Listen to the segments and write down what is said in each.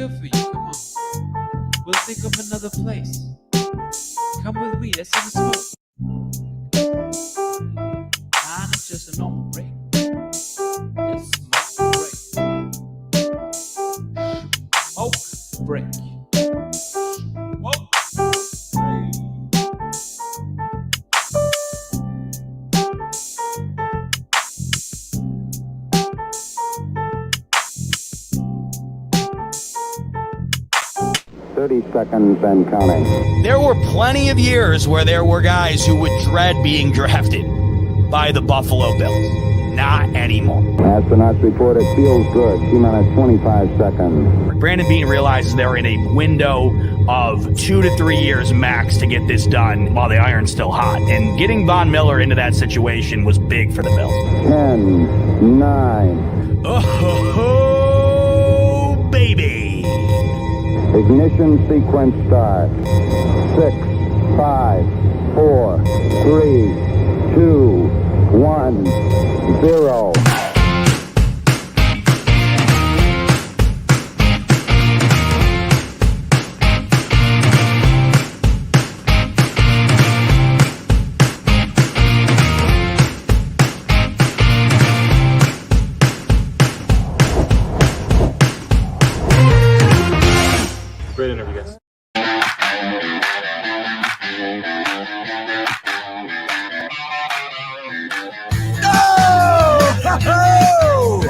good for you. Come on. We'll think of another place. Come with me. Let's have a smoke. Nah, it's just a normal break. Just smoke break. Smoke break. Smoke. 30 seconds and counting. There were plenty of years where there were guys who would dread being drafted by the Buffalo Bills. Not anymore. Astronauts report it feels good. T-minus 25 seconds. Brandon Beane realizes they're in a window of 2 to 3 years max to get this done while the iron's still hot. And getting Von Miller into that situation was big for the Bills. 10, 9. Oh, baby. Ignition sequence start. 6, 5, 4, 3, 2, 1, 0. Great interview, guys. Oh,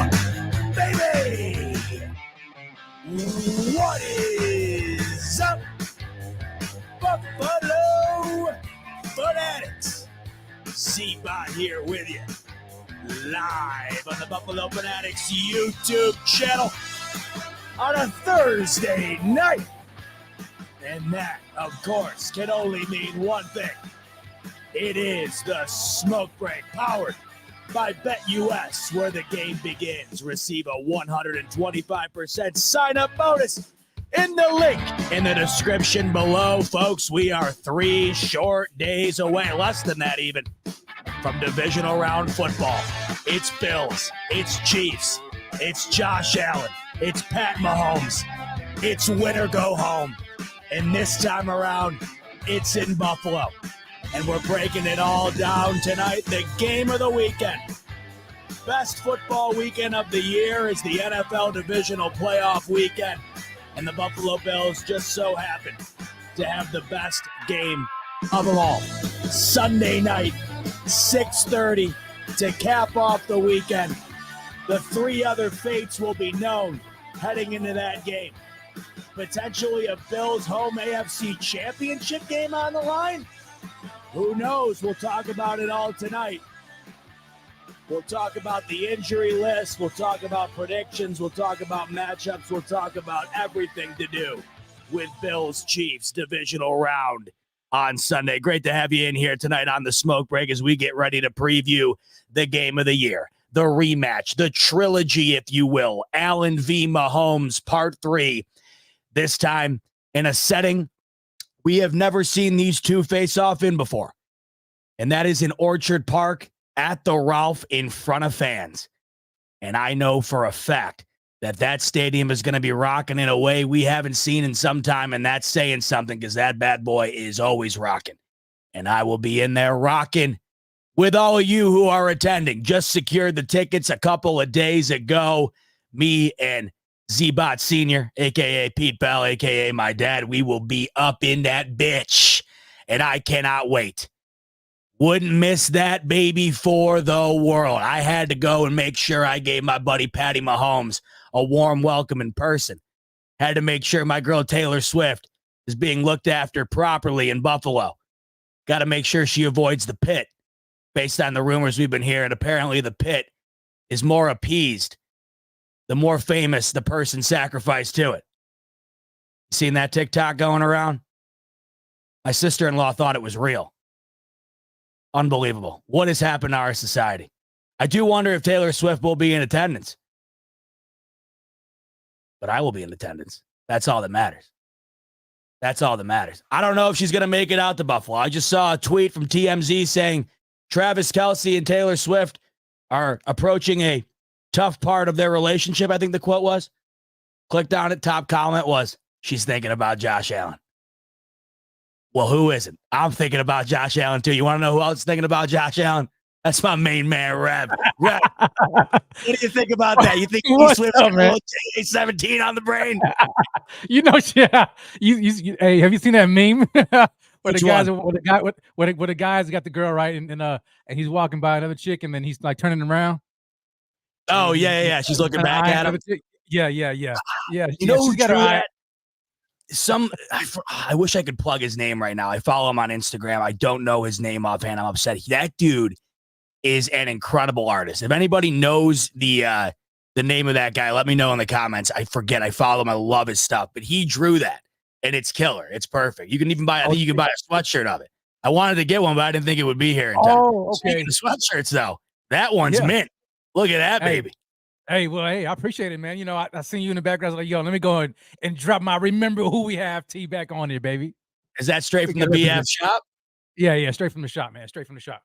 baby! What is up, Buffalo Fanatics? Z-Bot here with you, live on the Buffalo Fanatics YouTube channel on a Thursday night. And that, of course, can only mean one thing. It is the Smoke Break, powered by BetUS, where the game begins. Receive a 125% sign-up bonus in the link in the description below. Folks, we are 3 short days away, less than that even, from Divisional Round football. It's Bills, it's Chiefs, it's Josh Allen, it's Pat Mahomes, it's win or go home. And this time around, it's in Buffalo. And we're breaking it all down tonight. The game of the weekend. Best football weekend of the year is the NFL Divisional Playoff weekend. And the Buffalo Bills just so happen to have the best game of them all. Sunday night, 6:30 to cap off the weekend. The 3 other fates will be known heading into that game. Potentially a Bills home AFC championship game on the line? Who knows? We'll talk about it all tonight. We'll talk about the injury list. We'll talk about predictions. We'll talk about matchups. We'll talk about everything to do with Bills Chiefs Divisional Round on Sunday. Great to have you in here tonight on the Smoke Break as we get ready to preview the game of the year, the rematch, the trilogy, if you will, Allen v. Mahomes, Part 3. This time in a setting we have never seen these two face off in before. And that is in Orchard Park at the Ralph in front of fans. And I know for a fact that that stadium is going to be rocking in a way we haven't seen in some time. And that's saying something because that bad boy is always rocking. And I will be in there rocking with all of you who are attending. Just secured the tickets a couple of days ago. Me and Z-Bot Sr., a.k.a. Pete Bell, a.k.a. my dad, we will be up in that bitch, and I cannot wait. Wouldn't miss that baby for the world. I had to go and make sure I gave my buddy Patty Mahomes a warm welcome in person. Had to make sure my girl Taylor Swift is being looked after properly in Buffalo. Got to make sure she avoids the pit, based on the rumors we've been hearing. Apparently the pit is more appeased the more famous the person sacrificed to it. Seen that TikTok going around? My sister-in-law thought it was real. Unbelievable. What has happened to our society? I do wonder if Taylor Swift will be in attendance. But I will be in attendance. That's all that matters. That's all that matters. I don't know if she's going to make it out to Buffalo. I just saw a tweet from TMZ saying Travis Kelce and Taylor Swift are approaching a tough part of their relationship, I think the quote was. Click down at top comment was, she's thinking about Josh Allen. Well, who isn't? I'm thinking about Josh Allen too. You want to know who else is thinking about Josh Allen? That's my main man, Rev. Rev, what do you think about that? You think he's with a little J17 on the brain? You know, yeah. Hey, have you seen that meme where Which the guys, one? where the guy's got the girl right, and he's walking by another chick, and then he's like turning around. Oh yeah. She's looking back at him. Yeah. You Yeah, know who she's got her drew eye. that? I wish I could plug his name right now. I follow him on Instagram. I don't know his name offhand. I'm upset. That dude is an incredible artist. If anybody knows the name of that guy, let me know in the comments. I forget. I follow him. I love his stuff. But he drew that, and it's killer. It's perfect. You can even buy. I think you can buy a sweatshirt of it. I wanted to get one, but I didn't think it would be here in time. Oh, okay. Speaking of sweatshirts, though, that one's mint. Look at that, baby. Hey, I appreciate it, man. You know, I seen you in the background. I was like, yo, let me go and drop my remember who we have T back on here, baby. Is that straight from the BF shop? Yeah, straight from the shop, man. Straight from the shop.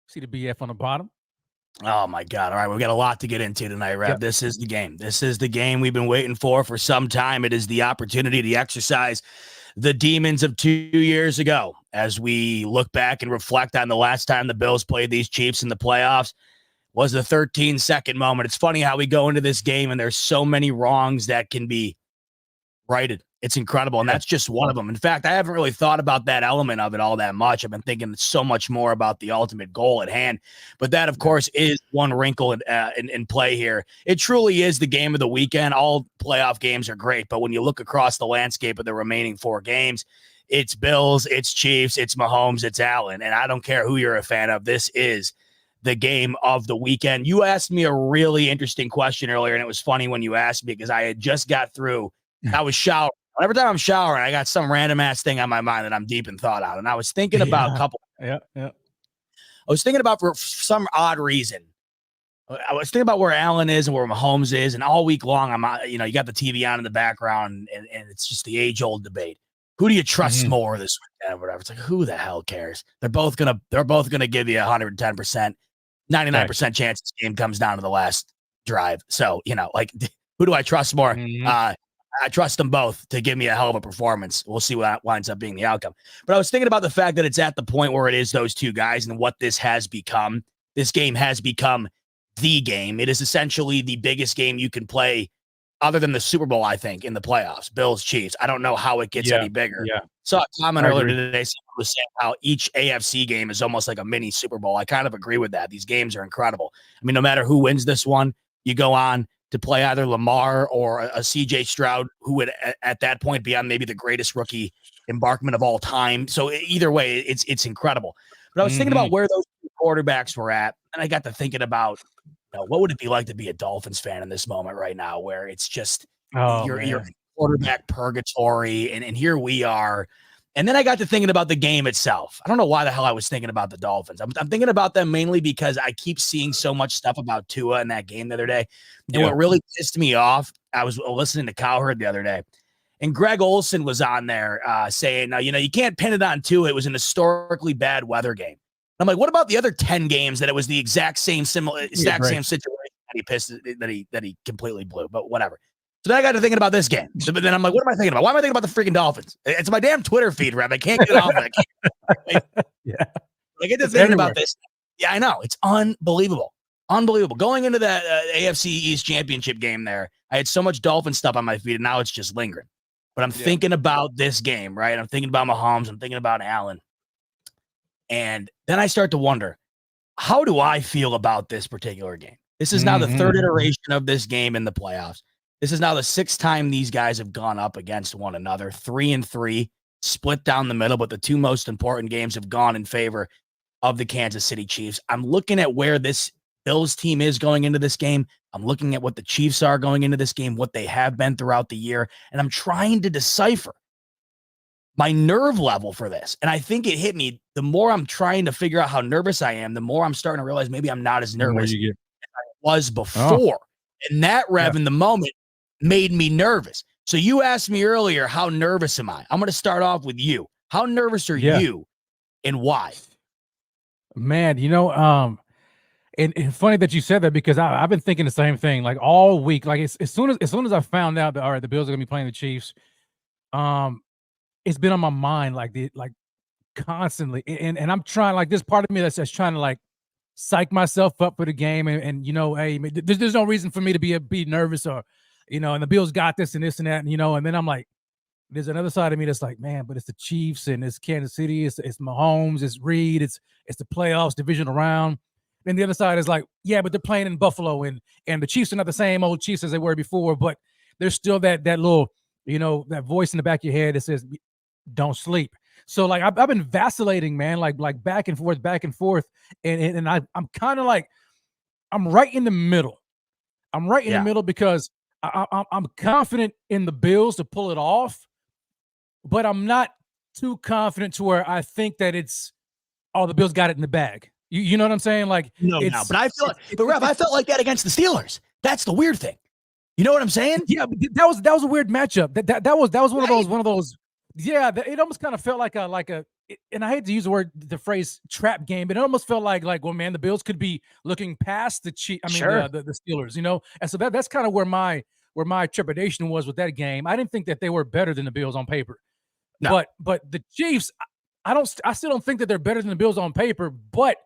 See the BF on the bottom. Oh my God. All right. We've got a lot to get into tonight, Rev. Yep. This is the game. This is the game we've been waiting for some time. It is the opportunity to exercise the demons of 2 years ago as we look back and reflect on the last time the Bills played these Chiefs in the playoffs. Was the 13-second moment. It's funny how we go into this game and there's so many wrongs that can be righted. It's incredible. And that's just one of them. In fact, I haven't really thought about that element of it all that much. I've been thinking so much more about the ultimate goal at hand. But that, of course, is one wrinkle in play here. It truly is the game of the weekend. All playoff games are great. But when you look across the landscape of the remaining 4 games, it's Bills, it's Chiefs, it's Mahomes, it's Allen. And I don't care who you're a fan of. This is the game of the weekend. You asked me a really interesting question earlier, and it was funny when you asked me because I had just got through. I was showering. Every time I'm showering, I got some random ass thing on my mind that I'm deep in thought on. And I was thinking about a couple. Yeah. I was thinking about, for some odd reason, I was thinking about where Allen is and where Mahomes is. And all week long, you got the TV on in the background, and it's just the age old debate. Who do you trust more this weekend or whatever? It's like, who the hell cares? They're both gonna give you 110%, 99% chance this game comes down to the last drive. So, who do I trust more? I trust them both to give me a hell of a performance. We'll see what winds up being the outcome. But I was thinking about the fact that it's at the point where it is those two guys and what this has become. This game has become the game. It is essentially the biggest game you can play other than the Super Bowl, I think, in the playoffs. Bills, Chiefs. I don't know how it gets any bigger. Yeah. Saw a comment earlier today. Someone was saying how each AFC game is almost like a mini Super Bowl. I kind of agree with that. These games are incredible. I mean, no matter who wins this one, you go on to play either Lamar or a CJ Stroud, who would at that point be on maybe the greatest rookie embarkment of all time. So either way, it's incredible. But I was thinking about where those quarterbacks were at, and I got to thinking about, what would it be like to be a Dolphins fan in this moment right now, where it's just you're quarterback purgatory, and here we are. And then I got to thinking about the game itself. I don't know why the hell I was thinking about the Dolphins. I'm thinking about them mainly because I keep seeing so much stuff about Tua in that game the other day. And what really pissed me off, I was listening to Cowherd the other day, and Greg Olson was on there saying, you can't pin it on Tua. It was an historically bad weather game. I'm like, what about the other 10 games that it was the exact same same situation that he completely blew? But whatever. So then I got to thinking about this game. But then I'm like, what am I thinking about? Why am I thinking about the freaking Dolphins? It's my damn Twitter feed, Rev. I can't get it off. I get to thinking about this. Yeah, I know. It's unbelievable. Unbelievable. Going into that AFC East championship game there, I had so much Dolphin stuff on my feed, and now it's just lingering. But I'm thinking about this game, right? I'm thinking about Mahomes. I'm thinking about Allen. And then I start to wonder, how do I feel about this particular game? This is now the third iteration of this game in the playoffs. This is now the 6th time these guys have gone up against one another, 3-3, split down the middle, but the 2 most important games have gone in favor of the Kansas City Chiefs. I'm looking at where this Bills team is going into this game. I'm looking at what the Chiefs are going into this game, what they have been throughout the year, and I'm trying to decipher my nerve level for this. And I think it hit me. The more I'm trying to figure out how nervous I am, the more I'm starting to realize maybe I'm not as nervous as I was before. And that, Rev, in the moment, made me nervous. So you asked me earlier, how nervous am I? I'm going to start off with you. How nervous are you, and why? Man, And funny that you said that because I've been thinking the same thing like all week. Like as soon as I found out that all right, the Bills are gonna be playing the Chiefs, it's been on my mind like constantly. And I'm trying like this part of me that's just trying to like psych myself up for the game and hey, there's no reason for me to be nervous or and the Bills got this and this and that, and then I'm like, there's another side of me that's like, man, but it's the Chiefs and it's Kansas City, it's Mahomes, it's Reed, it's the playoffs, divisional round. Then the other side is like, yeah, but they're playing in Buffalo and the Chiefs are not the same old Chiefs as they were before, but there's still that little, that voice in the back of your head that says, don't sleep. So like I've been vacillating, man, like back and forth, and I'm kind of like I'm right in the middle. I'm right in the middle because I'm confident in the Bills to pull it off, but I'm not too confident to where I think that it's the Bills got it in the bag. You know what I'm saying? Like No, but I feel but Rev, I felt like that against the Steelers. That's the weird thing. You know what I'm saying? Yeah, but that was a weird matchup. That was one of those. Yeah, it almost kind of felt like a. And I hate to use the phrase trap game, but it almost felt like well, man, the Bills could be looking past the the Steelers, and so that's kind of where my trepidation was with that game. I didn't think that they were better than the Bills on paper, but the Chiefs, I still don't think that they're better than the Bills on paper, but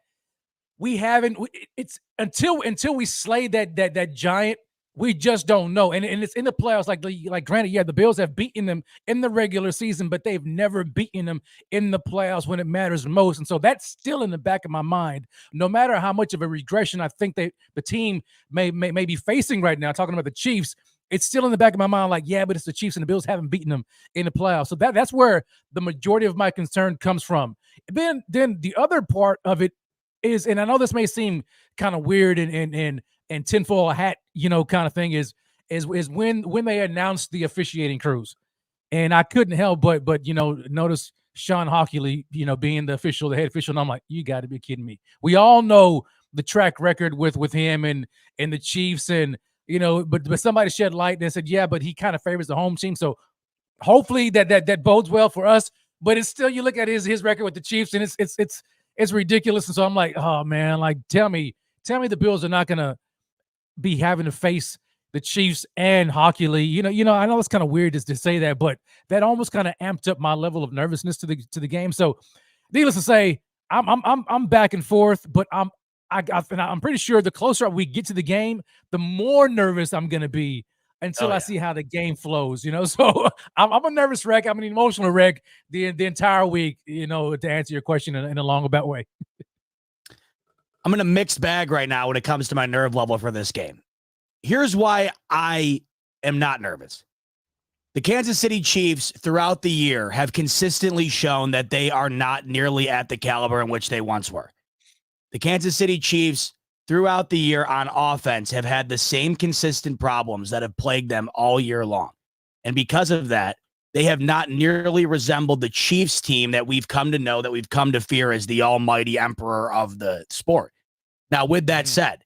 we haven't. It's until we slay that giant. We just don't know, and it's in the playoffs. Like granted, yeah, the Bills have beaten them in the regular season, but they've never beaten them in the playoffs when it matters most. And so that's still in the back of my mind. No matter how much of a regression I think the team may be facing right now, talking about the Chiefs, it's still in the back of my mind. Like, yeah, but it's the Chiefs and the Bills haven't beaten them in the playoffs. So that's where the majority of my concern comes from. Then the other part of it is, and I know this may seem kind of weird and tinfoil hat, kind of thing is when they announced the officiating crews, and I couldn't help but notice Sean Hockley, being the head official, and I'm like, you got to be kidding me. We all know the track record with him and the Chiefs, and but somebody shed light and said, yeah, but he kind of favors the home team, so hopefully that bodes well for us. But it's still, you look at his record with the Chiefs, and it's ridiculous, and so I'm like, oh man, like tell me the Bills are not gonna be having to face the Chiefs and Hockley. I know it's kind of weird to say that, but that almost kind of amped up my level of nervousness to the game. So, needless to say, I'm back and forth, but I'm pretty sure the closer we get to the game, the more nervous I'm gonna be until I see how the game flows. So I'm a nervous wreck. I'm an emotional wreck the entire week. To answer your question in a long about way. I'm in a mixed bag right now when it comes to my nerve level for this game. Here's why I am not nervous. The Kansas City Chiefs throughout the year have consistently shown that they are not nearly at the caliber in which they once were. The Kansas City Chiefs throughout the year on offense have had the same consistent problems that have plagued them all year long. And because of that, they have not nearly resembled the Chiefs team that we've come to know, that we've come to fear as the almighty emperor of the sport. Now, with that said,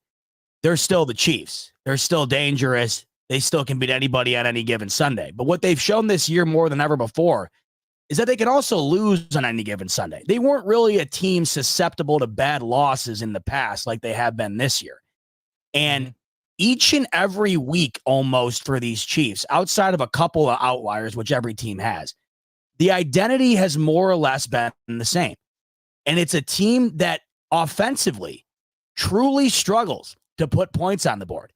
they're still the Chiefs. They're still dangerous. They still can beat anybody on any given Sunday. But what they've shown this year more than ever before is that they can also lose on any given Sunday. They weren't really a team susceptible to bad losses in the past like they have been this year. And each and every week almost for these Chiefs, outside of a couple of outliers, which every team has, the identity has more or less been the same. And it's a team that offensively truly struggles to put points on the board.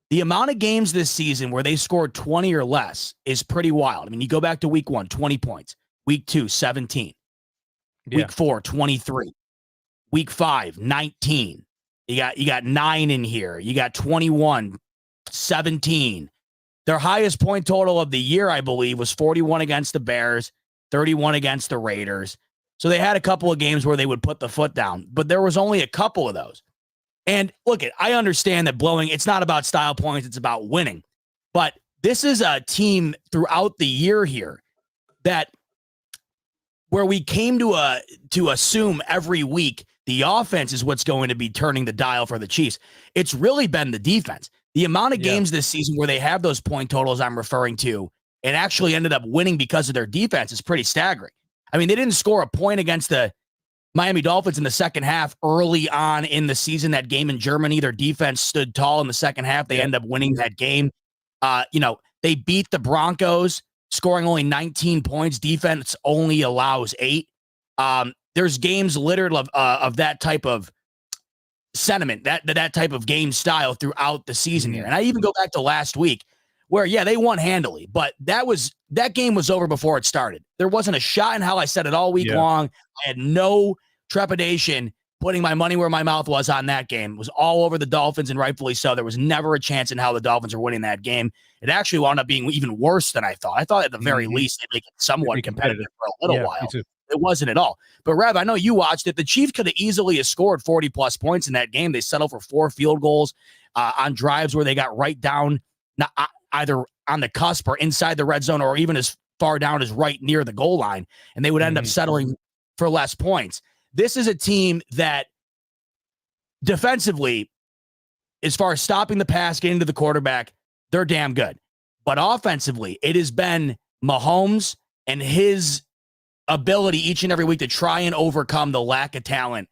The amount of games this season where they scored 20 or less is pretty wild. I mean, you go back to week 1, 20 points. Week 2, 17. Week 4, 23. Week 5, 19. You got 9 in here. You got 21, 17. Their highest point total of the year, I believe, was 41 against the Bears, 31 against the Raiders. So they had a couple of games where they would put the foot down, but there was only a couple of those. And look, I understand that it's not about style points, it's about winning. But this is a team throughout the year here that where we came to assume every week the offense is what's going to be turning the dial for the Chiefs. It's really been the defense. The amount of games this season where they have those point totals I'm referring to and actually ended up winning because of their defense is pretty staggering. I mean, they didn't score a point against the Miami Dolphins in the second half, early on in the season, that game in Germany, their defense stood tall in the second half. They end up winning that game. They beat the Broncos, scoring only 19 points. Defense only allows 8. There's games littered of that type of sentiment, that type of game style throughout the season here. And I even go back to last week where, they won handily, but that game was over before it started. There wasn't a shot in hell. I said it all week long. I had no trepidation putting my money where my mouth was on that game. It was all over the Dolphins, and rightfully so. There was never a chance in how the Dolphins were winning that game. It actually wound up being even worse than I thought. I thought at the very least they'd make it somewhat competitive for a little while. It wasn't at all. But Rev, I know you watched it. The Chiefs could have easily scored 40-plus points in that game. They settled for 4 field goals on drives where they got right down, either on the cusp or inside the red zone, or even as far down as right near the goal line, and they would end up settling for less points. This is a team that defensively, as far as stopping the pass, getting to the quarterback, they're damn good. But offensively, it has been Mahomes and his ability each and every week to try and overcome the lack of talent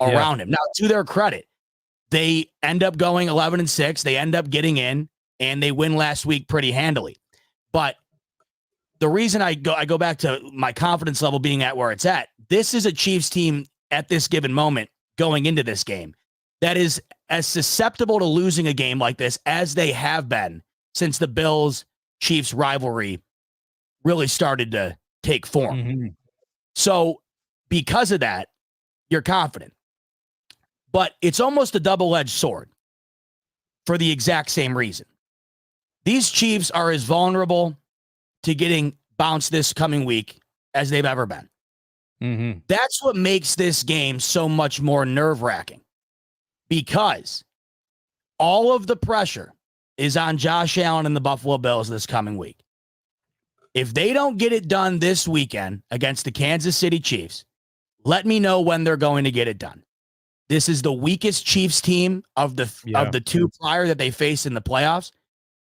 around him. Now, to their credit, they end up going 11-6. They end up getting in, and they win last week pretty handily. But the reason I go back to my confidence level being at where it's at, this is a Chiefs team at this given moment going into this game that is as susceptible to losing a game like this as they have been since the Bills-Chiefs rivalry really started to take form. So because of that, you're confident. But it's almost a double-edged sword for the exact same reason. These Chiefs are as vulnerable to getting bounced this coming week as they've ever been. That's what makes this game so much more nerve-wracking, because all of the pressure is on Josh Allen and the Buffalo Bills this coming week. If they don't get it done this weekend against the Kansas City Chiefs, let me know when they're going to get it done. This is the weakest Chiefs team of the 2 prior that they faced in the playoffs.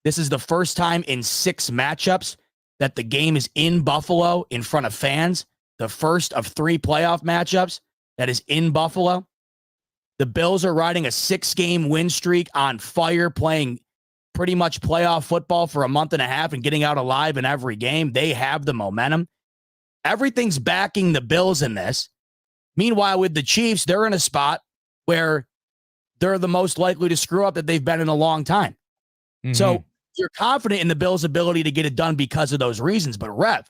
This is the first time in 6 matchups that the game is in Buffalo in front of fans. The first of 3 playoff matchups that is in Buffalo. The Bills are riding a 6-game win streak on fire, playing pretty much playoff football for a month and a half and getting out alive in every game. They have the momentum. Everything's backing the Bills in this. Meanwhile, with the Chiefs, they're in a spot where they're the most likely to screw up that they've been in a long time. So you're confident in the Bills' ability to get it done because of those reasons. But Rev,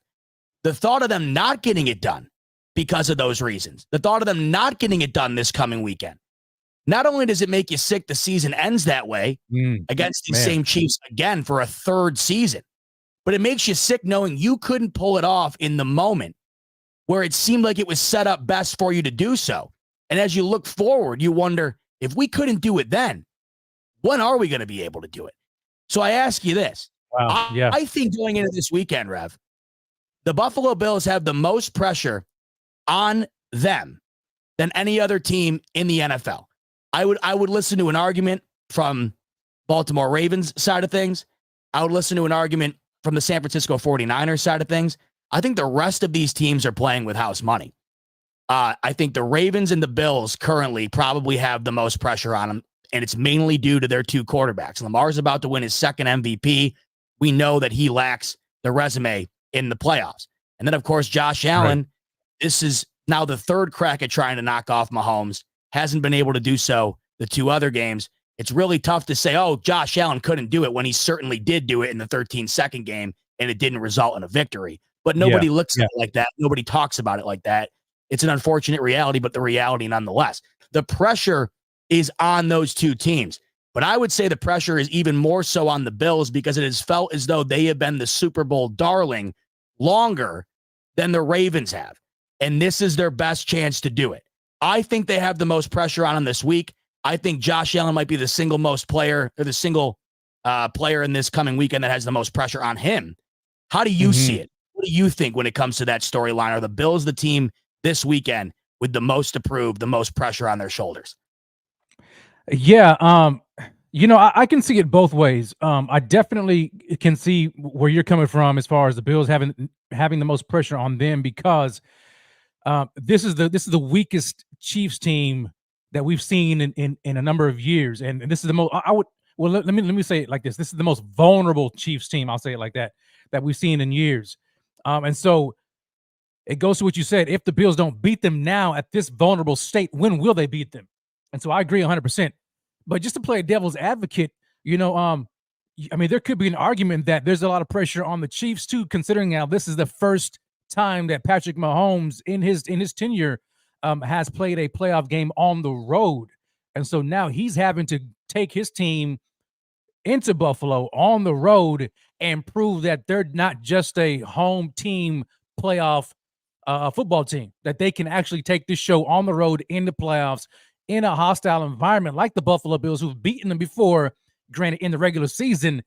the thought of them not getting it done because of those reasons, the thought of them not getting it done this coming weekend, not only does it make you sick the season ends that way against these same Chiefs again for a 3rd season, but it makes you sick knowing you couldn't pull it off in the moment where it seemed like it was set up best for you to do so. And as you look forward, you wonder, if we couldn't do it then, when are we going to be able to do it? So I ask you this. I think going into this weekend, Rev, the Buffalo Bills have the most pressure on them than any other team in the NFL. I would listen to an argument from Baltimore Ravens side of things. I would listen to an argument from the San Francisco 49ers side of things. I think the rest of these teams are playing with house money. I think the Ravens and the Bills currently probably have the most pressure on them, and it's mainly due to their 2 quarterbacks. Lamar's about to win his 2nd MVP. We know that he lacks the resume in the playoffs. And then, of course, Josh Allen, this is now the 3rd crack at trying to knock off Mahomes. Hasn't been able to do so the 2 other games. It's really tough to say, oh, Josh Allen couldn't do it, when he certainly did do it in the 13-second game, and it didn't result in a victory. But nobody looks at it like that. Nobody talks about it like that. It's an unfortunate reality, but the reality nonetheless. The pressure is on those 2 teams. But I would say the pressure is even more so on the Bills, because it has felt as though they have been the Super Bowl darling longer than the Ravens have. And this is their best chance to do it. I think they have the most pressure on them this week. I think Josh Allen might be the single player in this coming weekend that has the most pressure on him. How do you see it? What do you think when it comes to that storyline? Are the Bills the team this weekend with the most to prove, the most pressure on their shoulders? Yeah. I can see it both ways. I definitely can see where you're coming from as far as the Bills having the most pressure on them, because This is the weakest Chiefs team that we've seen in a number of years, and this is the most. I would well let me say it like this. This is the most vulnerable Chiefs team. I'll say it like that we've seen in years, and so it goes to what you said. If the Bills don't beat them now at this vulnerable state, when will they beat them? And so I agree 100%. But just to play a devil's advocate, I mean, there could be an argument that there's a lot of pressure on the Chiefs too, considering now this is the first time that Patrick Mahomes in his tenure has played a playoff game on the road, and so now he's having to take his team into Buffalo on the road and prove that they're not just a home team playoff football team, that they can actually take this show on the road in the playoffs in a hostile environment like the Buffalo Bills, who've beaten them before, granted in the regular season,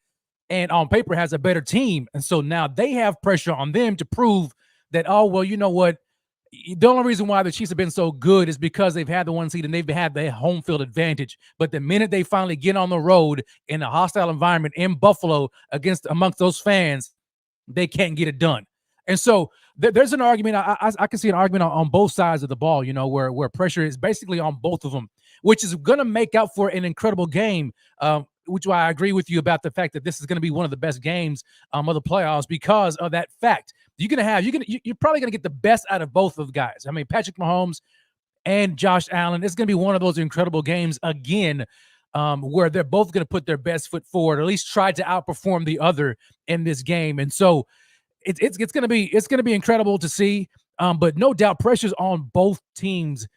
and on paper has a better team. And so now they have pressure on them to prove that, oh, well, you know what? The only reason why the Chiefs have been so good is because they've had the one seed and they've had the home field advantage. But the minute they finally get on the road in a hostile environment in Buffalo amongst those fans, they can't get it done. And so there's an argument. I can see an argument on both sides of the ball, where pressure is basically on both of them, which is going to make out for an incredible game, which I agree with you about the fact that this is going to be one of the best games of the playoffs because of that fact. You're probably going to get the best out of both of the guys. I mean, Patrick Mahomes and Josh Allen, it's going to be one of those incredible games again, where they're both going to put their best foot forward, or at least try to outperform the other in this game. And so it's going to be incredible to see. But no doubt pressure's on both teams,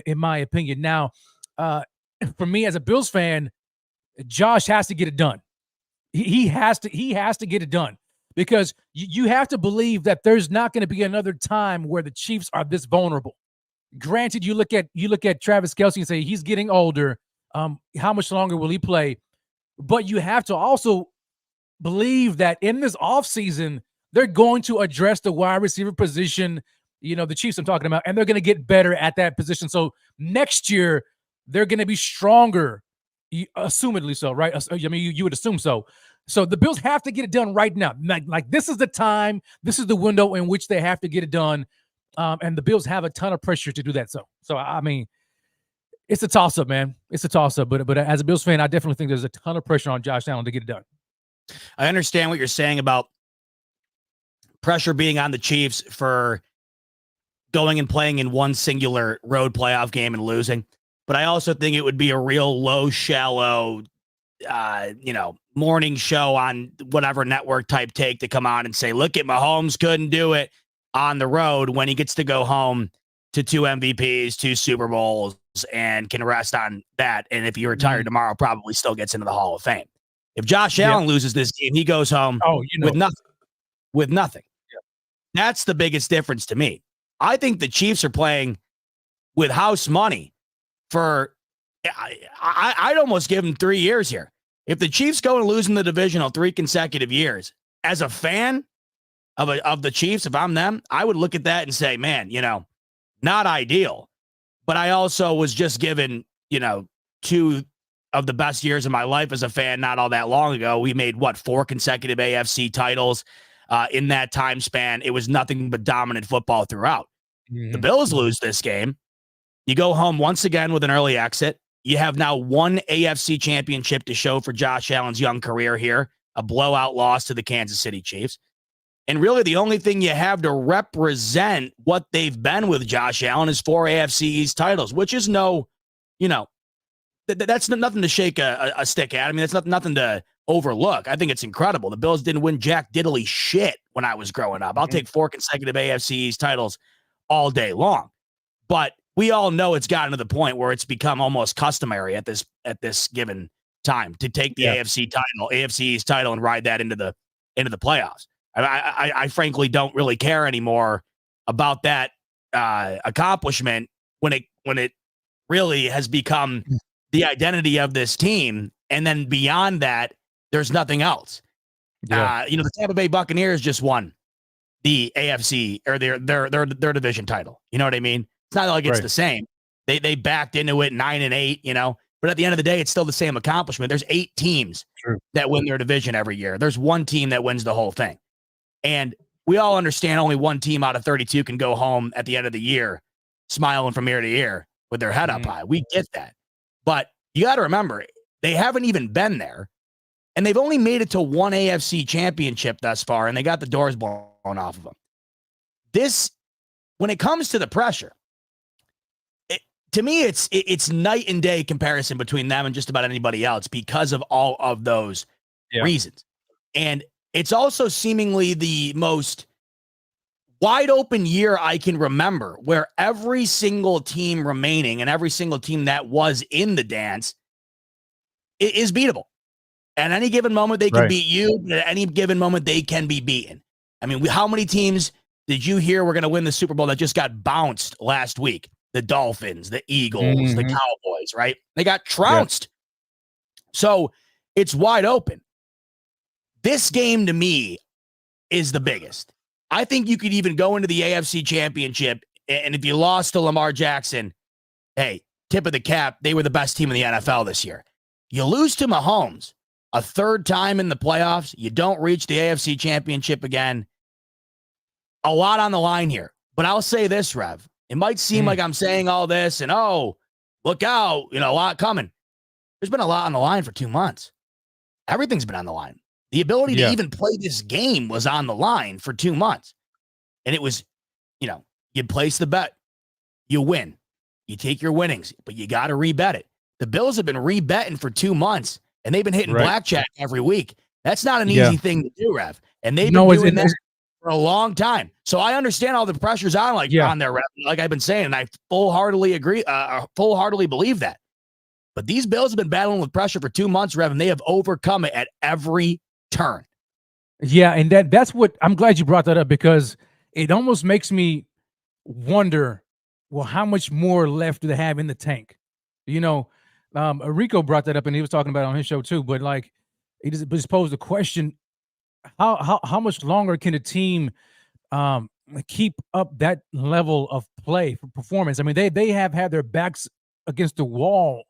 in my opinion. Now, for me as a Bills fan, Josh has to get it done. He has to get it done, because you have to believe that there's not going to be another time where the Chiefs are this vulnerable. Granted, you look at Travis Kelce and say he's getting older. How much longer will he play? But you have to also believe that in this offseason, they're going to address the wide receiver position, the Chiefs I'm talking about, and they're going to get better at that position. So next year, they're going to be stronger, assumedly so, right? I mean, you would assume so. So the Bills have to get it done right now. Like this is the time, this is the window in which they have to get it done. And the Bills have a ton of pressure to do that. So I mean, it's a toss-up, man. It's a toss-up. But as a Bills fan, I definitely think there's a ton of pressure on Josh Allen to get it done. I understand what you're saying about pressure being on the Chiefs for going and playing in one singular road playoff game and losing. But I also think it would be a real low, shallow, morning show on whatever network type take to come on and say, look at Mahomes couldn't do it on the road when he gets to go home to 2 MVPs, 2 Super Bowls, and can rest on that. And if he retired tomorrow, probably still gets into the Hall of Fame. If Josh Allen loses this game, he goes home with nothing. Yeah. That's the biggest difference to me. I think the Chiefs are playing with house money for, I'd almost give them 3 years here. If the Chiefs go and lose in the divisional 3 consecutive years, as a fan of the Chiefs, if I'm them, I would look at that and say, man, not ideal. But I also was just given, 2 of the best years of my life as a fan not all that long ago. We made, 4 consecutive AFC titles in that time span. It was nothing but dominant football throughout. Mm-hmm. The Bills lose this game. You go home once again with an early exit. You have now 1 AFC championship to show for Josh Allen's young career here, a blowout loss to the Kansas City Chiefs. And really the only thing you have to represent what they've been with Josh Allen is 4 AFC East titles, which is that's nothing to shake a stick at. I mean, that's nothing to overlook. I think it's incredible. The Bills didn't win jack diddly shit when I was growing up. I'll take 4 consecutive AFC East titles all day long. But we all know it's gotten to the point where it's become almost customary at this given time to take the AFC East title and ride that into the playoffs. I frankly don't really care anymore about that accomplishment when it really has become the identity of this team, and then beyond that, there's nothing else. Yeah. The Tampa Bay Buccaneers just won the AFC or their division title. You know what I mean? It's not like it's the same. They backed into it 9-8, but at the end of the day, it's still the same accomplishment. There's 8 teams that win their division every year. There's 1 team that wins the whole thing. And we all understand only one team out of 32 can go home at the end of the year smiling from ear to ear with their head up high. We get that. But you got to remember, they haven't even been there, and they've only made it to one AFC championship thus far, and they got the doors blown off of them. This, when it comes to the pressure, to me, it's night and day comparison between them and just about anybody else because of all of those reasons. And it's also seemingly the most wide open year I can remember, where every single team remaining and every single team that was in the dance is beatable. At any given moment, they can beat you. At any given moment, they can be beaten. I mean, how many teams did you hear were going to win the Super Bowl that just got bounced last week? The Dolphins, the Eagles, the Cowboys, right? They got trounced. So it's wide open. This game to me is the biggest. I think you could even go into the AFC Championship, and if you lost to Lamar Jackson, hey, tip of the cap, they were the best team in the NFL this year. You lose to Mahomes a third time in the playoffs, you don't reach the AFC Championship again. A lot on the line here. But I'll say this, Rev. It might seem like I'm saying all this and, oh, look out, a lot coming. There's been a lot on the line for 2 months. Everything's been on the line. The ability to even play this game was on the line for 2 months. And it was, you place the bet, you win. You take your winnings, but you got to rebet it. The Bills have been rebetting for 2 months, and they've been hitting blackjack every week. That's not an easy thing to do, Rev. And they've been doing that for a long time. So I understand all the pressures on there, Rev, like I've been saying, and I full-heartedly agree, full-heartedly believe that. But these Bills have been battling with pressure for 2 months, Rev, and they have overcome it at every turn. Yeah, and that's what I'm glad you brought that up, because it almost makes me wonder, well, how much more left do they have in the tank? Rico brought that up, and he was talking about it on his show too. But he just posed the question: how much longer can a team keep up that level of play for performance? I mean, they have had their backs against the wall,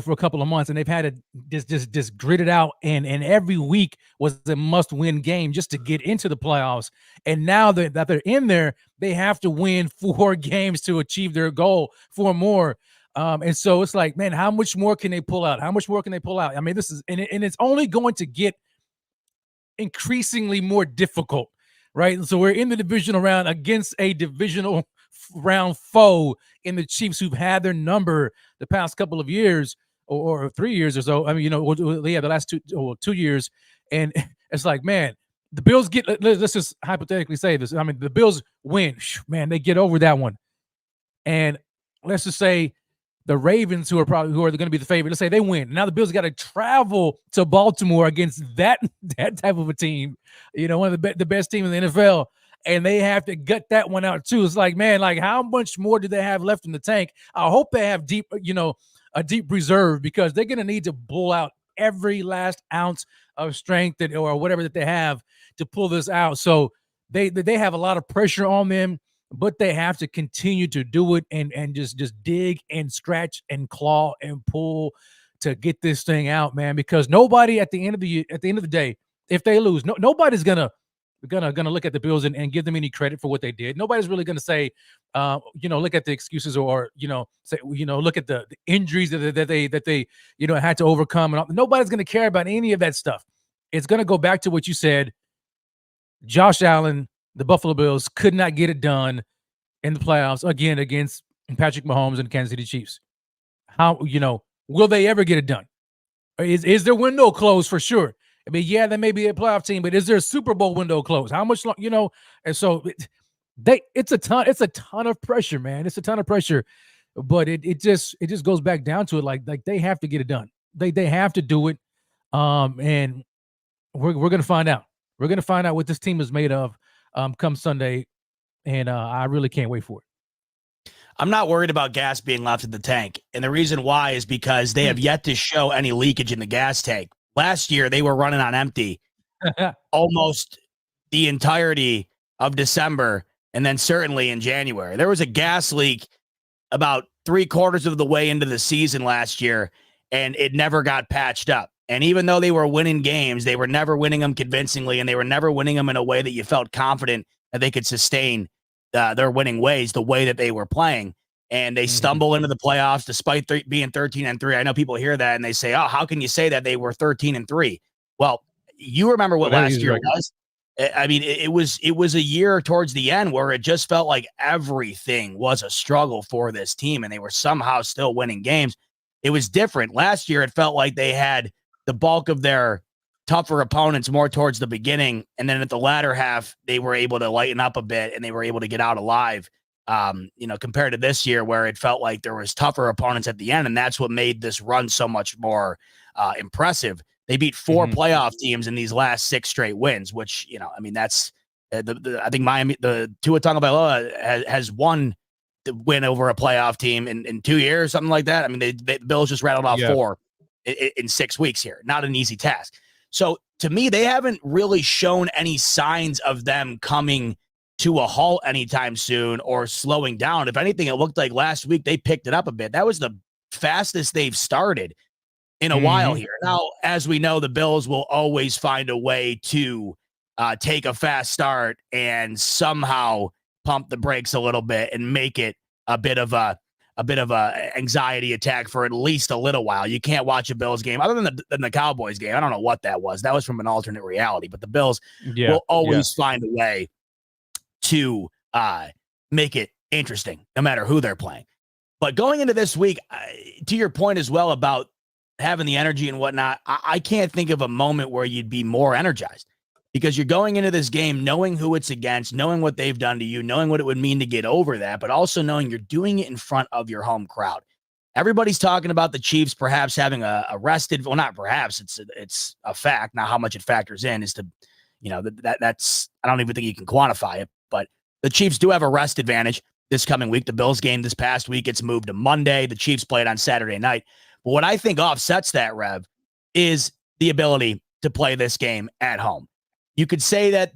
for a couple of months, and they've had to just grit it out, and every week was a must-win game just to get into the playoffs. And now that they're in there, they have to win 4 games to achieve their goal, 4 more. And so it's like, man, how much more can they pull out? How much more can they pull out? I mean, this is, and it's only going to get increasingly more difficult, right? And so we're in the divisional round against a divisional round foe in the Chiefs, who've had their number the past couple of years or 3 years or so. I mean, the last 2 years. And it's like, man, the Bills let's just hypothetically say this. I mean, the Bills win, man, they get over that one. And let's just say the Ravens, who are going to be the favorite, let's say they win. Now the Bills got to travel to Baltimore against that type of a team, one of the best team in the NFL, and they have to gut that one out too. It's like, man, how much more do they have left in the tank? I hope they have a deep reserve, because they're going to need to pull out every last ounce of strength or whatever that they have to pull this out. So they have a lot of pressure on them, but they have to continue to do it and just dig and scratch and claw and pull to get this thing out, man. Because nobody at the end of the day, if they lose, nobody's gonna look at the Bills and give them any credit for what they did. Nobody's really gonna say, look at the excuses or say, look at the injuries that they had to overcome. And nobody's gonna care about any of that stuff. It's gonna go back to what you said. Josh Allen, the Buffalo Bills, could not get it done in the playoffs again against Patrick Mahomes and the Kansas City Chiefs. How, will they ever get it done? Is their window closed? For sure. I mean, yeah, they may be a playoff team, but is there a Super Bowl window closed? How much long, And so it's a ton of pressure, man. It's a ton of pressure, but it just goes back down to it. Like they have to get it done. They have to do it. And we're going to find out. We're going to find out what this team is made of come Sunday, and I really can't wait for it. I'm not worried about gas being left in the tank, and the reason why is because they have yet to show any leakage in the gas tank. Last year, they were running on empty almost the entirety of December, and then certainly in January. There was a gas leak about 3/4 of the way into the season last year, and it never got patched up. And even though they were winning games, they were never winning them convincingly, and they were never winning them in a way that you felt confident that they could sustain their winning ways the way that they were playing. And they stumble into the playoffs despite being 13-3. I know people hear that and they say, "Oh, how can you say that they were 13-3?" Well, you remember what last year was. I mean, it was a year towards the end where it just felt like everything was a struggle for this team, and they were somehow still winning games. It was different. Last year, it felt like they had the bulk of their tougher opponents more towards the beginning, and then at the latter half, they were able to lighten up a bit, and they were able to get out alive. Compared to this year where it felt like there was tougher opponents at the end, and that's what made this run so much more impressive. They beat 4 playoff teams in these last 6 straight wins, which, I mean, that's I think Miami, the Tua Tagovailoa has won the win over a playoff team in 2 years, something like that. I mean, the Bills just rattled off 4 in 6 weeks here. Not an easy task. So to me, they haven't really shown any signs of them coming to a halt anytime soon or slowing down. If anything, it looked like last week they picked it up a bit. That was the fastest they've started in a while here. Now, as we know, the Bills will always find a way to take a fast start and somehow pump the brakes a little bit and make it a bit of a anxiety attack for at least a little while. You can't watch a Bills game other than the Cowboys game. I don't know what that was. That was from an alternate reality, but the Bills will always find a way to make it interesting, no matter who they're playing. But going into this week, to your point as well about having the energy and whatnot, I can't think of a moment where you'd be more energized because you're going into this game knowing who it's against, knowing what they've done to you, knowing what it would mean to get over that, but also knowing you're doing it in front of your home crowd. Everybody's talking about the Chiefs perhaps having a rested, well, not perhaps, it's a fact. Now, how much it factors in is to, that's, I don't even think you can quantify it, but the Chiefs do have a rest advantage this coming week. The Bills game this past week, it's moved to Monday. The Chiefs played on Saturday night. But what I think offsets that, Rev, is the ability to play this game at home. You could say that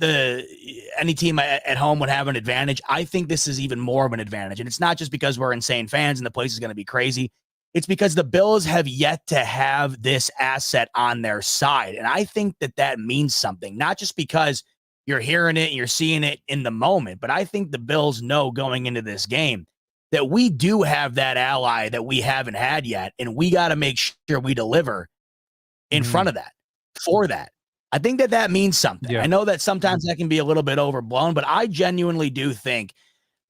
any team at home would have an advantage. I think this is even more of an advantage. And it's not just because we're insane fans and the place is going to be crazy. It's because the Bills have yet to have this asset on their side. And I think that means something, not just because you're hearing it and you're seeing it in the moment, but I think the Bills know going into this game that we do have that ally that we haven't had yet. And we got to make sure we deliver in front of that, for that. I think that means something. Yeah. I know that sometimes that can be a little bit overblown, but I genuinely do think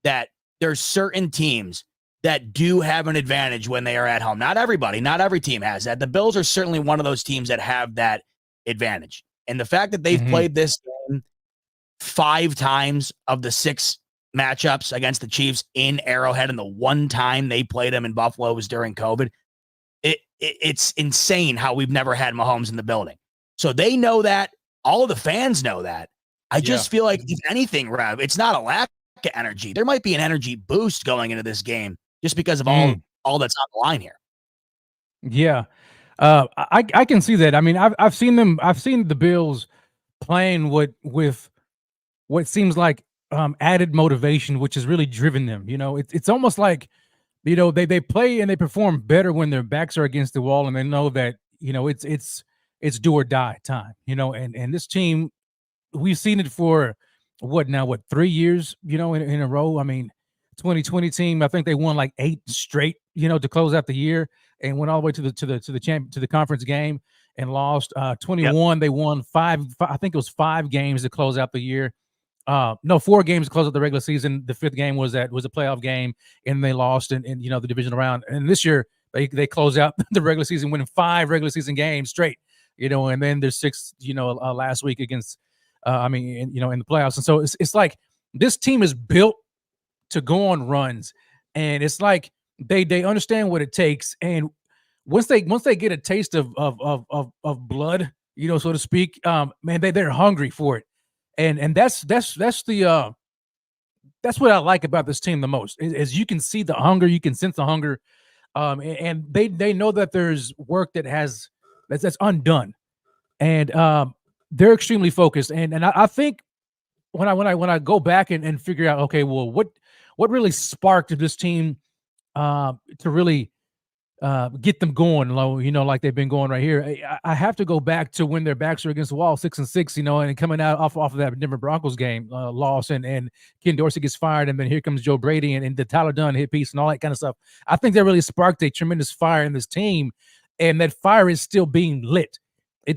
that there's certain teams that do have an advantage when they are at home. Not everybody, not every team has that. The Bills are certainly one of those teams that have that advantage. And the fact that they've played this game 5 times of the 6 matchups against the Chiefs in Arrowhead, and the one time they played them in Buffalo was during COVID. It's insane how we've never had Mahomes in the building. So they know that. All of the fans know that. I just feel like, if anything, Rev, it's not a lack of energy. There might be an energy boost going into this game just because of all that's on the line here. Yeah. I can see that. I mean, I've seen the Bills playing with what seems like added motivation, which has really driven them. It's almost like, they play and they perform better when their backs are against the wall and they know that, it's do or die time, and this team, we've seen it for 3 years, in a row. I mean, 2020 team, I think they won like 8 straight, to close out the year, and went all the way to the conference game and lost. 21, they won 5. I think it was 5 games to close out the year. 4 games to close out the regular season. The 5th game was a playoff game, and they lost in the divisional round. And this year they close out the regular season, winning 5 regular season games straight. And then there's 6, last week against, in the playoffs. And so it's like this team is built to go on runs, and it's like they understand what it takes. And once they get a taste of blood, so to speak, man, they're hungry for it. And that's what I like about this team the most is you can see the hunger, you can sense the hunger, and they know that there's work that's undone, and they're extremely focused. And I think when I go back and figure out, okay, well, what really sparked this team to really get them going low, like they've been going right here. I have to go back to when their backs are against the wall, 6-6, and coming out off of that Denver Broncos game loss, and Ken Dorsey gets fired, and then here comes Joe Brady and the Tyler Dunn hit piece and all that kind of stuff. I think that really sparked a tremendous fire in this team, and that fire is still being lit. I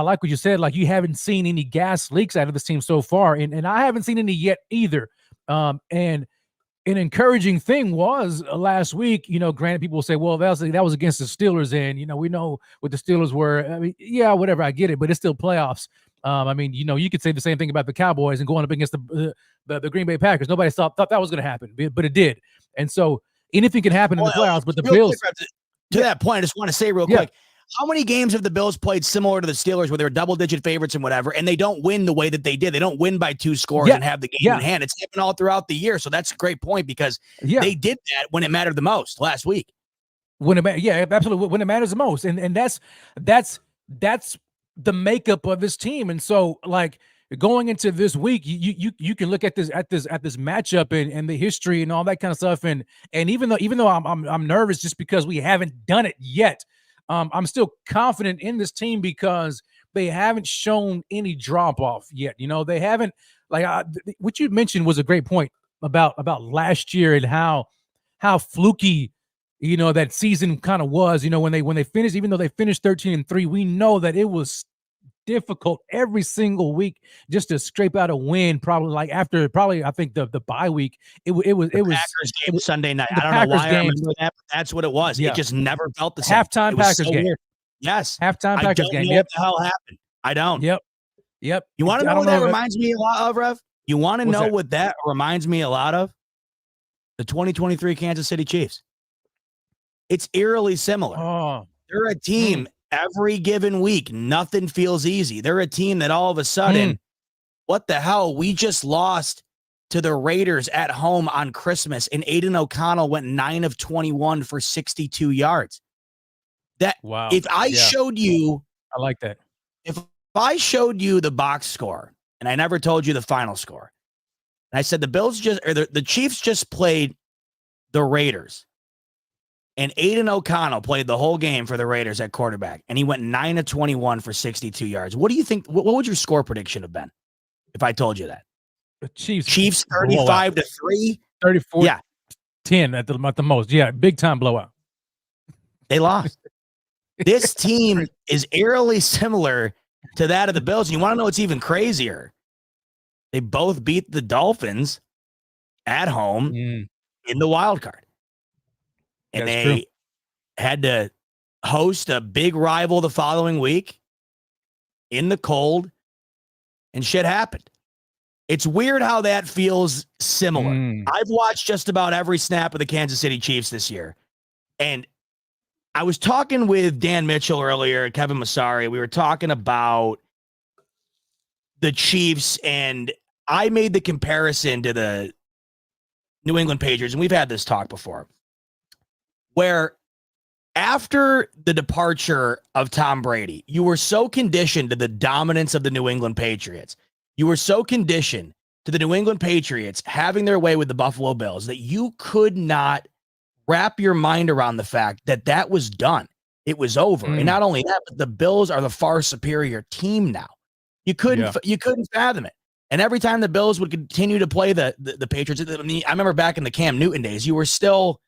like what you said. Like, you haven't seen any gas leaks out of this team so far, and I haven't seen any yet either. And an encouraging thing was last week, granted, people will say, well, that was against the Steelers. And, we know what the Steelers were. I mean, yeah, whatever. I get it, but it's still playoffs. You could say the same thing about the Cowboys and going up against the Green Bay Packers. Nobody thought that was going to happen, but it did. And so anything can happen in the playoffs, but the Bills. To that point, I just want to say real quick, how many games have the Bills played similar to the Steelers where they're double-digit favorites and whatever, and they don't win the way that they did? They don't win by 2 scores and have the game in hand. It's happened all throughout the year, so that's a great point because they did that when it mattered the most last week. Absolutely, when it matters the most, and that's the makeup of this team. And so, like, going into this week, you can look at this matchup and the history and all that kind of stuff, and even though I'm nervous just because we haven't done it yet. I'm still confident in this team because they haven't shown any drop off yet. They haven't, what you mentioned was a great point about last year and how fluky, that season kind of was, when they finished, even though they finished 13-3, we know that it was difficult every single week just to scrape out a win. Probably I think the bye week, it was Packers game Sunday night. I don't know why I remember that, but that's what it was. It just never felt the same. Halftime Packers game. Weird. Yes. Halftime Packers game. What the hell happened? I don't. Yep. You want to know what that reminds me a lot of, Rev? You want to know what that reminds me a lot of? The 2023 Kansas City Chiefs. It's eerily similar. Oh. They're a team every given week. Nothing feels easy. They're a team that all of a sudden, what the hell? We just lost to the Raiders at home on Christmas, and Aiden O'Connell went 9 of 21 for 62 yards. Wow. If I showed you, I like that. If I showed you the box score and I never told you the final score, and I said the Chiefs just played the Raiders, and Aiden O'Connell played the whole game for the Raiders at quarterback, and he went 9 of 21 for 62 yards. What do you think? What would your score prediction have been if I told you that? The Chiefs 35-3, 34, 10 at the most. Yeah, big time blowout. They lost. This team is eerily similar to that of the Bills. And you want to know what's even crazier? They both beat the Dolphins at home in the wild card. And they had to host a big rival the following week in the cold, and shit happened. It's weird how that feels similar. I've watched just about every snap of the Kansas City Chiefs this year. And I was talking with Dan Mitchell earlier, Kevin Massari. We were talking about the Chiefs, and I made the comparison to the New England Patriots, and we've had this talk before, where after the departure of Tom Brady, you were so conditioned to the dominance of the New England Patriots. You were so conditioned to the New England Patriots having their way with the Buffalo Bills that you could not wrap your mind around the fact that that was done. It was over. And not only that, but the Bills are the far superior team now. You couldn't fathom it. And every time the Bills would continue to play the Patriots, I remember back in the Cam Newton days, you were still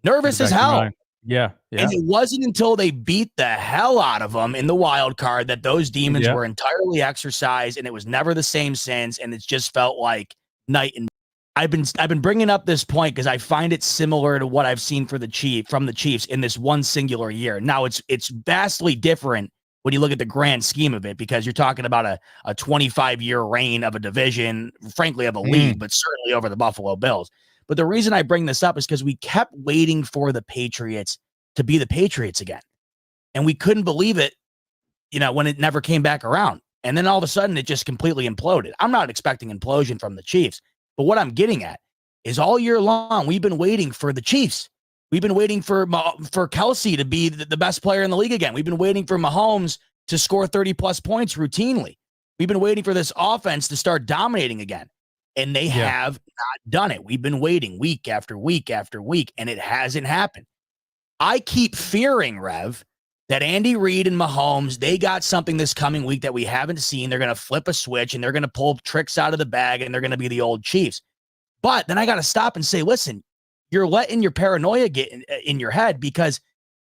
nervous as hell. Yeah. And it wasn't until they beat the hell out of them in the wild card that those demons were entirely exercised, and it was never the same since. And it's just felt like night and day. I've been bringing up this point because I find it similar to what I've seen from the Chiefs in this one singular year. Now it's vastly different when you look at the grand scheme of it, because you're talking about a 25-year reign of a division, frankly, of a league, but certainly over the Buffalo Bills. But the reason I bring this up is because we kept waiting for the Patriots to be the Patriots again. And we couldn't believe it, when it never came back around. And then all of a sudden it just completely imploded. I'm not expecting implosion from the Chiefs, but what I'm getting at is all year long, we've been waiting for the Chiefs. We've been waiting for Kelsey to be the best player in the league again. We've been waiting for Mahomes to score 30-plus points routinely. We've been waiting for this offense to start dominating again. and they have not done it. We've been waiting week after week after week, and it hasn't happened. I keep fearing, Rev, that Andy Reid and Mahomes, they got something this coming week that we haven't seen. They're going to flip a switch, and they're going to pull tricks out of the bag, and they're going to be the old Chiefs. But then I got to stop and say, listen, you're letting your paranoia get in your head, because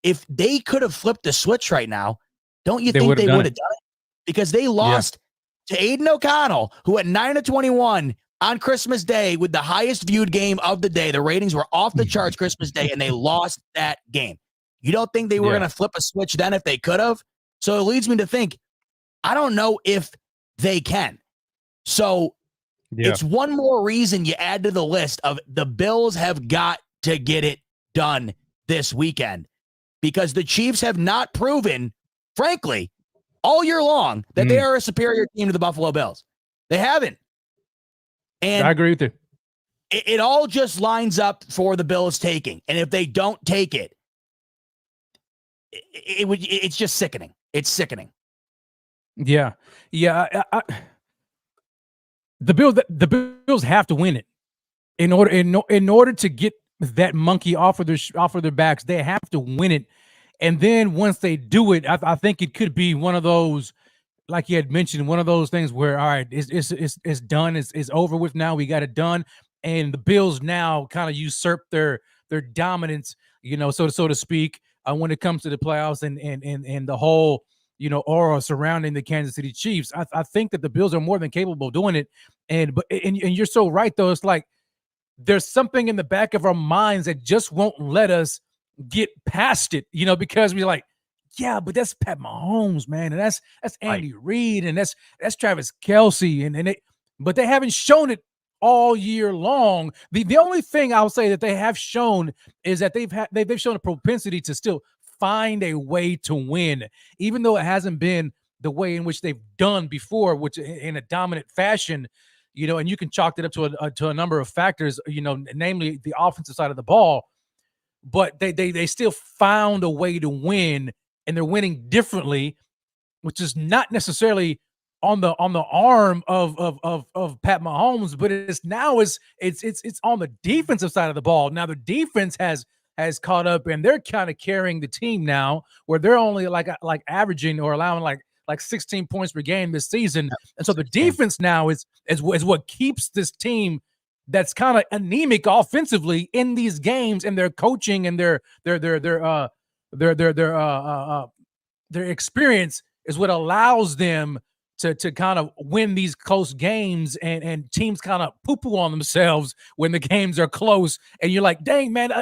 if they could have flipped the switch right now, don't you think they would have done it? Because they lost to Aiden O'Connell, who at 9-21 on Christmas Day with the highest viewed game of the day. The ratings were off the charts Christmas Day, and they lost that game. You don't think they were going to flip a switch then if they could have? So it leads me to think, I don't know if they can. So it's one more reason you add to the list of the Bills have got to get it done this weekend, because the Chiefs have not proven, frankly, all year long that they are a superior team to the Buffalo Bills. They haven't. And I agree with you. It all just lines up for the Bills taking. And if they don't take it, it's just sickening. It's sickening. Yeah. Yeah. The Bills have to win it in order to get that monkey off of their backs. They have to win it. And then once they do it, I think it could be one of those, like you had mentioned, one of those things where, all right, it's done. It's over with now. We got it done. And the Bills now kind of usurp their dominance, so to speak, when it comes to the playoffs and the whole, aura surrounding the Kansas City Chiefs. I think that the Bills are more than capable of doing it. And you're so right, though. It's like there's something in the back of our minds that just won't let us get past it, because we're like, yeah, but that's Pat Mahomes, man, and that's Andy Reid, and that's Travis Kelce, but they haven't shown it all year long. The only thing I'll say that they have shown is that they've shown a propensity to still find a way to win, even though it hasn't been the way in which they've done before, which in a dominant fashion, and you can chalk it up to a number of factors, namely the offensive side of the ball, but they still found a way to win. And they're winning differently, which is not necessarily on the arm of Pat Mahomes, but it's on the defensive side of the ball. Now the defense has caught up, and they're kind of carrying the team now, where they're only like averaging or allowing like 16 points per game this season. And so the defense now is what keeps this team that's kind of anemic offensively in these games, and their coaching and their experience is what allows them to kind of win these close games, and teams kind of poo-poo on themselves when the games are close. And you're like, dang, man,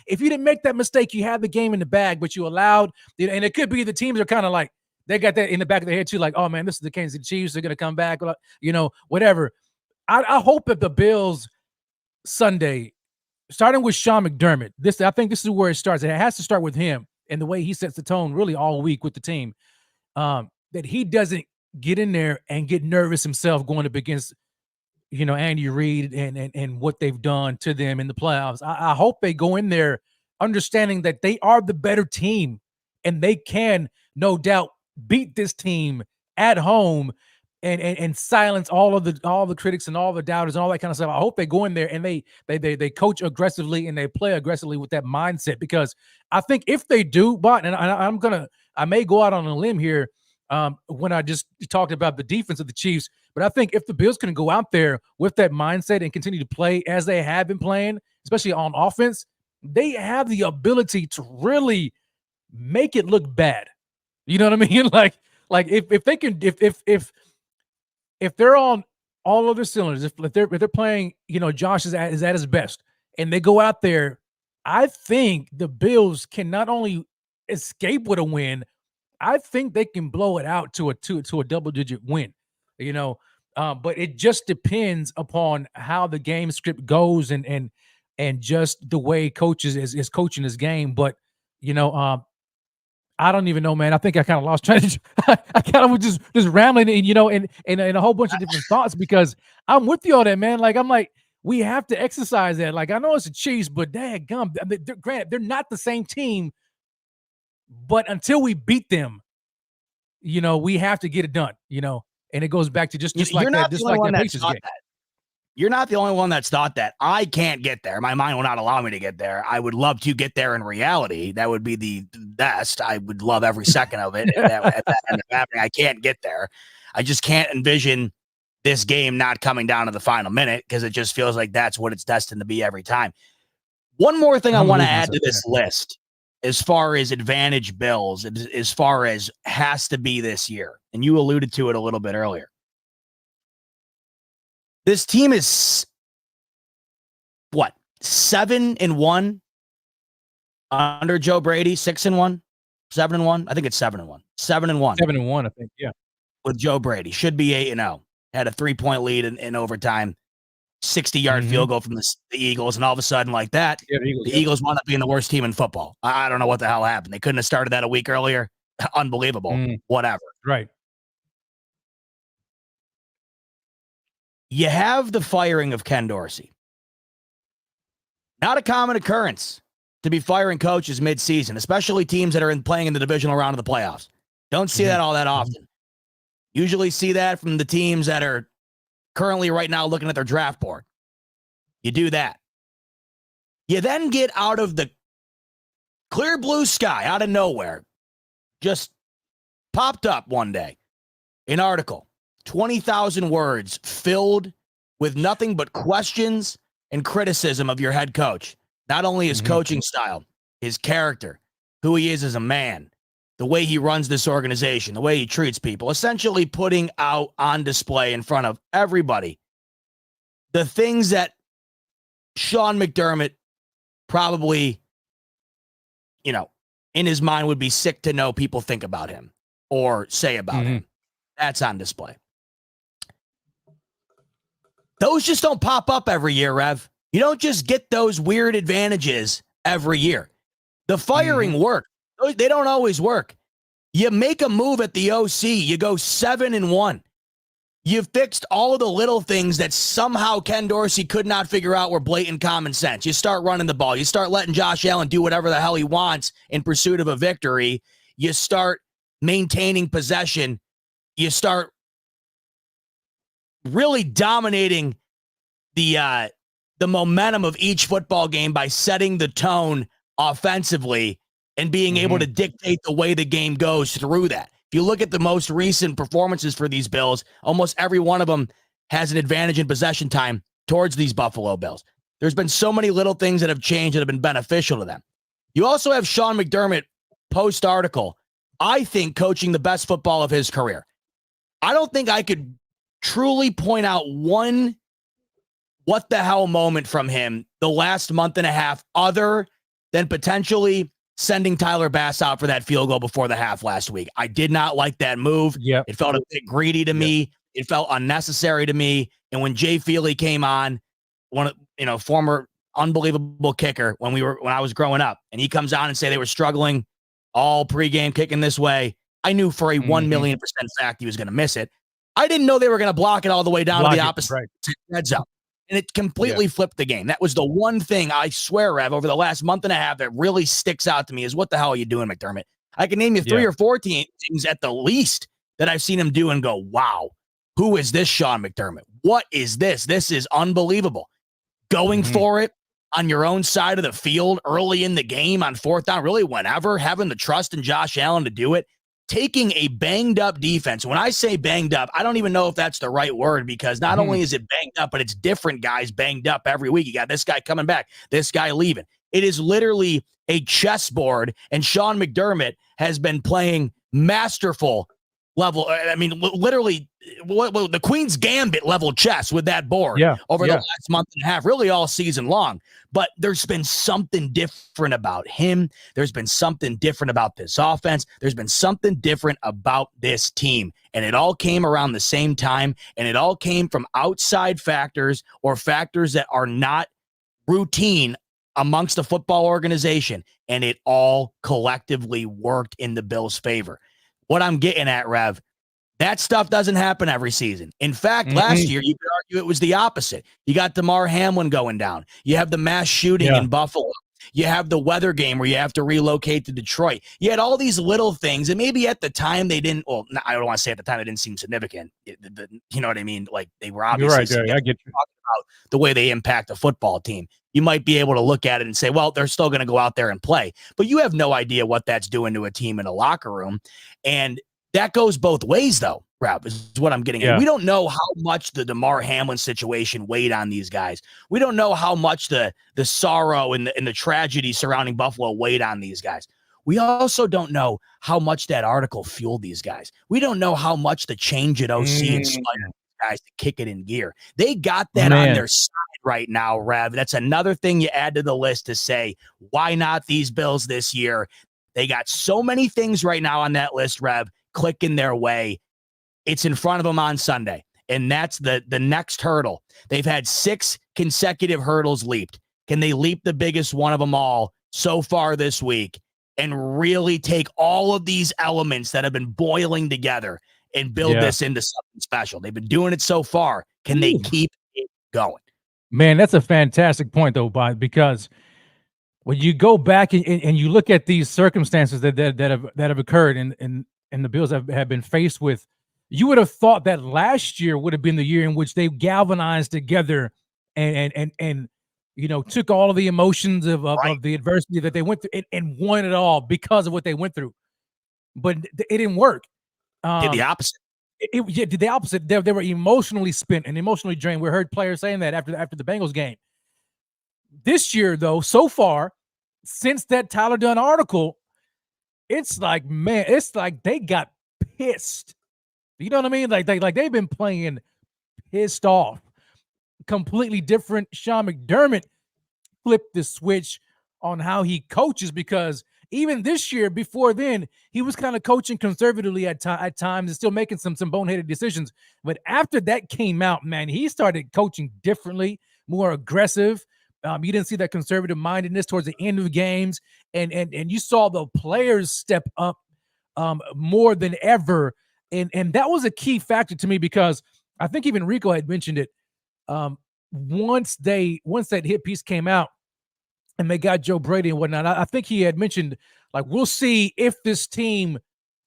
if you didn't make that mistake, you had the game in the bag, but you allowed, and it could be the teams are kind of like, they got that in the back of their head too, like, oh man, this is the Kansas City Chiefs, they're going to come back, whatever. I hope that the Bills Sunday, starting with Sean McDermott, I think this is where it starts. It has to start with him and the way he sets the tone really all week with the team, that he doesn't get in there and get nervous himself going up against, Andy Reid and what they've done to them in the playoffs. I hope they go in there understanding that they are the better team, and they can no doubt beat this team at home and silence all the critics and all the doubters and all that kind of stuff. I hope they go in there and they coach aggressively and they play aggressively with that mindset, because I think if they do, but I may go out on a limb here when I just talked about the defense of the Chiefs, but I think if the Bills can go out there with that mindset and continue to play as they have been playing, especially on offense, they have the ability to really make it look bad. You know what I mean? Like if they can, if they're on all of their cylinders, if they're playing, Josh is at his best, and they go out there, I think the Bills can not only escape with a win, I think they can blow it out to a double-digit win. But it just depends upon how the game script goes and just the way coaches is coaching this game. But I don't even know, man. I think I kind of lost track. I kind of was just rambling, and a whole bunch of different thoughts, because I'm with you on that, man. Like, I'm like, we have to exercise that. Like, I know it's the Chiefs, but dadgum, I mean, granted, they're not the same team. But until we beat them, we have to get it done. And it goes back to just like You're not that, just the only like one that that Pacers thought game. that. you're not the only one that's thought that. I can't get there. My mind will not allow me to get there. I would love to get there in reality. That would be the best. I would love every second of it. If that ended up happening, I can't get there. I just can't envision this game not coming down to the final minute because it just feels like that's what it's destined to be every time. One more thing I want to add to this list as far as advantage Bills, as far as has to be this year, and you alluded to it a little bit earlier. This team is, 7-1 under Joe Brady, 6-1, 7-1. I think it's 7-1. 7-1. 7-1, I think. Yeah. With Joe Brady. Should be 8-0. Had a 3-point lead in overtime. 60-yard field goal from the Eagles, and all of a sudden, like that, the Eagles wound up being the worst team in football. I don't know what the hell happened. They couldn't have started that a week earlier. Unbelievable. Whatever. Right. You have the firing of Ken Dorsey. Not a common occurrence to be firing coaches mid-season, especially teams that are playing in the divisional round of the playoffs. Don't see that all that often. Usually see that from the teams that are currently right now looking at their draft board. You do that. You then get out of the clear blue sky, out of nowhere, just popped up one day, an article, 20,000 words filled with nothing but questions and criticism of your head coach. Not only his coaching style, his character, who he is as a man, the way he runs this organization, the way he treats people, essentially putting out on display in front of everybody the things that Sean McDermott probably, in his mind would be sick to know people think about him or say about him. That's on display. Those just don't pop up every year, Rev. You don't just get those weird advantages every year. The firing work. They don't always work. You make a move at the OC. You go 7-1. You fixed all of the little things that somehow Ken Dorsey could not figure out were blatant common sense. You start running the ball. You start letting Josh Allen do whatever the hell he wants in pursuit of a victory. You start maintaining possession. You start really dominating the momentum of each football game by setting the tone offensively and being able to dictate the way the game goes through that. If you look at the most recent performances for these Bills, almost every one of them has an advantage in possession time towards these Buffalo Bills. There's been so many little things that have changed that have been beneficial to them. You also have Sean McDermott post-article, I think, coaching the best football of his career. I don't think I could truly point out one what the hell moment from him the last month and a half other than potentially sending Tyler Bass out for that field goal before the half last week. I did not like that move. Yep. It felt a bit greedy to me. It felt unnecessary to me. And when Jay Feely came on, former unbelievable kicker when I was growing up, and he comes on and say they were struggling all pregame kicking this way, I knew for a 1,000,000% fact he was going to miss it. I didn't know they were going to block it all the way down to the opposite red zone. And it completely flipped the game. That was the one thing I swear, Rev, over the last month and a half that really sticks out to me is what the hell are you doing, McDermott? I can name you 3 or 4 things at the least that I've seen him do and go, wow, who is this Sean McDermott? What is this? This is unbelievable. Going for it on your own side of the field early in the game on 4th down, really whenever, having the trust in Josh Allen to do it. Taking a banged up defense. When I say banged up, I don't even know if that's the right word because not only is it banged up, but it's different guys banged up every week. You got this guy coming back, this guy leaving. It is literally a chessboard, and Sean McDermott has been playing masterful level. I mean, literally the Queen's Gambit level chess with that board over the last month and a half, really all season long. But there's been something different about him. There's been something different about this offense. There's been something different about this team. And it all came around the same time, and it all came from outside factors or factors that are not routine amongst the football organization. And it all collectively worked in the Bills' favor. What I'm getting at, Rev, that stuff doesn't happen every season. In fact, last year, you could argue it was the opposite. You got DeMar Hamlin going down. You have the mass shooting in Buffalo. You have the weather game where you have to relocate to Detroit. You had all these little things, and maybe at the time they didn't, well, I don't want to say at the time it didn't seem significant. You know what I mean? Like they were obviously You're right, I get you. talking about the way they impact a football team. You might be able to look at it and say, well, they're still going to go out there and play, but you have no idea what that's doing to a team in a locker room. And that goes both ways, though, Rob, is what I'm getting at. We don't know how much the DeMar Hamlin situation weighed on these guys. We don't know how much the sorrow and the tragedy surrounding Buffalo weighed on these guys. We also don't know how much that article fueled these guys. We don't know how much the change at OC inspired guys to kick it in gear. They got that on their side right now, Rev. That's another thing you add to the list to say, why not these Bills this year? They got so many things right now on that list, Rev, clicking their way. It's in front of them on Sunday, and that's the next hurdle. They've had 6 consecutive hurdles leaped. Can they leap the biggest one of them all so far this week and really take all of these elements that have been boiling together and build this into something special? They've been doing it so far. Can they keep it going? Man, that's a fantastic point, though, Bob, because when you go back and you look at these circumstances that have occurred and the Bills have been faced with, you would have thought that last year would have been the year in which they galvanized together and took all of the emotions of the adversity that they went through and won it all because of what they went through. But it didn't work. Did the opposite. It did the opposite. They were emotionally spent and emotionally drained. We heard players saying that after the Bengals game. This year, though, so far, since that Tyler Dunn article, it's like, man, it's like they got pissed. You know what I mean? Like they've been playing pissed off. Completely different. Sean McDermott flipped the switch on how he coaches, because even this year, before then, he was kind of coaching conservatively at times and still making some boneheaded decisions. But after that came out, man, he started coaching differently, more aggressive. You didn't see that conservative mindedness towards the end of games, and you saw the players step up more than ever, and that was a key factor to me, because I think even Rico had mentioned it. Once that hit piece came out and they got Joe Brady and whatnot, I think he had mentioned, like, we'll see if this team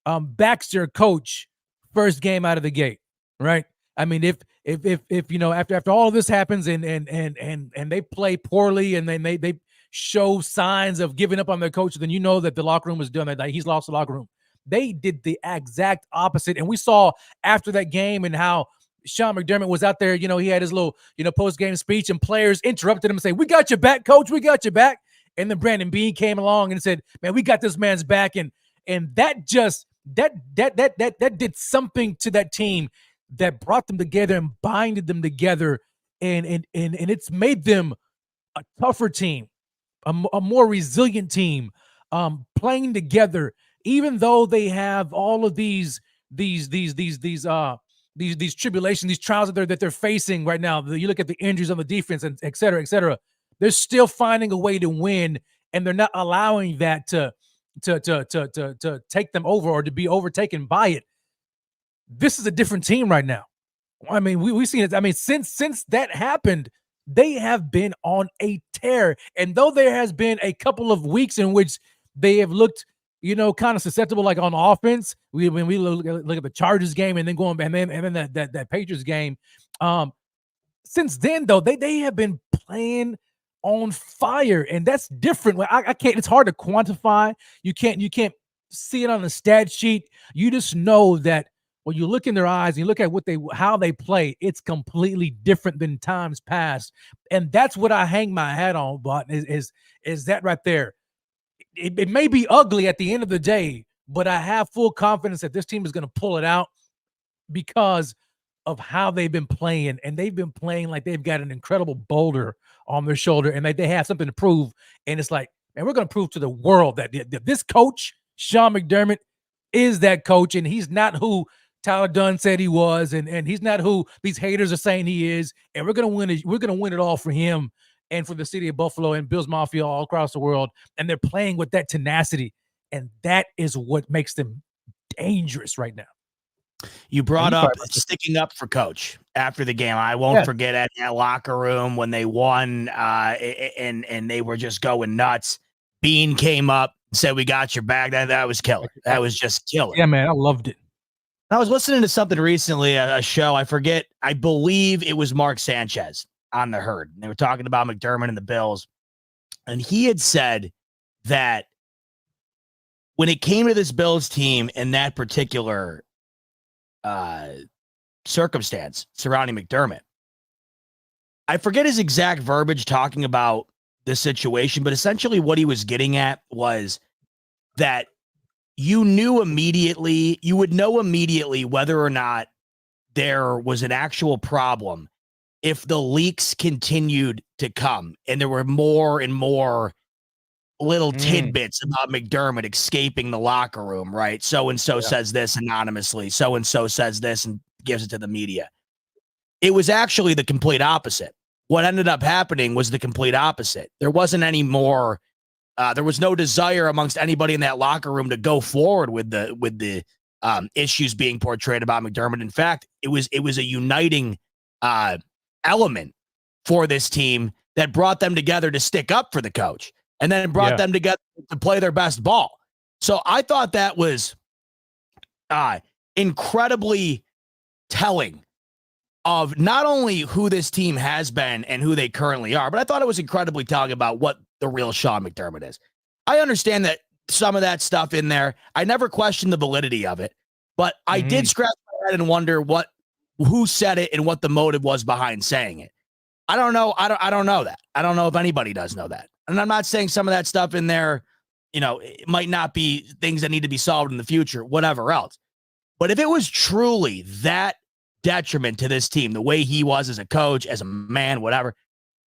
backs their coach first game out of the gate, right? I mean, if after all of this happens and they play poorly and then they show signs of giving up on their coach, then you know that the locker room is done. That he's lost the locker room. They did the exact opposite, and we saw after that game and how Sean McDermott was out there. He had his little post-game speech, and players interrupted him and say, "We got your back, coach. We got your back." And then Brandon Beane came along and said, "Man, we got this man's back," and that just that did something to that team that brought them together and binded them together, and it's made them a tougher team, a more resilient team, playing together, even though they have all of these tribulations, these trials that they're facing right now. You look at the injuries on the defense and et cetera, et cetera. They're still finding a way to win, and they're not allowing that to take them over or to be overtaken by it. This is a different team right now. I mean, we've seen it. I mean, since that happened, they have been on a tear. And though there has been a couple of weeks in which they have looked, kind of susceptible, like on offense, when we look at the Chargers game and then that Patriots game. Since then, though, they have been playing on fire, and that's different. I can't. It's hard to quantify. You can't see it on the stat sheet. You just know that when you look in their eyes and you look at how they play, it's completely different than times past, and that's what I hang my hat on. But is that right there? It may be ugly at the end of the day, but I have full confidence that this team is going to pull it out because of how they've been playing, and they've been playing like they've got an incredible boulder on their shoulder, and they have something to prove. And it's like, man, we're going to prove to the world that this coach, Sean McDermott, is that coach, and he's not who Tyler Dunn said he was, and he's not who these haters are saying he is. And we're going to win it. We're going to win it all for him and for the city of Buffalo and Bills Mafia all across the world. And they're playing with that tenacity, and that is what makes them dangerous right now. You brought up sticking up for coach after the game. I won't forget at that locker room when they won and they were just going nuts. Bean came up and said, "We got your back." That was killer. That was just killer. Yeah, man, I loved it. I was listening to something recently, a show, I forget. I believe it was Mark Sanchez. on the Herd. And they were talking about McDermott and the Bills. And he had said that when it came to this Bills team in that particular circumstance surrounding McDermott, I forget his exact verbiage talking about the situation, but essentially what he was getting at was that you would know immediately whether or not there was an actual problem if the leaks continued to come and there were more and more little tidbits about McDermott escaping the locker room, right? So-and-so says this anonymously. So-and-so says this and gives it to the media. It was actually the complete opposite. What ended up happening was the complete opposite. There wasn't any more. There was no desire amongst anybody in that locker room to go forward with the issues being portrayed about McDermott. In fact, it was a uniting element for this team that brought them together to stick up for the coach, and then brought them together to play their best ball. So I thought that was incredibly telling of not only who this team has been and who they currently are, but I thought it was incredibly telling about what the real Sean McDermott is. I understand that some of that stuff in there, I never questioned the validity of it, but I did scratch my head and wonder who said it and what the motive was behind saying it. I don't know. I don't know that. I don't know if anybody does know that. And I'm not saying some of that stuff in there, it might not be things that need to be solved in the future, whatever else. But if it was truly that detriment to this team, the way he was as a coach, as a man, whatever,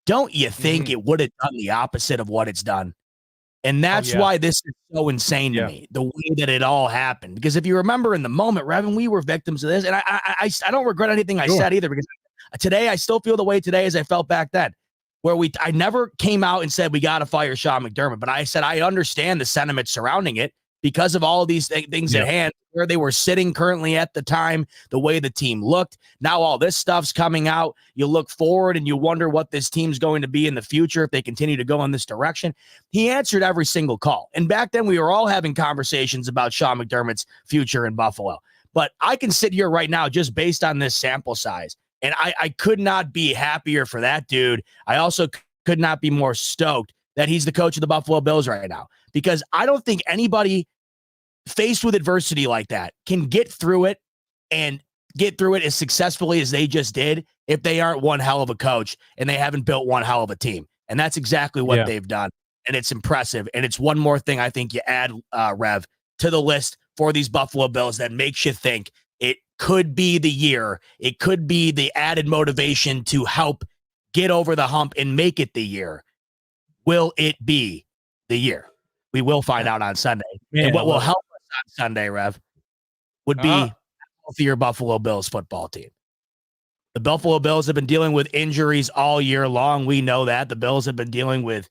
don't you think it would have done the opposite of what it's done? And that's why this is so insane to me, the way that it all happened. Because if you remember in the moment, Revan, we were victims of this. And I don't regret anything I said either, because today I still feel the way today as I felt back then, where I never came out and said we got to fire Sean McDermott, but I said I understand the sentiment surrounding it because of all of these things at hand, where they were sitting currently at the time, the way the team looked. Now all this stuff's coming out. You look forward and you wonder what this team's going to be in the future if they continue to go in this direction. He answered every single call. And back then we were all having conversations about Sean McDermott's future in Buffalo. But I can sit here right now just based on this sample size, and I could not be happier for that dude. I also could not be more stoked that he's the coach of the Buffalo Bills right now, because I don't think anybody faced with adversity like that can get through it and get through it as successfully as they just did if they aren't one hell of a coach and they haven't built one hell of a team. And that's exactly what they've done. And it's impressive. And it's one more thing I think you add, Rev, to the list for these Buffalo Bills that makes you think it could be the year. It could be the added motivation to help get over the hump and make it the year. Will it be the year? We will find out on Sunday. And what will help us on Sunday, Rev, would be a healthier Buffalo Bills football team. The Buffalo Bills have been dealing with injuries all year long. We know that. The Bills have been dealing with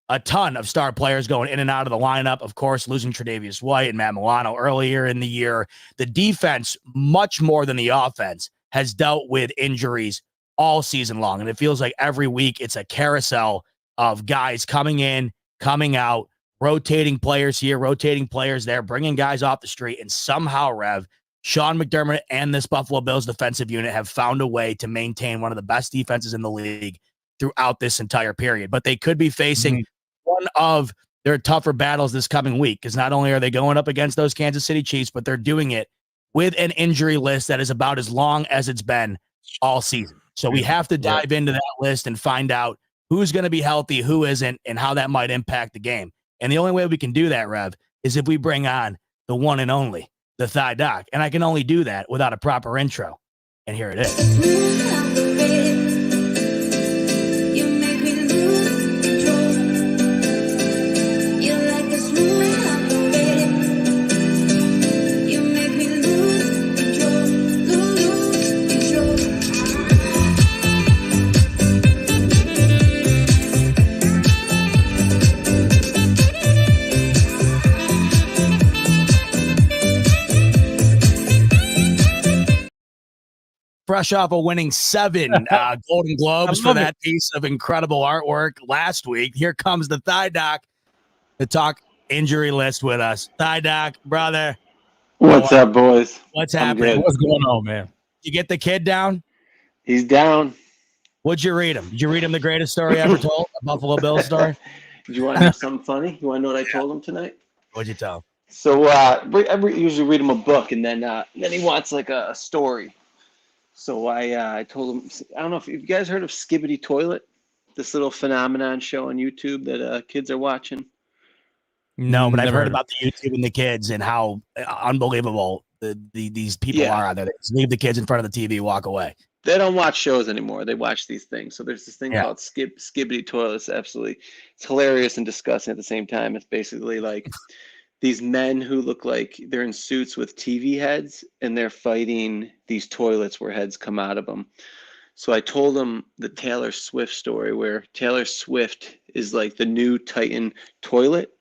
a ton of star players going in and out of the lineup. Of course, losing Tre'Davious White and Matt Milano earlier in the year. The defense, much more than the offense, has dealt with injuries all season long. And it feels like every week it's a carousel of guys coming in, coming out, rotating players here, rotating players there, bringing guys off the street. And somehow, Rev, Sean McDermott and this Buffalo Bills defensive unit have found a way to maintain one of the best defenses in the league throughout this entire period. But they could be facing one of their tougher battles this coming week, because not only are they going up against those Kansas City Chiefs, but they're doing it with an injury list that is about as long as it's been all season. So we have to dive into that list and find out who's going to be healthy, who isn't, and how that might impact the game. And the only way we can do that, Rev, is if we bring on the one and only, the Thigh Doc. And I can only do that without a proper intro. And here it is. Fresh off of winning 7 Golden Globes for that piece of incredible artwork last week, here comes the Thigh Doc to talk injury list with us. Thigh Doc, brother. What's up, boys? What's happening? What's going on, man? You get the kid down? He's down. What'd you read him? Did you read him the greatest story ever told? A Buffalo Bills story? Do you want to know something funny? You want to know what I told him tonight? What'd you tell him? So I usually read him a book, and then he wants like a story. So I told him, I don't know if you guys heard of Skibbity Toilet, this little phenomenon show on YouTube that kids are watching. No, but I've Never heard about the YouTube and the kids and how unbelievable these people are out there. They just leave the kids in front of the TV, walk away. They don't watch shows anymore. They watch these things. So there's this thing called Skibbity Toilet. It's hilarious and disgusting at the same time. It's basically like these men who look like they're in suits with TV heads, and they're fighting these toilets where heads come out of them. So I told them the Taylor Swift story, where Taylor Swift is like the new Titan toilet,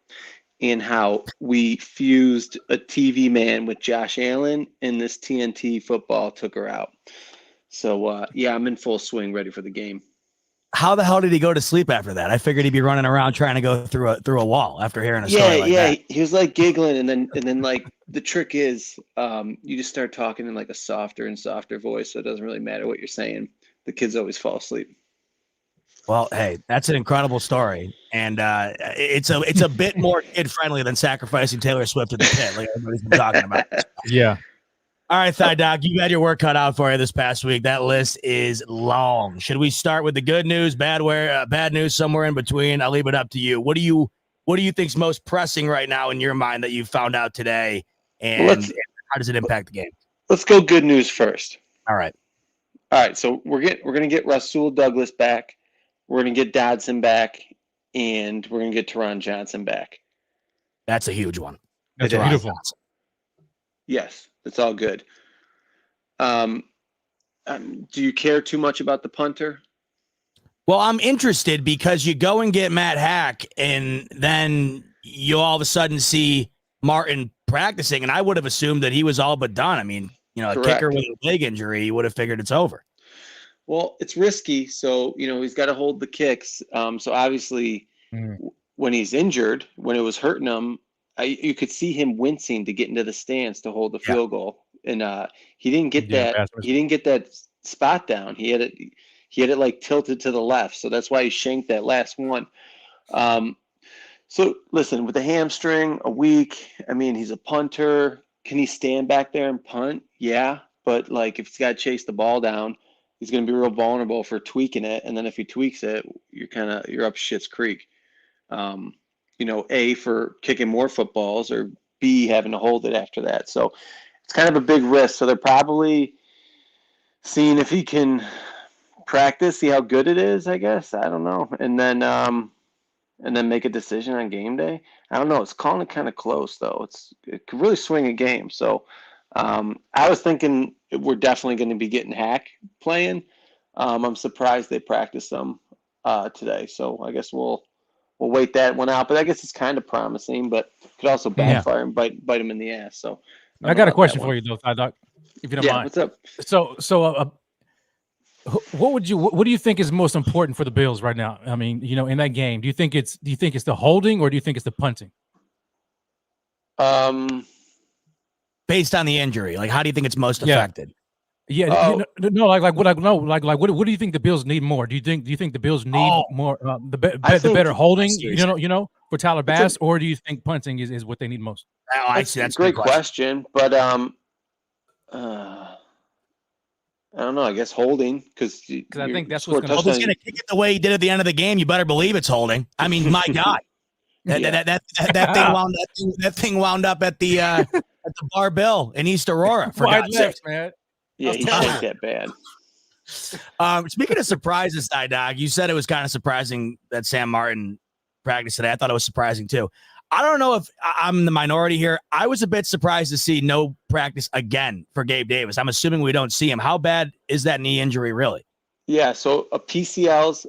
and how we fused a TV man with Josh Allen, and this TNT football took her out. So, I'm in full swing, ready for the game. How the hell did he go to sleep after that? I figured he'd be running around trying to go through a wall after hearing a story like that. He was like giggling, and then like the trick is, you just start talking in like a softer and softer voice, so it doesn't really matter what you're saying. The kids always fall asleep. Well, hey, that's an incredible story, and it's a bit more kid friendly than sacrificing Taylor Swift to the pit, like everybody's been talking about. Yeah. All right, Thigh Dog, you had your work cut out for you this past week. That list is long. Should we start with the good news, bad news, somewhere in between? I'll leave it up to you. What do you think's most pressing right now in your mind that you found out today, and how does it impact the game? Let's go good news first. All right. So we're gonna get Rasul Douglas back. We're gonna get Dodson back, and we're gonna get Teron Johnson back. That's a huge one. That's beautiful. Yes, it's all good. Do you care too much about the punter? Well, I'm interested because you go and get Matt Hack, and then you all of a sudden see Martin practicing, and I would have assumed that he was all but done. I mean, a Correct. kicker with a leg injury, you would have figured it's over. Well, it's risky, so he's got to hold the kicks. So obviously, when he's injured, when it was hurting him, you could see him wincing to get into the stands to hold the field goal, and he didn't get that. He didn't get that spot down. He had it like tilted to the left, so that's why he shanked that last one. So listen, with the hamstring, a week. I mean, he's a punter. Can he stand back there and punt? Yeah, but like if he's got to chase the ball down, he's going to be real vulnerable for tweaking it. And then if he tweaks it, you're up shit's creek. A, for kicking more footballs, or B, having to hold it after that. So it's kind of a big risk. So they're probably seeing if he can practice, see how good it is, I guess. I don't know. And then make a decision on game day. I don't know. It's calling it kind of close, though. It could really swing a game. So I was thinking we're definitely going to be getting Hack playing. I'm surprised they practiced them today. So I guess we'll wait that one out. But I guess it's kind of promising, but could also backfire and bite him in the ass. So I got a question for you, though, Thigh Dog, if you don't mind. What's up? So what do you think is most important for the Bills right now? I mean, in that game, do you think it's the holding, or do you think it's the punting? Based on the injury, like how do you think it's most affected? Yeah, what do you think the Bills need more? Do you think the Bills need more the better holding, for Tyler Bass, or do you think punting is what they need most? That's a great question, but I don't know. I guess holding, because I think that's what's going to kick it the way he did at the end of the game. You better believe it's holding. I mean, my God, that thing wound up at the Barbell in East Aurora. For God's sake, man. Yeah, he shanked that bad. Speaking of surprises, Thigh Dog, you said it was kind of surprising that Sam Martin practiced today. I thought it was surprising too. I don't know if I'm the minority here. I was a bit surprised to see no practice again for Gabe Davis. I'm assuming we don't see him. How bad is that knee injury really? Yeah, so a PCL's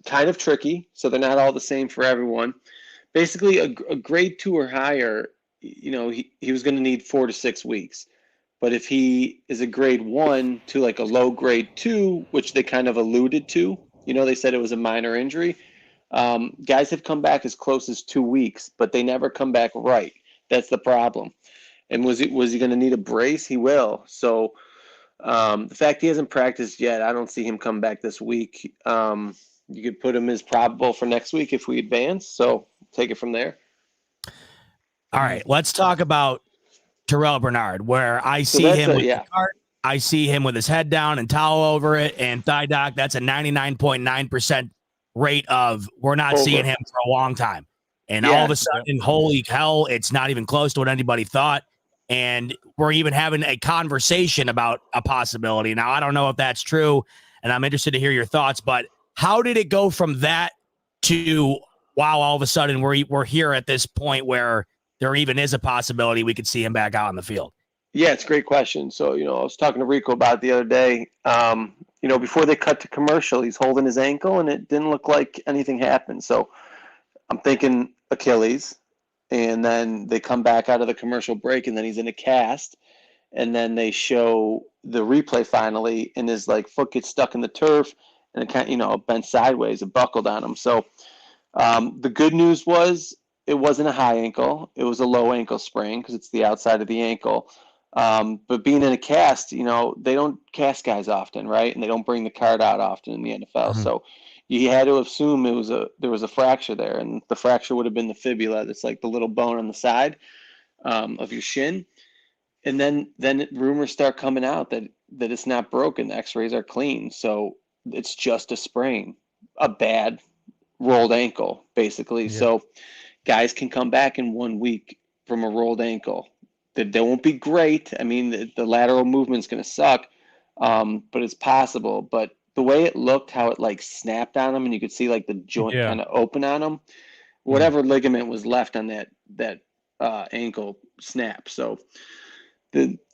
kind of tricky, so they're not all the same for everyone. Basically, a grade 2 or higher, he was going to need 4 to 6 weeks. But if he is a grade 1 to like a low grade 2, which they kind of alluded to, they said it was a minor injury. Guys have come back as close as 2 weeks, but they never come back right. That's the problem. And was he going to need a brace? He will. So The fact he hasn't practiced yet, I don't see him come back this week. You could put him as probable for next week if we advance. So take it from there. All right, let's talk about Terrell Bernard, where I So see that's him a- with yeah. the cart. I see him with his head down and towel over it, and thigh doc. That's a 99.9% rate of we're not Over. seeing him for a long time. And Yeah. all of a sudden, holy hell, it's not even close to what anybody thought. And we're even having a conversation about a possibility. Now, I don't know if that's true, and I'm interested to hear your thoughts, but how did it go from that to, wow, all of a sudden we're here at this point where there even is a possibility we could see him back out on the field? Yeah, it's a great question. So, I was talking to Rico about it the other day. Before they cut to commercial, he's holding his ankle and it didn't look like anything happened. So I'm thinking Achilles. And then they come back out of the commercial break and then he's in a cast. And then they show the replay finally and his foot gets stuck in the turf and it kind of, bent sideways, it buckled on him. So the good news was it wasn't a high ankle. It was a low ankle sprain because it's the outside of the ankle. But being in a cast, they don't cast guys often, right? And they don't bring the card out often in the NFL. Mhm. So you had to assume there was a fracture there, and the fracture would have been the fibula. That's like the little bone on the side of your shin. And then rumors start coming out that it's not broken. The X-rays are clean, so it's just a sprain, a bad rolled ankle, basically. Yeah. So guys can come back in 1 week from a rolled ankle. They won't be great. I mean, the lateral movement's going to suck, but it's possible. But the way it looked, how it snapped on him, and you could see the joint Yeah. kind of open on him, whatever ligament was left on that ankle snap. So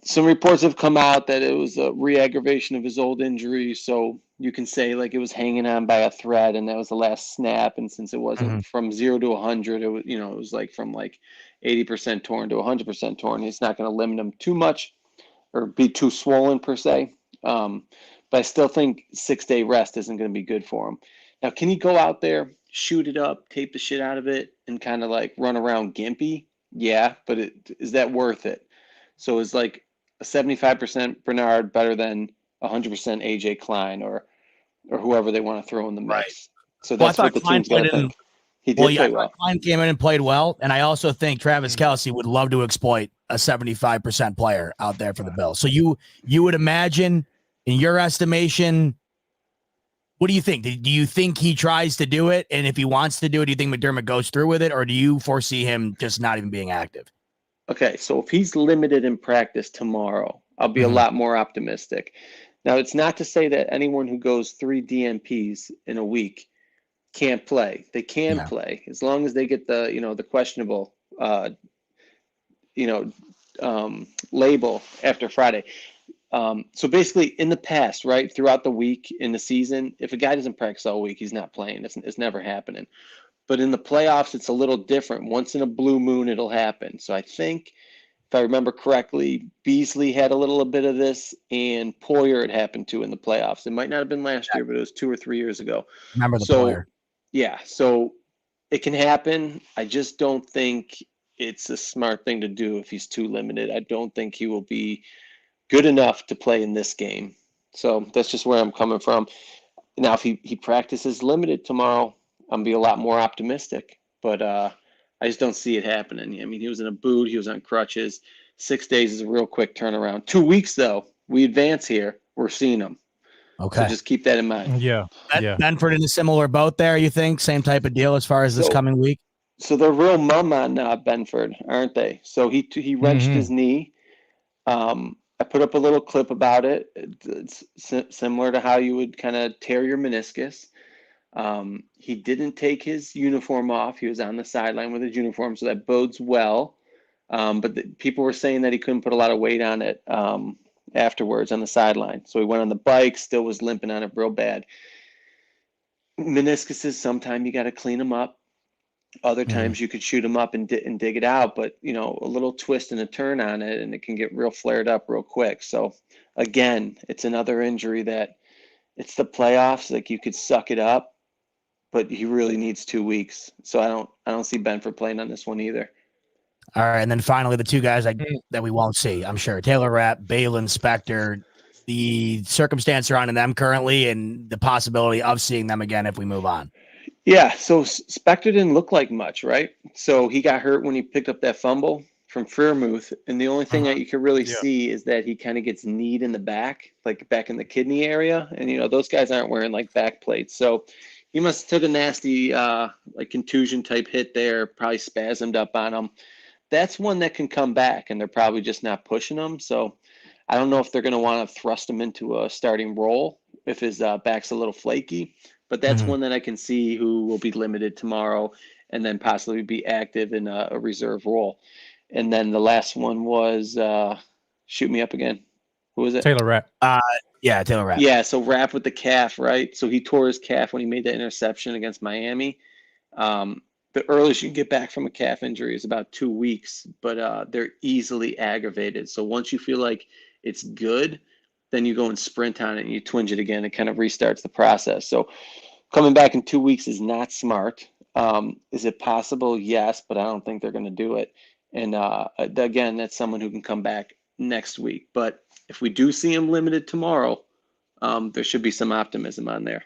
some reports have come out that it was a re-aggravation of his old injury. So you can say it was hanging on by a thread, and that was the last snap. And since it wasn't from 0 to 100, it was it was from 80% torn to 100% torn. It's not going to limit him too much or be too swollen per se. But I still think 6-day rest isn't going to be good for him. Now, can he go out there, shoot it up, tape the shit out of it, and kind of run around gimpy? Yeah, but is that worth it? So is a 75% Bernard better than 100% AJ Klein or whoever they want to throw in the mix? Right. So that's what the team's going to think. He did play well. Klein came in and played well, and I also think Travis Kelce would love to exploit a 75% player out there for the Bills. So you would imagine, in your estimation, what do you think? Do you think he tries to do it? And if he wants to do it, do you think McDermott goes through with it? Or do you foresee him just not even being active? Okay, so if he's limited in practice tomorrow, I'll be a lot more optimistic. Now, it's not to say that anyone who goes 3 DNPs in a week can't play. They can play as long as they get the the questionable label after Friday. So basically, in the past, right, throughout the week in the season, if a guy doesn't practice all week, he's not playing. It's never happening. But in the playoffs, it's a little different. Once in a blue moon, it'll happen. So I think, if I remember correctly, Beasley had a little bit of this, and Poyer had happened to in the playoffs. It might not have been last year, but it was 2 or 3 years ago. Remember the Poyer. Yeah, so it can happen. I just don't think it's a smart thing to do if he's too limited. I don't think he will be good enough to play in this game. So that's just where I'm coming from. Now, if he practices limited tomorrow, I'm going to be a lot more optimistic. But I just don't see it happening. I mean, he was in a boot. He was on crutches. 6 days is a real quick turnaround. 2 weeks, though, we advance here. We're seeing him. Okay. So just keep that in mind. Yeah. Benford in a similar boat there, you think? Same type of deal as far as this coming week? So they're real mum on Benford, aren't they? So he wrenched his knee. I put up a little clip about it. It's similar to how you would kind of tear your meniscus. He didn't take his uniform off. He was on the sideline with his uniform, so that bodes well. But people were saying that he couldn't put a lot of weight on it afterwards on the sideline. So he went on the bike, still was limping on it real bad. Meniscuses, sometimes you got to clean them up. Other times you could shoot them up and dig it out, but a little twist and a turn on it, and it can get real flared up real quick. So again, it's another injury that it's the playoffs. You could suck it up, but he really needs 2 weeks. So I don't see Benford playing on this one either. All right, and then finally the two guys that we won't see, I'm sure. Taylor Rapp, Balin Spector. the circumstance surrounding them currently and the possibility of seeing them again if we move on? Yeah, so Spector didn't look like much, right? So he got hurt when he picked up that fumble from Freiermuth, and the only thing that you can really see is that he kind of gets kneed in the back, like back in the kidney area, and those guys aren't wearing like back plates, so he must have took a nasty like contusion type hit there, probably spasmed up on him. That's one that can come back, and they're probably just not pushing him. So I don't know if they're going to want to thrust him into a starting role if his back's a little flaky. But that's one that I can see who will be limited tomorrow and then possibly be active in a reserve role. And then the last one was shoot me up again. Who was it? Taylor Rapp. Yeah, Taylor Rapp. Yeah, so Rapp with the calf, right? So he tore his calf when he made that interception against Miami. The earliest you can get back from a calf injury is about 2 weeks, but they're easily aggravated. So once you feel like it's good, then you go and sprint on it and you twinge it again. It kind of restarts the process. So coming back in 2 weeks is not smart. Is it possible? Yes, but I don't think they're going to do it. And again, that's someone who can come back next week. But if we do see him limited tomorrow, there should be some optimism on there.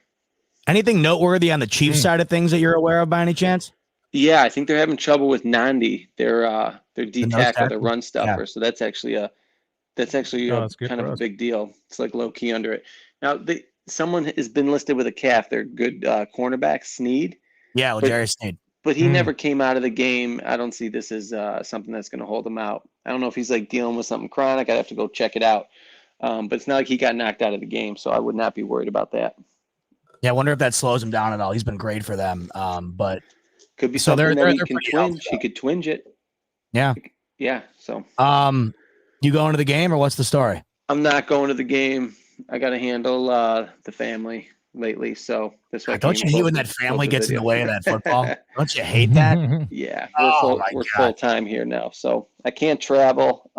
Anything noteworthy on the Chiefs side of things that you're aware of by any chance? Yeah, I think they're having trouble with Nandi. Their D tackle, their run stuffer. Yeah. So that's actually kind of a big deal. It's like low key under it. Now someone has been listed with a calf. They're good cornerback, Snead. Yeah, well, Jerry Snead. But he never came out of the game. I don't see this as something that's going to hold him out. I don't know if he's like dealing with something chronic. I'd have to go check it out. But it's not like he got knocked out of the game, so I would not be worried about that. Yeah, I wonder if that slows him down at all. He's been great for them, but could be something that he can twinge. He could twinge it. Yeah. Yeah. So. You going to the game or what's the story? I'm not going to the game. I got to handle the family lately, so this way. Don't you hate when that family gets in the way of that football? Don't you hate that? Yeah, we're full time here now, so I can't travel.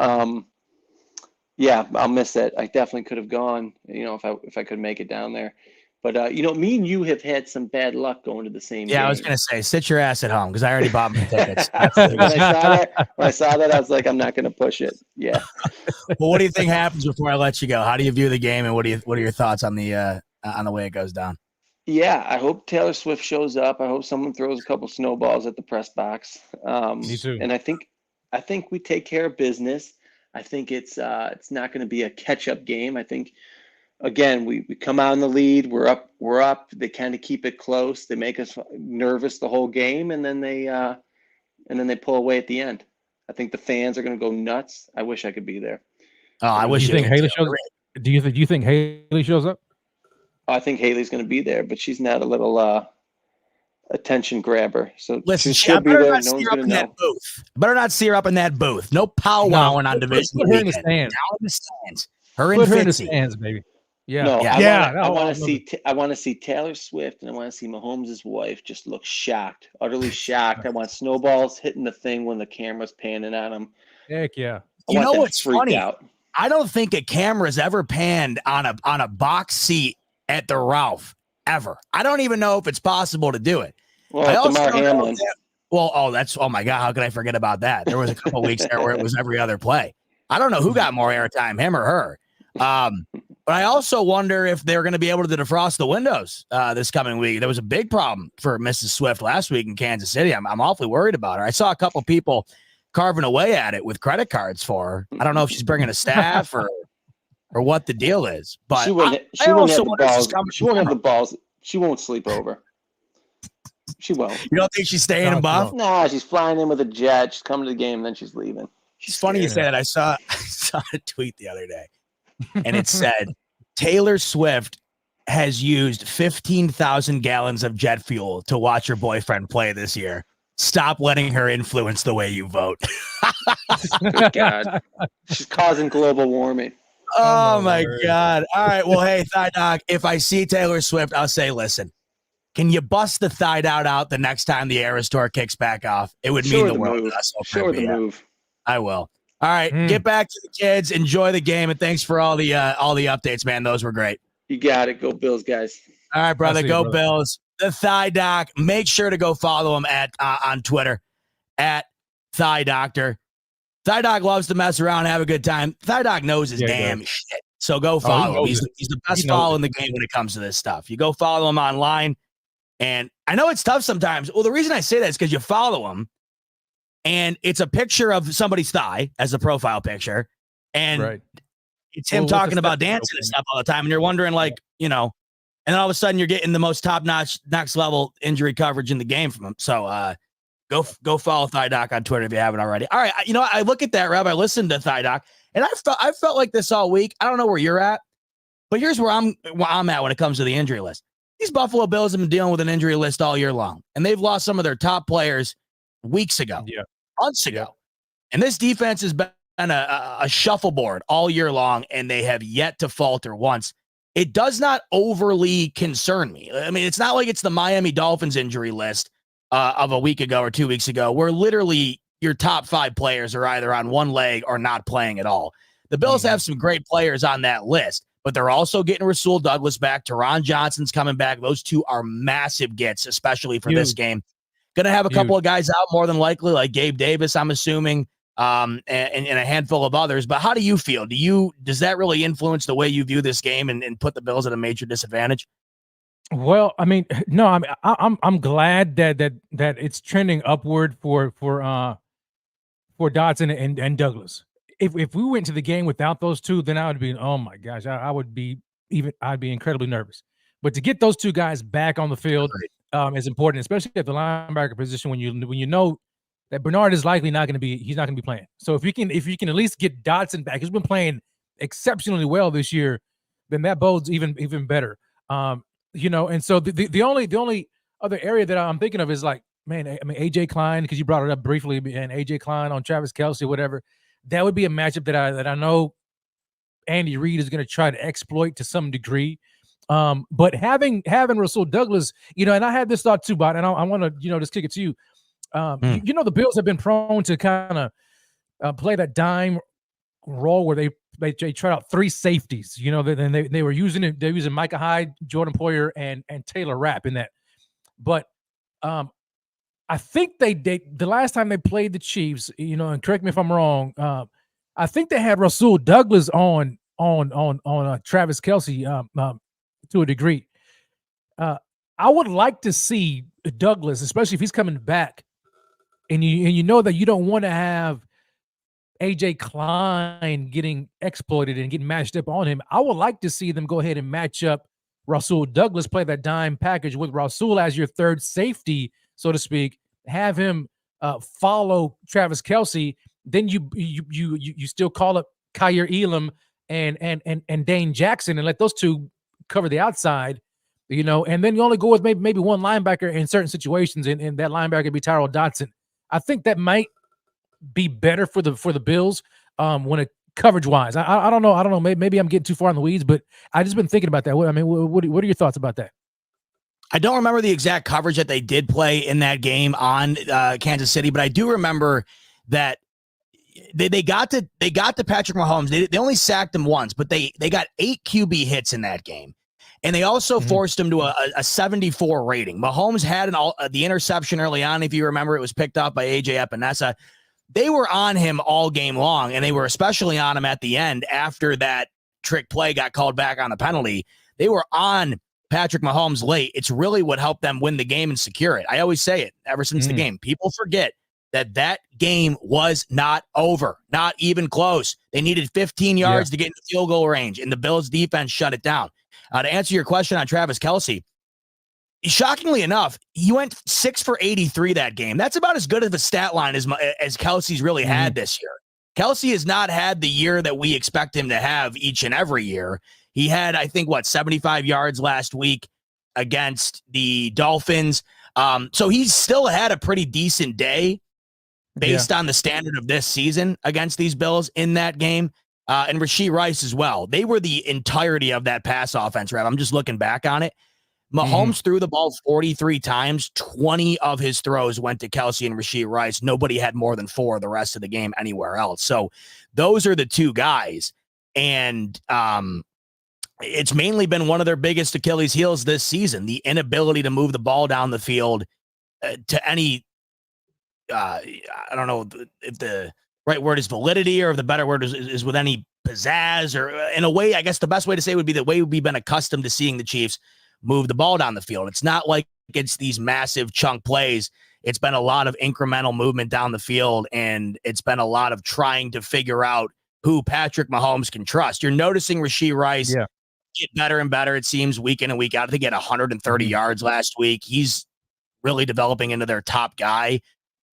Yeah, I'll miss it. I definitely could have gone, if I could make it down there. But me and you have had some bad luck going to the same game. I was gonna say, sit your ass at home because I already bought my tickets. when I saw that, I was like, I'm not gonna push it. Yeah. Well, what do you think happens before I let you go? How do you view the game, and what are your thoughts on the way it goes down? Yeah, I hope Taylor Swift shows up. I hope someone throws a couple snowballs at the press box. Me too. And I think we take care of business. I think it's not going to be a catch-up game. I think, again, we come out in the lead. We're up. They kind of keep it close. They make us nervous the whole game, and then they pull away at the end. I think the fans are going to go nuts. I wish I could be there. Oh, I wish. Do you think Haley shows up? Do you think Haley shows up? I think Haley's going to be there, but she's not a little attention grabber. So listen, she'll be there. No one's going to know. Better not see her up in that booth. No powwowing on division. Put her in the stands. Down in the stands. Her in the stands, baby. Yeah. No, yeah. I want to see Taylor Swift, and I want to see Mahomes' wife just look shocked, utterly shocked. I want snowballs hitting the thing when the camera's panning on them. Heck yeah. You know what's funny? Out. I don't think a camera's ever panned on a box seat at the Ralph ever. I don't even know if it's possible to do it. Well, Damar Hamlin. Oh my God, how could I forget about that? There was a couple weeks there where it was every other play. I don't know who got more airtime, him or her. But I also wonder if they're going to be able to defrost the windows this coming week. There was a big problem for Mrs. Swift last week in Kansas City. I'm awfully worried about her. I saw a couple people carving away at it with credit cards for her. I don't know if she's bringing a staff or what the deal is, but she won't have the balls. She won't sleep over. She won't. You don't think she's staying in Buff? Nah, she's flying in with a jet. She's coming to the game, and then she's leaving. It's funny you say that. I saw a tweet the other day, and it said Taylor Swift has used 15,000 gallons of jet fuel to watch her boyfriend play this year. Stop letting her influence the way you vote. Good God. She's causing global warming. Oh my God. All right. Well, hey, Thigh Doc, if I see Taylor Swift, I'll say, listen, can you bust the thigh out the next time the Eras Tour kicks back off? It would mean the world to us. Show the move. I will. All right. Get back to the kids. Enjoy the game. And thanks for all the updates, man. Those were great. You got it. Go Bills, guys. All right, brother. Go Bills. The Thigh Doc. Make sure to go follow him on Twitter at Thigh Doctor. Thigh Doc loves to mess around, have a good time. Thigh Doc knows his damn shit. So go follow him. knows He's the He best knows follow it. in the game when it comes to this stuff. You go follow him online. And I know it's tough sometimes. Well, the reason I say that is because you follow him and it's a picture of somebody's thigh as the profile picture. And Right. it's him Well, what's the talking about step dancing and open? stuff all the time. And you're wondering, like, and then all of a sudden you're getting the most top-notch, next-level injury coverage in the game from him. So go follow Thigh Doc on Twitter if you haven't already. All right, I look at that, Rob. I listened to Thigh Doc, and I felt like this all week. I don't know where you're at, but here's where I'm at when it comes to the injury list. These Buffalo Bills have been dealing with an injury list all year long, and they've lost some of their top players weeks ago, months ago. And this defense has been a shuffleboard all year long, and they have yet to falter once. It does not overly concern me. I mean, it's not like it's the Miami Dolphins injury list of a week ago or 2 weeks ago, where literally your top 5 players are either on one leg or not playing at all. The Bills have some great players on that list, but they're also getting Rasul Douglas back. Teron Johnson's coming back. Those two are massive gets, especially for this game. Going to have a couple of guys out more than likely, like Gabe Davis, I'm assuming, and a handful of others. But how do you feel? Does that really influence the way you view this game and put the Bills at a major disadvantage? Well, I mean, no, I'm glad that it's trending upward for Dotson and Douglas. If we went to the game without those two, then I would be, oh my gosh, I'd be incredibly nervous. But to get those two guys back on the field is important, especially at the linebacker position when you know that Bernard is likely not going to be playing. So if you can at least get Dotson back, he's been playing exceptionally well this year, then that bodes even better. And so the only other area that I'm thinking of is like, man, I mean, AJ Klein, because you brought it up briefly, and AJ Klein on Travis Kelce, whatever. That would be a matchup that I know Andy Reid is going to try to exploit to some degree. But having Rasul Douglas, and I had this thought too, Bot, and I want to, just kick it to you. The Bills have been prone to kind of play that dime role where they tried out 3 safeties. Then they were using it. They're using Micah Hyde, Jordan Poyer, and Taylor Rapp in that. But I think they the last time they played the Chiefs, and correct me if I'm wrong. I think they had Rasul Douglas on Travis Kelce to a degree. I would like to see Douglas, especially if he's coming back, and you know that you don't want to have AJ Klein getting exploited and getting matched up on him. I would like to see them go ahead and match up Rasul Douglas, play that dime package with Rasul as your third safety, so to speak. Have him follow Travis Kelce. Then you still call up Kyer Elam and Dane Jackson and let those two cover the outside, and then you only go with maybe one linebacker in certain situations, and that linebacker be Tyrell Dotson. I think that might be better for the Bills when it coverage wise. I don't know. Maybe I'm getting too far in the weeds, but I just been thinking about that. I mean, what are your thoughts about that? I don't remember the exact coverage that they did play in that game on Kansas City, but I do remember that they got to Patrick Mahomes. They only sacked him once, but they got 8 QB hits in that game. And they also forced him to a 74 rating. Mahomes had the interception early on. If you remember, it was picked up by A.J. Epinesa. They were on him all game long, and they were especially on him at the end after that trick play got called back on the penalty. They were on Patrick Mahomes late. It's really what helped them win the game and secure it. I always say it ever since the game. People forget that game was not over, not even close. They needed 15 yards to get in the field goal range, and the Bills defense shut it down. To answer your question on Travis Kelce, shockingly enough, he went 6 for 83 that game. That's about as good of a stat line as Kelce's really had this year. Kelce has not had the year that we expect him to have each and every year. He had, I think, 75 yards last week against the Dolphins. So he's still had a pretty decent day based on the standard of this season against these Bills in that game. And Rashee Rice as well. They were the entirety of that pass offense, Rev. I'm just looking back on it. Mahomes threw the ball 43 times. 20 of his throws went to Kelce and Rashee Rice. Nobody had more than 4 the rest of the game anywhere else. So those are the two guys. And it's mainly been one of their biggest Achilles heels this season, the inability to move the ball down the field to any, I don't know if the right word is validity or if the better word is with any pizzazz, or in a way, I guess the best way to say it would be the way we've been accustomed to seeing the Chiefs move the ball down the field. It's not like it's these massive chunk plays. It's been a lot of incremental movement down the field, and it's been a lot of trying to figure out who Patrick Mahomes can trust. You're noticing Rashee Rice get better and better, it seems, week in and week out. I think he had 130 yards last week. He's really developing into their top guy.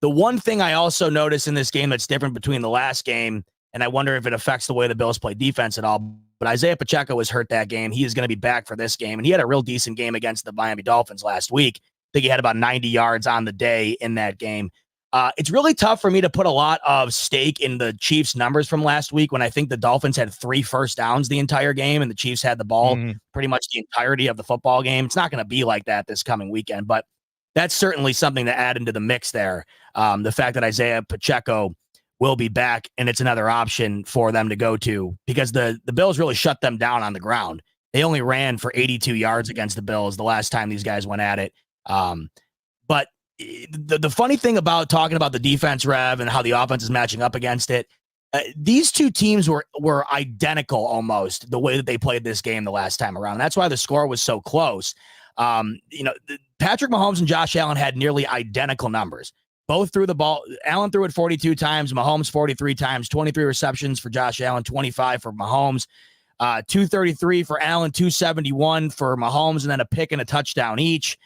The one thing I also noticed in this game that's different between the last game, and I wonder if it affects the way the Bills play defense at all, but Isaiah Pacheco was hurt that game. He is going to be back for this game, and he had a real decent game against the Miami Dolphins last week. I think he had about 90 yards on the day in that game. It's really tough for me to put a lot of stake in the Chiefs' numbers from last week when I think the Dolphins had 3 first downs the entire game and the Chiefs had the ball pretty much the entirety of the football game. It's not going to be like that this coming weekend, but that's certainly something to add into the mix there. The fact that Isaiah Pacheco will be back, and it's another option for them to go to, because the Bills really shut them down on the ground. They only ran for 82 yards against the Bills the last time these guys went at it. But the funny thing about talking about the defense, Rev, and how the offense is matching up against it, these two teams were identical almost the way that they played this game the last time around. That's why the score was so close. Patrick Mahomes and Josh Allen had nearly identical numbers. Both threw the ball. Allen threw it 42 times, Mahomes 43 times, 23 receptions for Josh Allen, 25 for Mahomes, 233 for Allen, 271 for Mahomes, and then a pick and a touchdown each.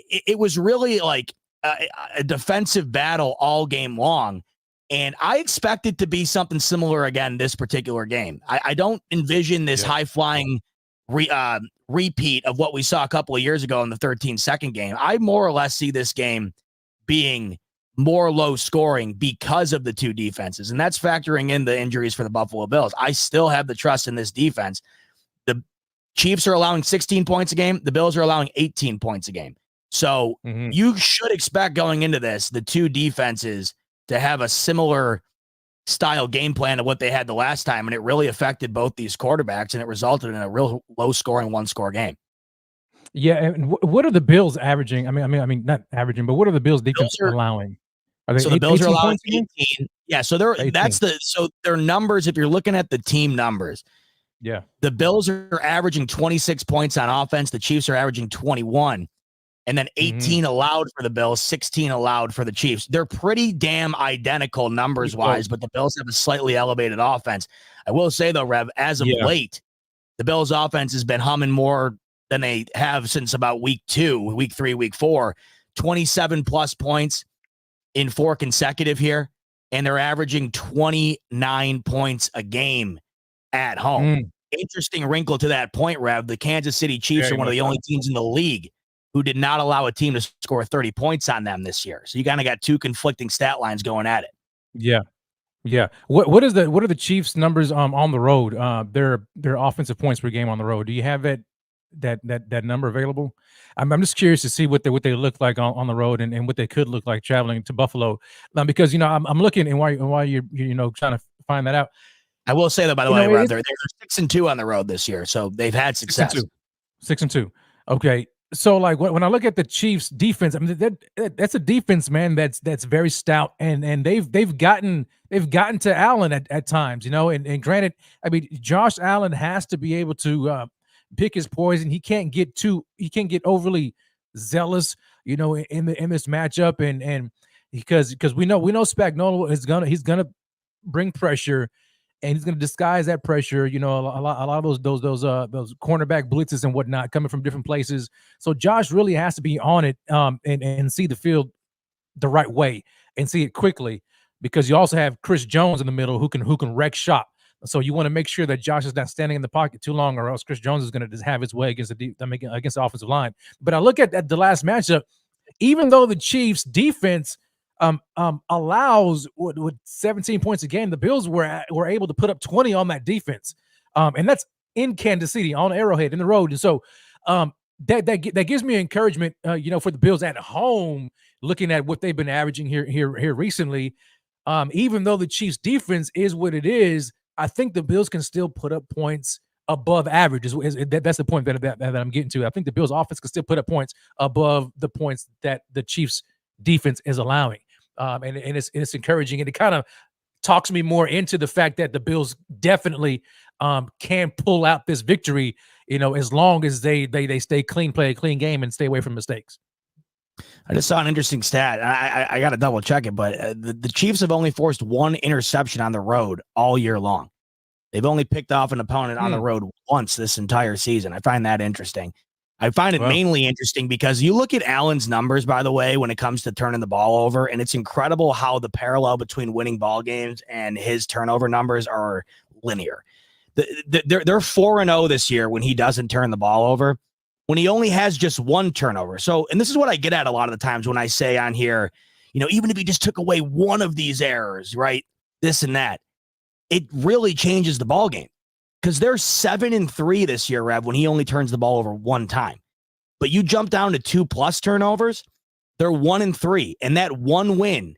It was really like a defensive battle all game long. And I expect it to be something similar again this particular game. I don't envision this high-flying repeat of what we saw a couple of years ago in the 13-second game. I more or less see this game being more low scoring because of the two defenses, and that's factoring in the injuries for the Buffalo Bills. I still have the trust in this defense. The Chiefs are allowing 16 points a game. The Bills are allowing 18 points a game. So you should expect going into this, the two defenses to have a similar style game plan of what they had the last time, and it really affected both these quarterbacks, and it resulted in a real low scoring one-score game. Yeah, and what are the Bills averaging? I mean, not averaging, but what are the Bills defense allowing? Are they the Bills are allowing 18? Yeah, so their numbers. If you're looking at the team numbers, the Bills are averaging 26 points on offense. The Chiefs are averaging 21, and then 18 allowed for the Bills, 16 allowed for the Chiefs. They're pretty damn identical numbers wise, but the Bills have a slightly elevated offense. I will say though, Rev, as of late, the Bills offense has been humming more than they have since about week 2, week 3, week 4, 27 plus points in 4 consecutive here. And they're averaging 29 points a game at home. Interesting wrinkle to that point, Rev. The Kansas City Chiefs are one of the only teams in the league who did not allow a team to score 30 points on them this year. So you kind of got two conflicting stat lines going at it. Yeah. What are the Chiefs numbers on the road? Their offensive points per game on the road. Do you have that number available? I'm just curious to see what they look like on the road and what they could look like traveling to Buffalo. Because I'm looking, and while you're trying to find that out. I will say that, by the way, Rev, they're 6-2 on the road this year, so they've had success. 6-2. Okay. So like when I look at the Chiefs defense, I mean that's a defense, man, that's very stout, and they've gotten to Allen at times, and granted, I mean Josh Allen has to be able to pick his poison. He can't get overly zealous, in this matchup, and because we know Spagnuolo he's gonna bring pressure. And he's going to disguise that pressure, a lot of those cornerback blitzes and whatnot coming from different places. So Josh really has to be on it and see the field the right way and see it quickly, because you also have Chris Jones in the middle who can wreck shop. So you want to make sure that Josh is not standing in the pocket too long, or else Chris Jones is going to just have his way against the offensive line. But I look at the last matchup, even though the Chiefs defense allows with 17 points a game, the Bills were able to put up 20 on that defense, and that's in Kansas City on Arrowhead in the road. And so that gives me encouragement, for the Bills at home, looking at what they've been averaging here recently. Even though the Chiefs defense is what it is, I think the Bills can still put up points above average. That's the point that I'm getting to. I think the Bills offense can still put up points above the points that the Chiefs defense is allowing. And it's encouraging, and it kind of talks me more into the fact that the Bills definitely can pull out this victory, as long as they stay clean, play a clean game, and stay away from mistakes. I just saw an interesting stat. I got to double check it, but the Chiefs have only forced one interception on the road all year long. They've only picked off an opponent on the road once this entire season. I find that interesting. I find it mainly interesting because you look at Allen's numbers, by the way, when it comes to turning the ball over, and it's incredible how the parallel between winning ball games and his turnover numbers are linear. They're 4-0 this year when he doesn't turn the ball over, when he only has just one turnover. So, and this is what I get at a lot of the times when I say on here, even if he just took away one of these errors, right, this and that, it really changes the ball game. Because they're 7-3 this year, Rev, when he only turns the ball over one time. But you jump down to 2+ turnovers, they're 1-3. And that one win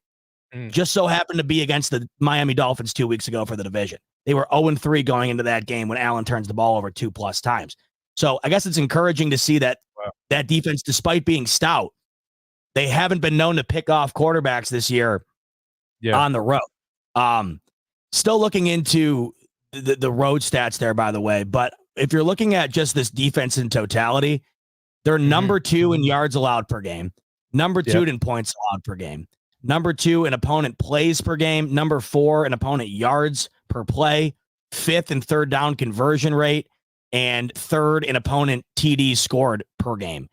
just so happened to be against the Miami Dolphins 2 weeks ago for the division. They were 0-3 going into that game when Allen turns the ball over 2+ times. So I guess it's encouraging to see that that defense, despite being stout, they haven't been known to pick off quarterbacks this year on the road. Still looking into the road stats there, by the way. But if you're looking at just this defense in totality, they're number 2 in yards allowed per game, number 2 in points allowed per game, number 2 in opponent plays per game, number 4 in opponent yards per play, 5th in third down conversion rate, and 3rd in opponent TDs scored per game.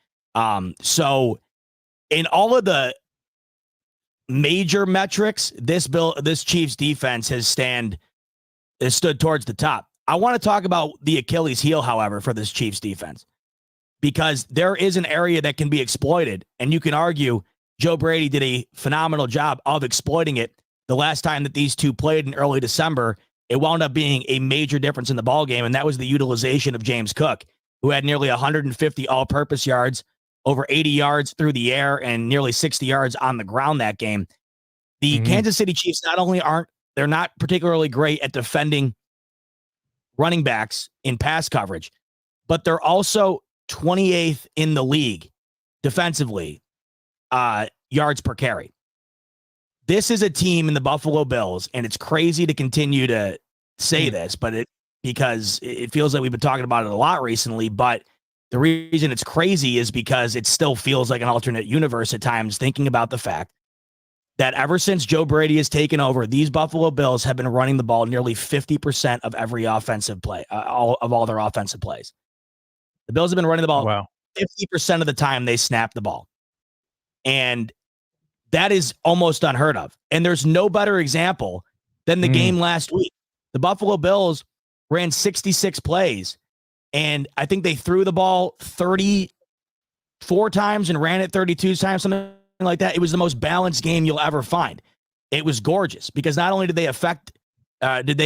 So in all of the major metrics, this Chiefs defense has stood towards the top. I want to talk about the Achilles heel, however, for this Chiefs defense, because there is an area that can be exploited, and you can argue Joe Brady did a phenomenal job of exploiting it. The last time that these two played in early December, it wound up being a major difference in the ballgame, and that was the utilization of James Cook, who had nearly 150 all-purpose yards, over 80 yards through the air, and nearly 60 yards on the ground that game. The Kansas City Chiefs they're not particularly great at defending running backs in pass coverage, but they're also 28th in the league defensively, yards per carry. This is a team in the Buffalo Bills, and it's crazy to continue to say this, but because it feels like we've been talking about it a lot recently, but the reason it's crazy is because it still feels like an alternate universe at times, thinking about the fact that ever since Joe Brady has taken over, these Buffalo Bills have been running the ball nearly 50% of every offensive play, all their offensive plays. The Bills have been running the ball 50% of the time they snap the ball. And that is almost unheard of. And there's no better example than the game last week. The Buffalo Bills ran 66 plays, and I think they threw the ball 34 times and ran it 32 times, something like that. It was the most balanced game you'll ever find. It was gorgeous because not only did they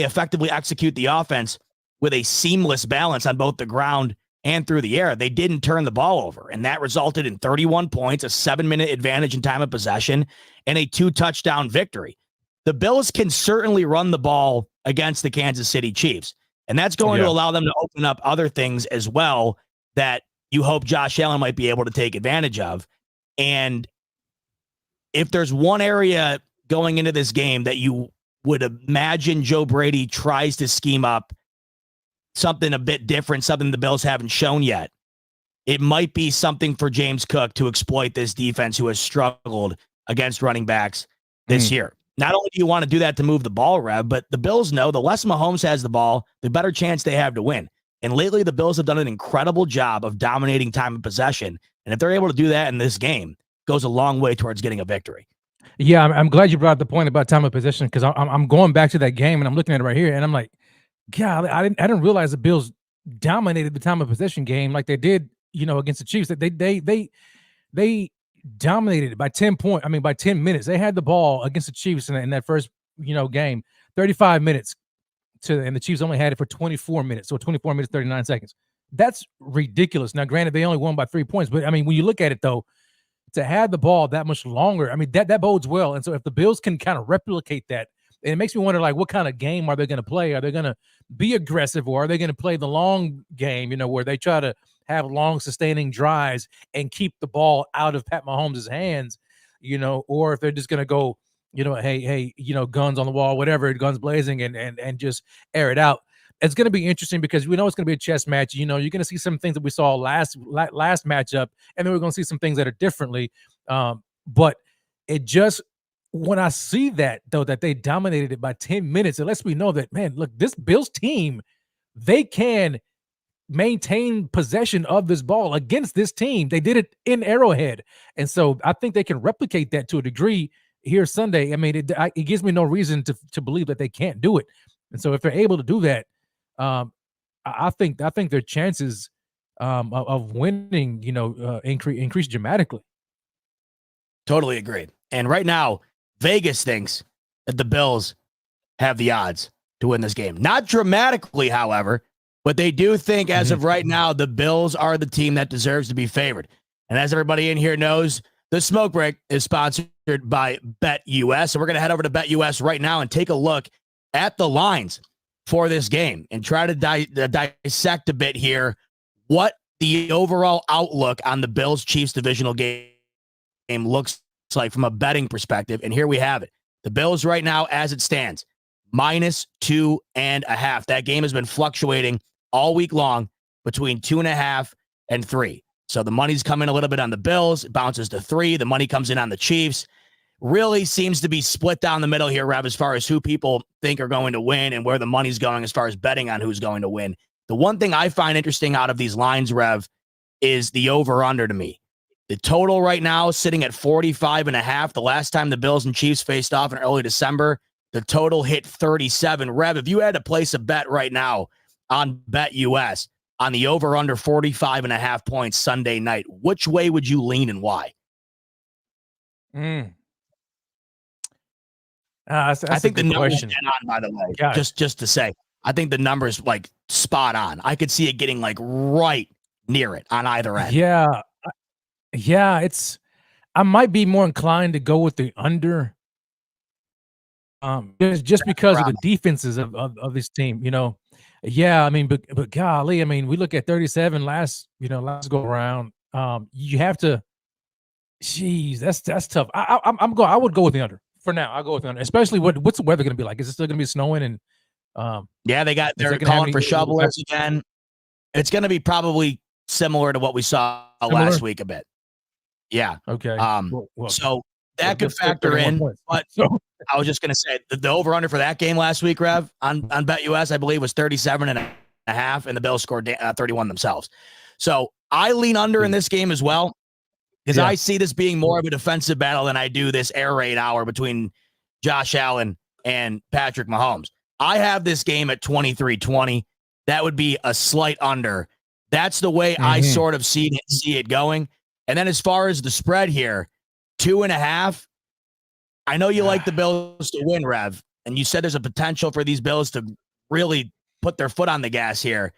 effectively execute the offense with a seamless balance on both the ground and through the air, they didn't turn the ball over. And that resulted in 31 points, a 7-minute advantage in time of possession, and a 2-touchdown victory. The Bills can certainly run the ball against the Kansas City Chiefs, and that's going to allow them to open up other things as well that you hope Josh Allen might be able to take advantage of. And if there's one area going into this game that you would imagine Joe Brady tries to scheme up something a bit different, something the Bills haven't shown yet, it might be something for James Cook to exploit this defense who has struggled against running backs this year. Not only do you want to do that to move the ball, Rev, but the Bills know the less Mahomes has the ball, the better chance they have to win. And lately, the Bills have done an incredible job of dominating time of possession. And if they're able to do that in this game, it goes a long way towards getting a victory. Yeah, I'm glad you brought up the point about time of possession, because I'm going back to that game and I'm looking at it right here, and I'm like, God, I didn't realize the Bills dominated the time of possession game like they did, against the Chiefs. That they dominated it by 10 minutes. They had the ball against the Chiefs in that first, game, 35 minutes and the Chiefs only had it for 24 minutes. So 24 minutes, 39 seconds. That's ridiculous. Now, granted, they only won by 3 points, but when you look at it though, to have the ball that much longer, that bodes well. And so if the Bills can kind of replicate that, and it makes me wonder, like, what kind of game are they going to play? Are they going to be aggressive, or are they going to play the long game, where they try to have long sustaining drives and keep the ball out of Pat Mahomes' hands, or if they're just going to go hey, guns on the wall, whatever, guns blazing, and just air it out. It's going to be interesting because we know it's going to be a chess match. You're going to see some things that we saw last matchup, and then we're going to see some things that are differently. But it just, when I see that though, that they dominated it by 10 minutes, it lets me know that, man, look, this Bills team, they can maintain possession of this ball against this team. They did it in Arrowhead, and so I think they can replicate that to a degree here Sunday. I mean, it gives me no reason to believe that they can't do it. And so if they're able to do that, I think their chances of winning, increase dramatically. Totally agreed. And right now, Vegas thinks that the Bills have the odds to win this game. Not dramatically, however, but they do think as of right now, the Bills are the team that deserves to be favored. And as everybody in here knows, the Smoke Break is sponsored by BetUS. So we're going to head over to BetUS right now and take a look at the lines for this game and try to dissect a bit here what the overall outlook on the Bills-Chiefs divisional game looks like from a betting perspective. And here we have it. The Bills right now, as it stands, -2.5. That game has been fluctuating all week long between 2.5 and 3. So the money's coming a little bit on the Bills. It bounces to 3. The money comes in on the Chiefs. Really seems to be split down the middle here, Rev, as far as who people think are going to win and where the money's going as far as betting on who's going to win. The one thing I find interesting out of these lines, Rev, is the over-under to me. The total right now is sitting at 45.5. The last time the Bills and Chiefs faced off in early December, the total hit 37. Rev, if you had to place a bet right now on BetUS on the over-under 45.5 points Sunday night, which way would you lean and why? I think the number's dead on, by the way. Yeah. Just to say, I think the number's like spot on. I could see it getting like right near it on either end. Yeah. I might be more inclined to go with the under. Just because of the defenses of this team, Yeah, I mean, but golly, I mean, we look at 37 last go around. You have to. Jeez, that's tough. I would go with the under for now. I'll go with the under, especially what's the weather going to be like? Is it still going to be snowing? And they're calling for shovelers again. It's going to be probably similar to what we saw last week a bit. Yeah. Okay. So that could factor in. But I was just going to say the over under for that game last week, Rev, on BetUS, I believe was 37.5, and the Bills scored 31 themselves. So I lean under in this game as well, because I see this being more of a defensive battle than I do this air raid hour between Josh Allen and Patrick Mahomes. I have this game at 23-20. That would be a slight under. That's the way I sort of see it going. And then as far as the spread here, 2.5. I know you like the Bills to win, Rev, and you said there's a potential for these Bills to really put their foot on the gas here.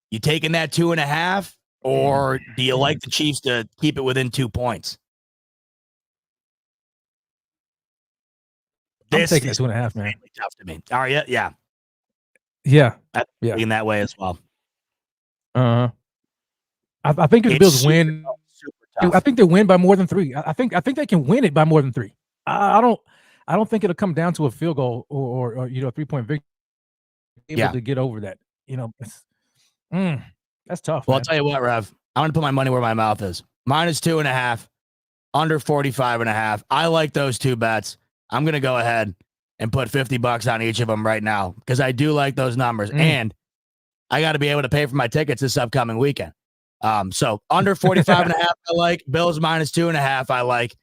You taking that 2.5, or do you like the Chiefs to keep it within 2 points? I'm taking 2.5, man. Tough to me. Are you? Yeah. Yeah. In that way as well. I think if the Bills win, I think they win by more than 3. I think they can win it by more than 3. I don't think it'll come down to a field goal or 3-point victory. Able to get over that, that's tough. Well, man. I'll tell you what, Rev. I'm gonna put my money where my mouth is. -2.5, under 45.5. I like those two bets. I'm gonna go ahead and put $50 on each of them right now because I do like those numbers, and I got to be able to pay for my tickets this upcoming weekend. So under 45.5, I like. Bills -2.5, I like.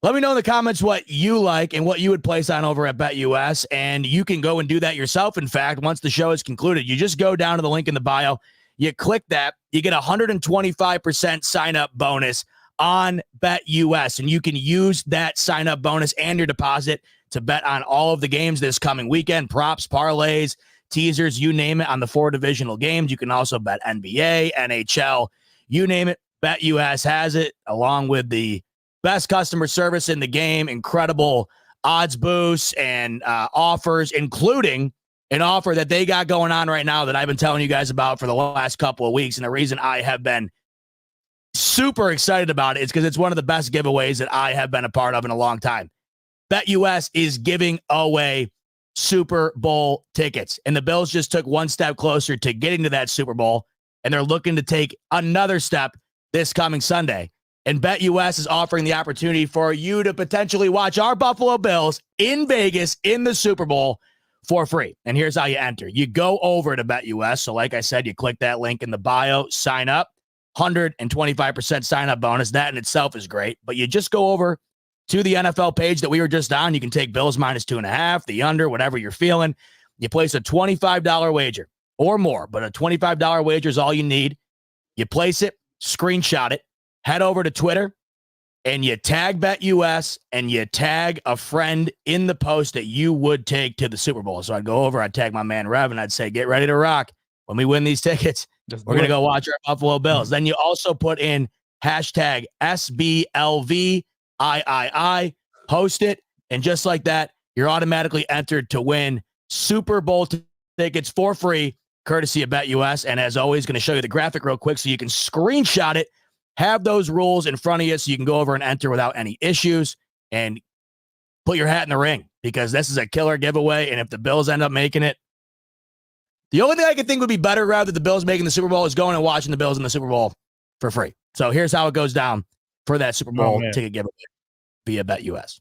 Let me know in the comments what you like and what you would place on over at BetUS, and you can go and do that yourself. In fact, once the show is concluded, you just go down to the link in the bio, you click that, you get a 125% sign-up bonus on BetUS, and you can use that sign-up bonus and your deposit to bet on all of the games this coming weekend, props, parlays, teasers, you name it, on the 4 divisional games. You can also bet NBA, NHL, you name it. BetUS has it, along with the best customer service in the game, incredible odds boosts and offers, including an offer that they got going on right now that I've been telling you guys about for the last couple of weeks. And the reason I have been super excited about it is because it's one of the best giveaways that I have been a part of in a long time. BetUS is giving away Super Bowl tickets. And the Bills just took one step closer to getting to that Super Bowl, and they're looking to take another step this coming Sunday. And BetUS is offering the opportunity for you to potentially watch our Buffalo Bills in Vegas in the Super Bowl for free. And here's how you enter. You go over to BetUS. So like I said, you click that link in the bio, sign up, 125% sign up bonus. That in itself is great. But you just go over to the NFL page that we were just on. You can take Bills minus 2.5, the under, whatever you're feeling. You place a $25 wager or more, but a $25 wager is all you need. You place it, screenshot it, head over to Twitter, and you tag BetUS, and you tag a friend in the post that you would take to the Super Bowl. So I'd go over, I'd tag my man Rev, and I'd say, get ready to rock. When we win these tickets, we're going to go watch our Buffalo Bills. Then you also put in hashtag SBLVIII, post it, and just like that, you're automatically entered to win Super Bowl tickets for free, courtesy of BetUS. And as always, going to show you the graphic real quick so you can screenshot it, have those rules in front of you so you can go over and enter without any issues and put your hat in the ring, because this is a killer giveaway. And if the Bills end up making it, the only thing I could think would be better rather than the Bills making the Super Bowl is going and watching the Bills in the Super Bowl for free. So here's how it goes down for that Super Bowl ticket giveaway via BetUS.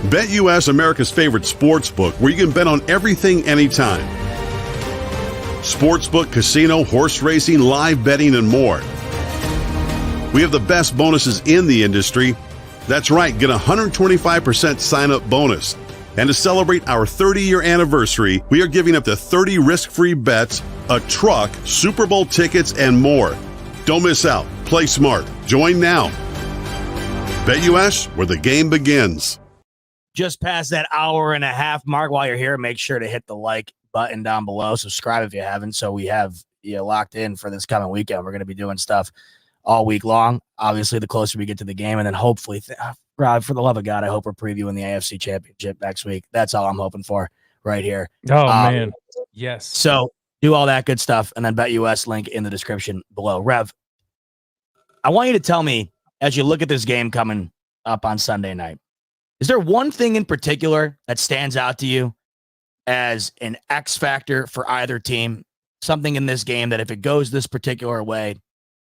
BetUS, America's favorite sports book, where you can bet on everything anytime. Sportsbook, casino, horse racing, live betting, and more. We have the best bonuses in the industry. That's right, get a 125% sign-up bonus. And to celebrate our 30-year anniversary, we are giving up to 30 risk-free bets, a truck, Super Bowl tickets, and more. Don't miss out. Play smart. Join now. BetUS, where the game begins. Just past that hour and a half mark. While you're here, make sure to hit the like button down below. Subscribe if you haven't, so we have you locked in for this coming weekend. We're going to be doing stuff all week long. Obviously, the closer we get to the game, and then hopefully, Rob, for the love of God, I hope we're previewing the AFC Championship next week. That's all I'm hoping for right here. Oh, man. Yes. So do all that good stuff, and then BetUS link in the description below. Rev, I want you to tell me, as you look at this game coming up on Sunday night, is there one thing in particular that stands out to you as an X factor for either team? Something in this game that if it goes this particular way,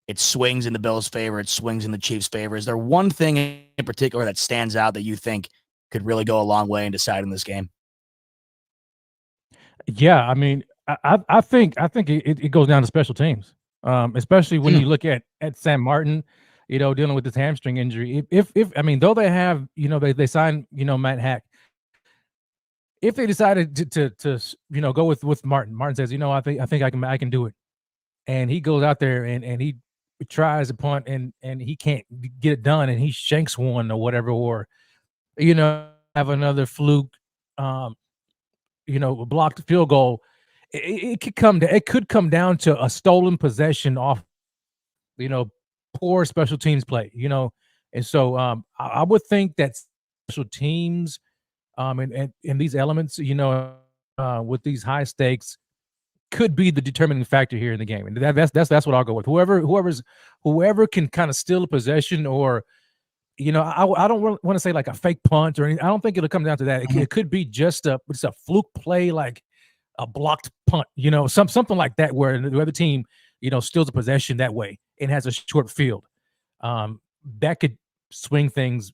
it swings in the Bills' favor, it swings in the Chiefs' favor. Is there one thing in particular that stands out that you think could really go a long way in deciding this game? Yeah, I mean, I think it goes down to special teams, especially when you look at Sam Martin, dealing with this hamstring injury. If I mean, though they have, they signed, Matt Hack. If they decided to go with Martin says, I think I can do it, and he goes out there and he tries a punt and he can't get it done, and he shanks one or whatever, or have another fluke, blocked field goal. It could come down to a stolen possession off, poor special teams play, and so I would think that special teams, and these elements, with these high stakes, could be the determining factor here in the game, and that's what I'll go with. Whoever can kind of steal a possession, or I don't want to say like a fake punt or anything. I don't think it'll come down to that. It could be just a fluke play, like a blocked punt, something like that, where the other team, steals a possession that way and has a short field. That could swing things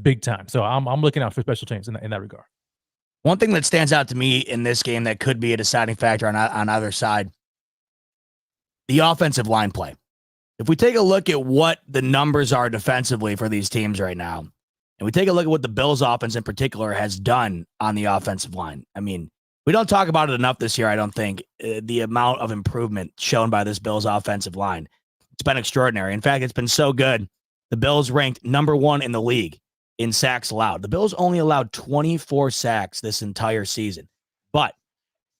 big time. So I'm looking out for special teams in that regard. One thing that stands out to me in this game that could be a deciding factor on either side, the offensive line play. If we take a look at what the numbers are defensively for these teams right now, and we take a look at what the Bills offense in particular has done on the offensive line, I mean, we don't talk about it enough this year, I don't think, the amount of improvement shown by this Bills offensive line. It's been extraordinary. In fact, it's been so good. The Bills ranked number 1 in the league in sacks allowed. The Bills only allowed 24 sacks this entire season. But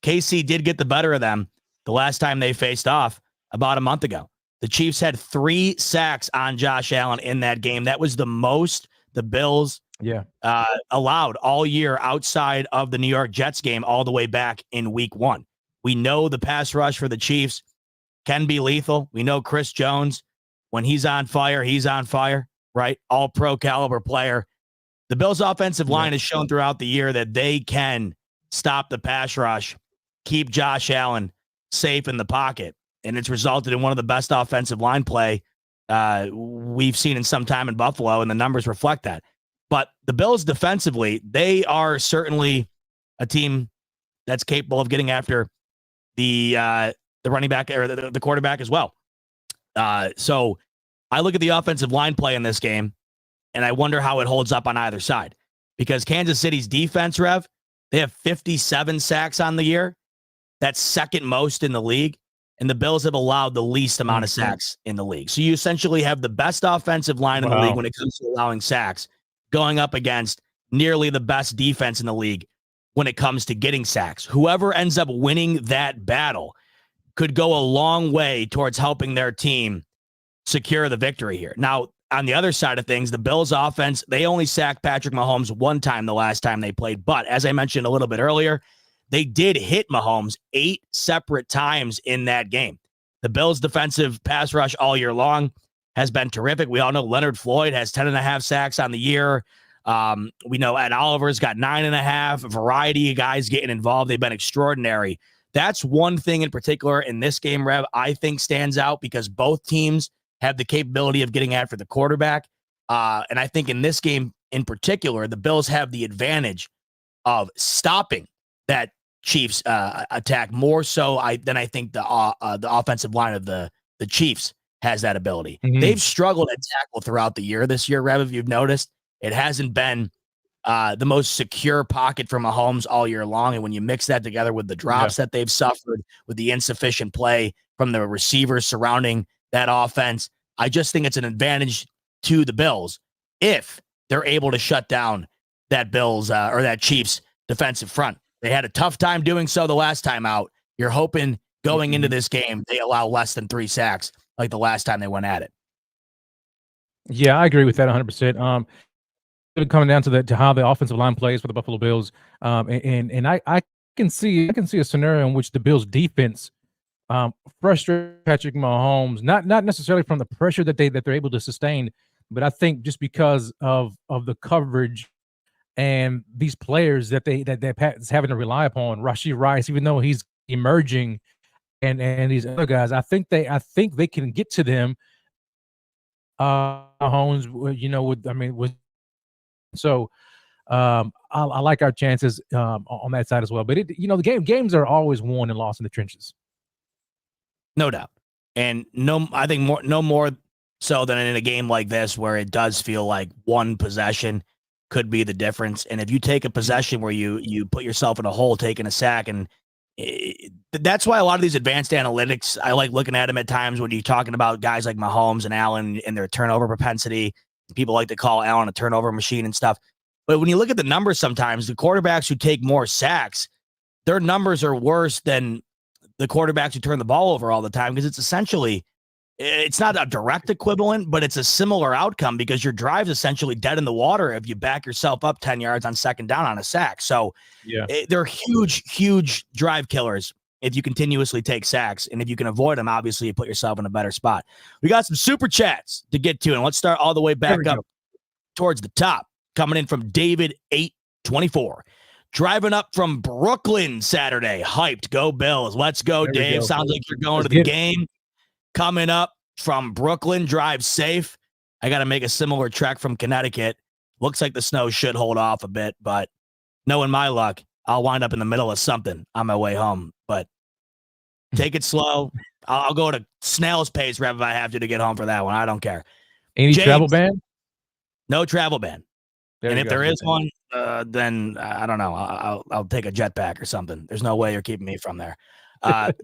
KC did get the better of them the last time they faced off about a month ago. The Chiefs had 3 sacks on Josh Allen in that game. That was the most the Bills allowed all year outside of the New York Jets game all the way back in week 1. We know the pass rush for the Chiefs can be lethal. We know Chris Jones, when he's on fire, right? All pro caliber player. The Bills' offensive line has shown throughout the year that they can stop the pass rush, keep Josh Allen safe in the pocket. And it's resulted in one of the best offensive line play we've seen in some time in Buffalo, and the numbers reflect that. But the Bills defensively, they are certainly a team that's capable of getting after the running back or the quarterback as well. So I look at the offensive line play in this game, and I wonder how it holds up on either side. Because Kansas City's defense, Rev, they have 57 sacks on the year. That's second most in the league. And the Bills have allowed the least amount of sacks in the league. So you essentially have the best offensive line in the league when it comes to allowing sacks, going up against nearly the best defense in the league when it comes to getting sacks. Whoever ends up winning that battle could go a long way towards helping their team secure the victory here. Now, on the other side of things, the Bills offense, they only sacked Patrick Mahomes one time the last time they played. But as I mentioned a little bit earlier, they did hit Mahomes 8 separate times in that game. The Bills' defensive pass rush all year long has been terrific. We all know Leonard Floyd has 10.5 sacks on the year. We know Ed Oliver's got 9.5. A variety of guys getting involved. They've been extraordinary. That's one thing in particular in this game, Rev, I think stands out because both teams have the capability of getting after the quarterback. And I think in this game in particular, the Bills have the advantage of stopping that Chiefs attack more so than I think the offensive line of the Chiefs has that ability. They've struggled at tackle throughout the year this year, Rev, if you've noticed. It hasn't been the most secure pocket for Mahomes all year long. And when you mix that together with the drops that they've suffered, with the insufficient play from the receivers surrounding that offense, I just think it's an advantage to the Bills if they're able to shut down that Bills or that Chiefs defensive front. They had a tough time doing so the last time out. You're hoping going into this game, they allow less than 3 sacks like the last time they went at it. Yeah, I agree with that 100%. Coming down to how the offensive line plays for the Buffalo Bills, and I can see a scenario in which the Bills defense frustrate Patrick Mahomes, not necessarily from the pressure that they're able to sustain, but I think just because of the coverage and these players that Pat's having to rely upon, Rashee Rice, even though he's emerging, and these other guys, I think they can get to them. Mahomes, so I like our chances on that side as well. But the games are always won and lost in the trenches. No doubt. And I think no more so than in a game like this where it does feel like one possession could be the difference. And if you take a possession where you put yourself in a hole taking a sack, and that's why a lot of these advanced analytics, I like looking at them at times when you're talking about guys like Mahomes and Allen and their turnover propensity. People like to call Allen a turnover machine and stuff. But when you look at the numbers sometimes, the quarterbacks who take more sacks, their numbers are worse than the quarterbacks who turn the ball over all the time, because it's not a direct equivalent, but it's a similar outcome because your drive's essentially dead in the water if you back yourself up 10 yards on second down on a sack. So they're huge drive killers if you continuously take sacks. And if you can avoid them, obviously you put yourself in a better spot. We got some super chats to get to, and let's start all the way back up towards the top. Coming in from David 824. Driving up from Brooklyn Saturday. Hyped. Go Bills. Let's go, Dave. Sounds like you're going to the game. Coming up from Brooklyn. Drive safe. I got to make a similar trek from Connecticut. Looks like the snow should hold off a bit, but knowing my luck, I'll wind up in the middle of something on my way home. But take it slow. I'll go to snail's pace, Rev, if I have to get home for that one. I don't care. Any travel ban? No travel ban. And if there is one, then I don't know. I'll take a jetpack or something. There's no way you're keeping me from there.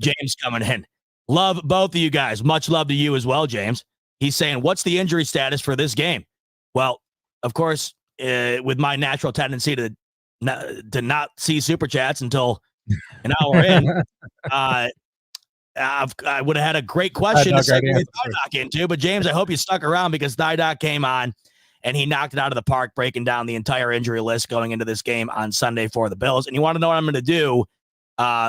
James coming in. Love both of you guys. Much love to you as well, James. He's saying, what's the injury status for this game? Well, of course, with my natural tendency to not see super chats until an hour in, I would have had a great question to Thigh Doc, segue right Thigh Doc into, but James, I hope you stuck around because Thigh Doc came on and he knocked it out of the park, breaking down the entire injury list going into this game on Sunday for the Bills. And you want to know what I'm going to do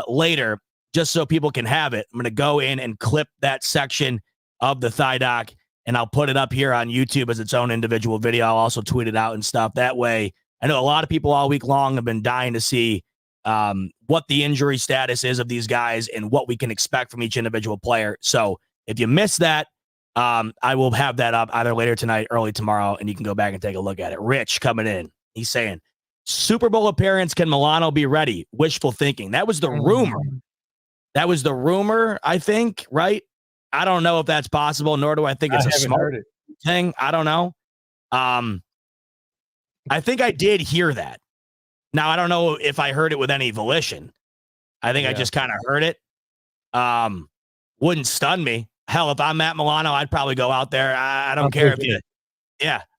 later, just so people can have it. I'm going to go in and clip that section of the Thigh Doc, and I'll put it up here on YouTube as its own individual video. I'll also tweet it out and stuff. That way, I know a lot of people all week long have been dying to see what the injury status is of these guys and what we can expect from each individual player. So if you missed that, I will have that up either later tonight, early tomorrow, and you can go back and take a look at it. Rich coming in. He's saying, Super Bowl appearance, can Milano be ready? Wishful thinking. That was the rumor. That was the rumor, I think, right? I don't know if that's possible, nor do I think it's a smart thing. I don't know. I think I did hear that. Now, I don't know if I heard it with any volition. I think I just kind of heard it. Wouldn't stun me. Hell, if I'm Matt Milano, I'd probably go out there. I don't care if you,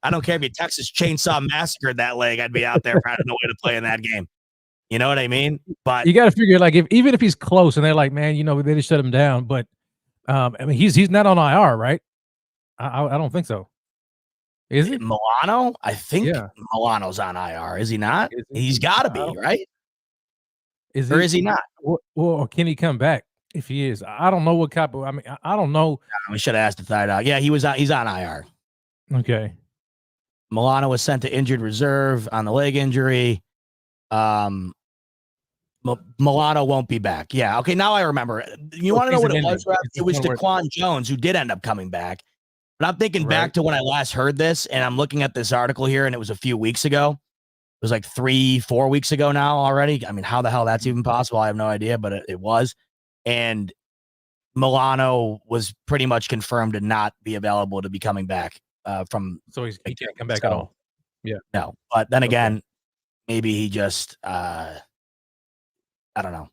I don't care if you Texas Chainsaw Massacred that leg. I'd be out there finding a way to play in that game. You know what I mean? But you got to figure, like, even if he's close and they're like, man, they just shut him down. But I mean, he's not on IR, right? I don't think so. Is it Milano? I think Milano's on IR. Is he not? He's got to be, right? Is he not? Well, can he come back if he is? I don't know what type of. I mean, I don't know. We should have asked the Thigh Doc. Yeah, he's on IR. Okay. Milano was sent to injured reserve on the leg injury. Milano won't be back. Yeah. Okay. Now I remember. You want to know what it was? It was Daquan Jones who did end up coming back. But I'm thinking back to when I last heard this, and I'm looking at this article here, and it was a few weeks ago. It was like 3-4 weeks ago now already. I mean, how the hell that's even possible? I have no idea, but it was. And Milano was pretty much confirmed to not be available to be coming back from. So he can't come back at all. Yeah. No. But then again, maybe he just, I don't know.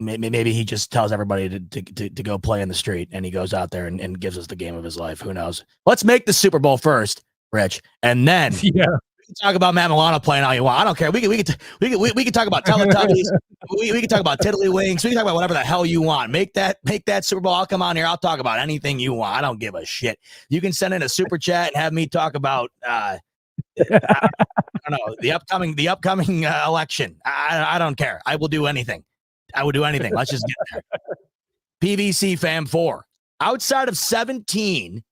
Maybe he just tells everybody to go play in the street, and he goes out there and gives us the game of his life. Who knows? Let's make the Super Bowl first, Rich, and then we can talk about Matt Milano playing all you want. I don't care. We can talk about Teletubbies. we can talk about Tiddlywinks. We can talk about whatever the hell you want. Make that Super Bowl. I'll come on here. I'll talk about anything you want. I don't give a shit. You can send in a super chat and have me talk about I don't know, the upcoming election. I don't care. I will do anything. Let's just get there. PVC Fam 4. Outside of 17,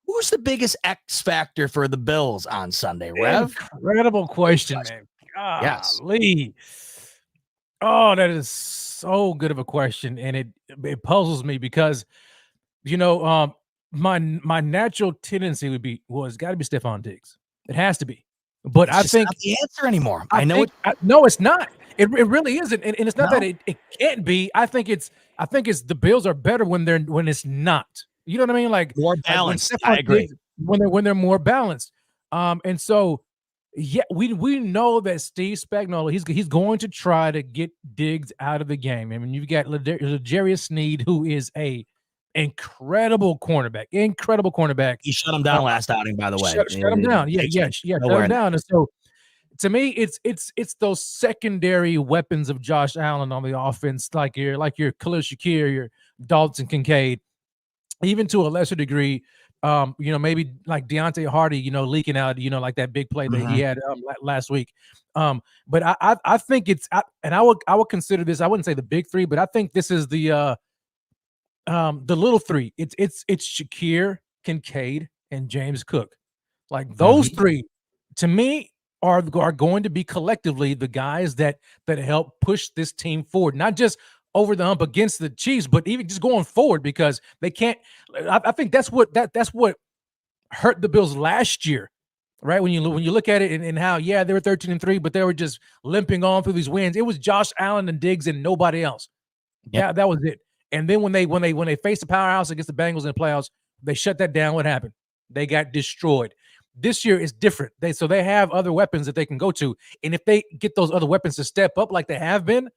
who's the biggest X factor for the Bills on Sunday, Rev? Incredible question, man. Golly. Oh, that is so good of a question, and it puzzles me because, my natural tendency it's got to be Stephon Diggs. It has to be. But I think not the answer anymore. No, it's not. It really isn't, and it's not that it can't be. I think it's the Bills are better when it's not. You know what I mean? Like more balanced. I agree. When they're more balanced. And so we know that Steve Spagnuolo he's going to try to get Diggs out of the game. I mean, you've got L'Jarius Sneed, who is a incredible cornerback. He shut him down last outing, by the way. Shut him down. Shut him down. And so, to me, it's those secondary weapons of Josh Allen on the offense, like your Khalil Shakir, your Dalton Kincaid, even to a lesser degree, maybe like Deontay Hardy, leaking out, like that big play that he had last week. But I think I would consider this. I wouldn't say the big three, but I think this is the little three. It's Shakir, Kincaid, and James Cook. Like those three, to me, are going to be collectively the guys that help push this team forward, not just over the hump against the Chiefs, but even just going forward, because they can't. I think that's what hurt the Bills last year, right? When you look at it and how they were 13-3, but they were just limping on through these wins. It was Josh Allen and Diggs and nobody else. Yeah, that was it. And then when they faced the powerhouse against the Bengals in the playoffs, they shut that down. What happened? They got destroyed. This year is different. They have other weapons that they can go to, and if they get those other weapons to step up like they have been,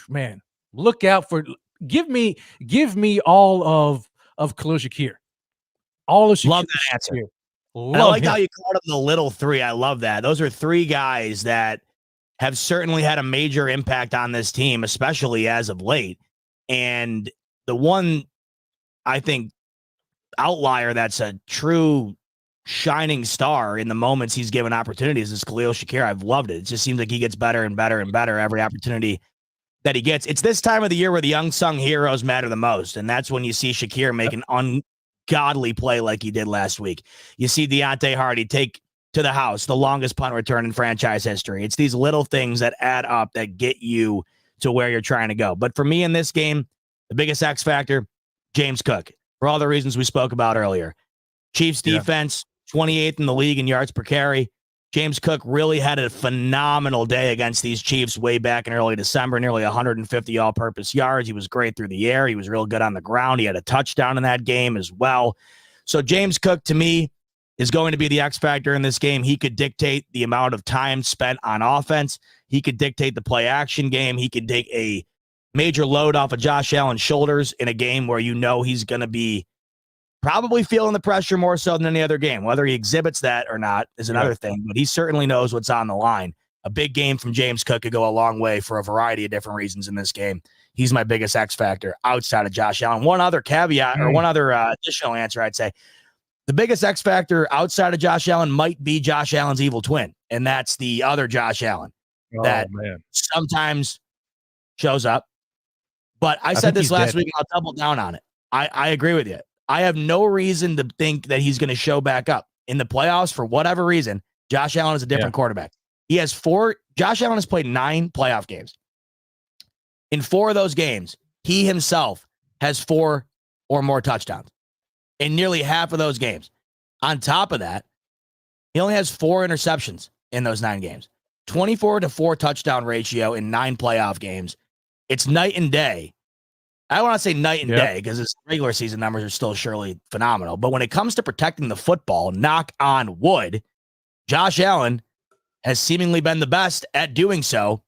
man, look out for. Give me all of Khalil Shakir. All of Shakir. Love that answer. I like how you called them the little three. I love that. Those are three guys that have certainly had a major impact on this team, especially as of late. And the one I think outlier that's a true shining star in the moments he's given opportunities is Khalil Shakir. I've loved it. It just seems like he gets better and better and better every opportunity that he gets. It's this time of the year where the unsung heroes matter the most, and that's when you see Shakir make an ungodly play like he did last week. You see Deontay Hardy take to the house the longest punt return in franchise history. It's these little things that add up that get you to where you're trying to go. But for me in this game, the biggest X factor, James Cook, for all the reasons we spoke about earlier. Chiefs defense, 28th in the league in yards per carry. James Cook really had a phenomenal day against these Chiefs way back in early December, nearly 150 all-purpose yards. He was great through the air. He was real good on the ground. He had a touchdown in that game as well. So James Cook, to me, is going to be the X factor in this game. He could dictate the amount of time spent on offense. He could dictate the play action game. He could take a major load off of Josh Allen's shoulders in a game where you know he's going to be probably feeling the pressure more so than any other game. Whether he exhibits that or not is another thing, but he certainly knows what's on the line. A big game from James Cook could go a long way for a variety of different reasons in this game. He's my biggest X factor outside of Josh Allen. One other caveat or one other additional answer, I'd say the biggest X factor outside of Josh Allen might be Josh Allen's evil twin, and that's the other Josh Allen that sometimes shows up. But I said this last week, and I'll double down on it. I agree with you. I have no reason to think that he's going to show back up in the playoffs for whatever reason. Josh Allen is a different quarterback. He has Josh Allen has played 9 playoff games. In 4 of those games, he himself has 4 or more touchdowns in nearly half of those games. On top of that, he only has 4 interceptions in those 9 games, 24-4 touchdown ratio in 9 playoff games. It's night and day. I want to say night and day because his regular season numbers are still surely phenomenal. But when it comes to protecting the football, knock on wood, Josh Allen has seemingly been the best at doing so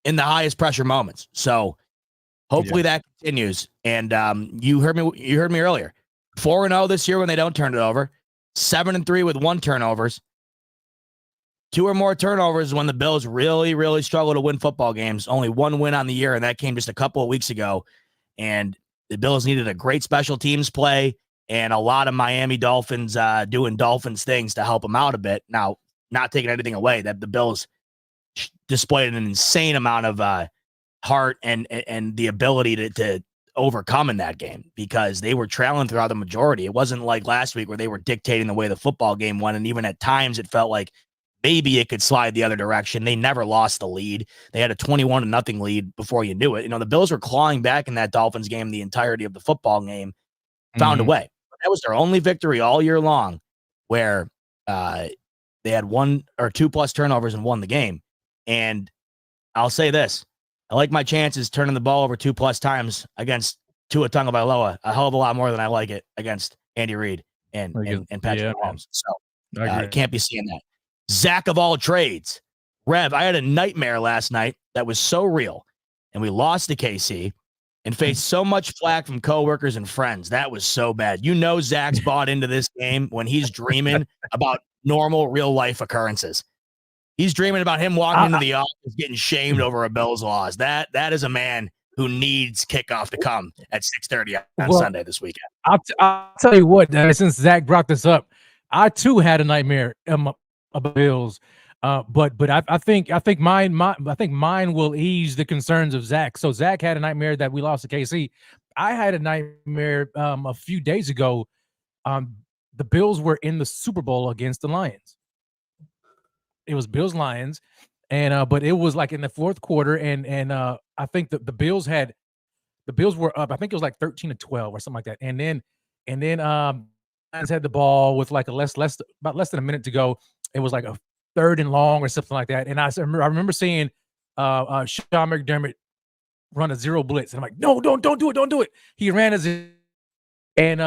in the highest pressure moments. So hopefully that continues. And you heard me earlier. 4-0 this year when they don't turn it over. 7-3 with 1 turnovers. 2 or more turnovers when the Bills really, really struggle to win football games. Only 1 win on the year, and that came just a couple of weeks ago. And the Bills needed a great special teams play and a lot of Miami Dolphins doing Dolphins things to help them out a bit. Now, not taking anything away, that the Bills displayed an insane amount of heart and the ability to overcome in that game because they were trailing throughout the majority. It wasn't like last week where they were dictating the way the football game went, and even at times it felt like maybe it could slide the other direction. They never lost the lead. They had a 21-0 lead before you knew it. You know, the Bills were clawing back in that Dolphins game the entirety of the football game, found a way. But that was their only victory all year long where they had 1 or 2 plus turnovers and won the game. And I'll say this. I like my chances turning the ball over 2 plus times against Tua Tagovailoa a hell of a lot more than I like it against Andy Reid and Patrick Mahomes. So I can't be seeing that. Zach of all trades. Rev, I had a nightmare last night that was so real, and we lost to KC and faced so much flack from coworkers and friends. That was so bad. You know Zach's bought into this game when he's dreaming about normal real-life occurrences. He's dreaming about him walking into the office getting shamed over a Bills loss. That is a man who needs kickoff to come at 6:30 on Sunday this weekend. I'll tell you what, since Zach brought this up, I too had a nightmare about Bills, but I think mine will ease the concerns of Zach. So Zach had a nightmare that we lost to KC. I had a nightmare a few days ago. The Bills were in the Super Bowl against the Lions. It was Bills Lions, and but it was like in the fourth quarter, and I think the Bills were up. I think it was like 13-12 or something like that, and then Lions had the ball with like about less than a minute to go. It was like a 3rd and long or something like that. And I remember seeing Sean McDermott run a 0 blitz. And I'm like, no, don't do it. He ran as and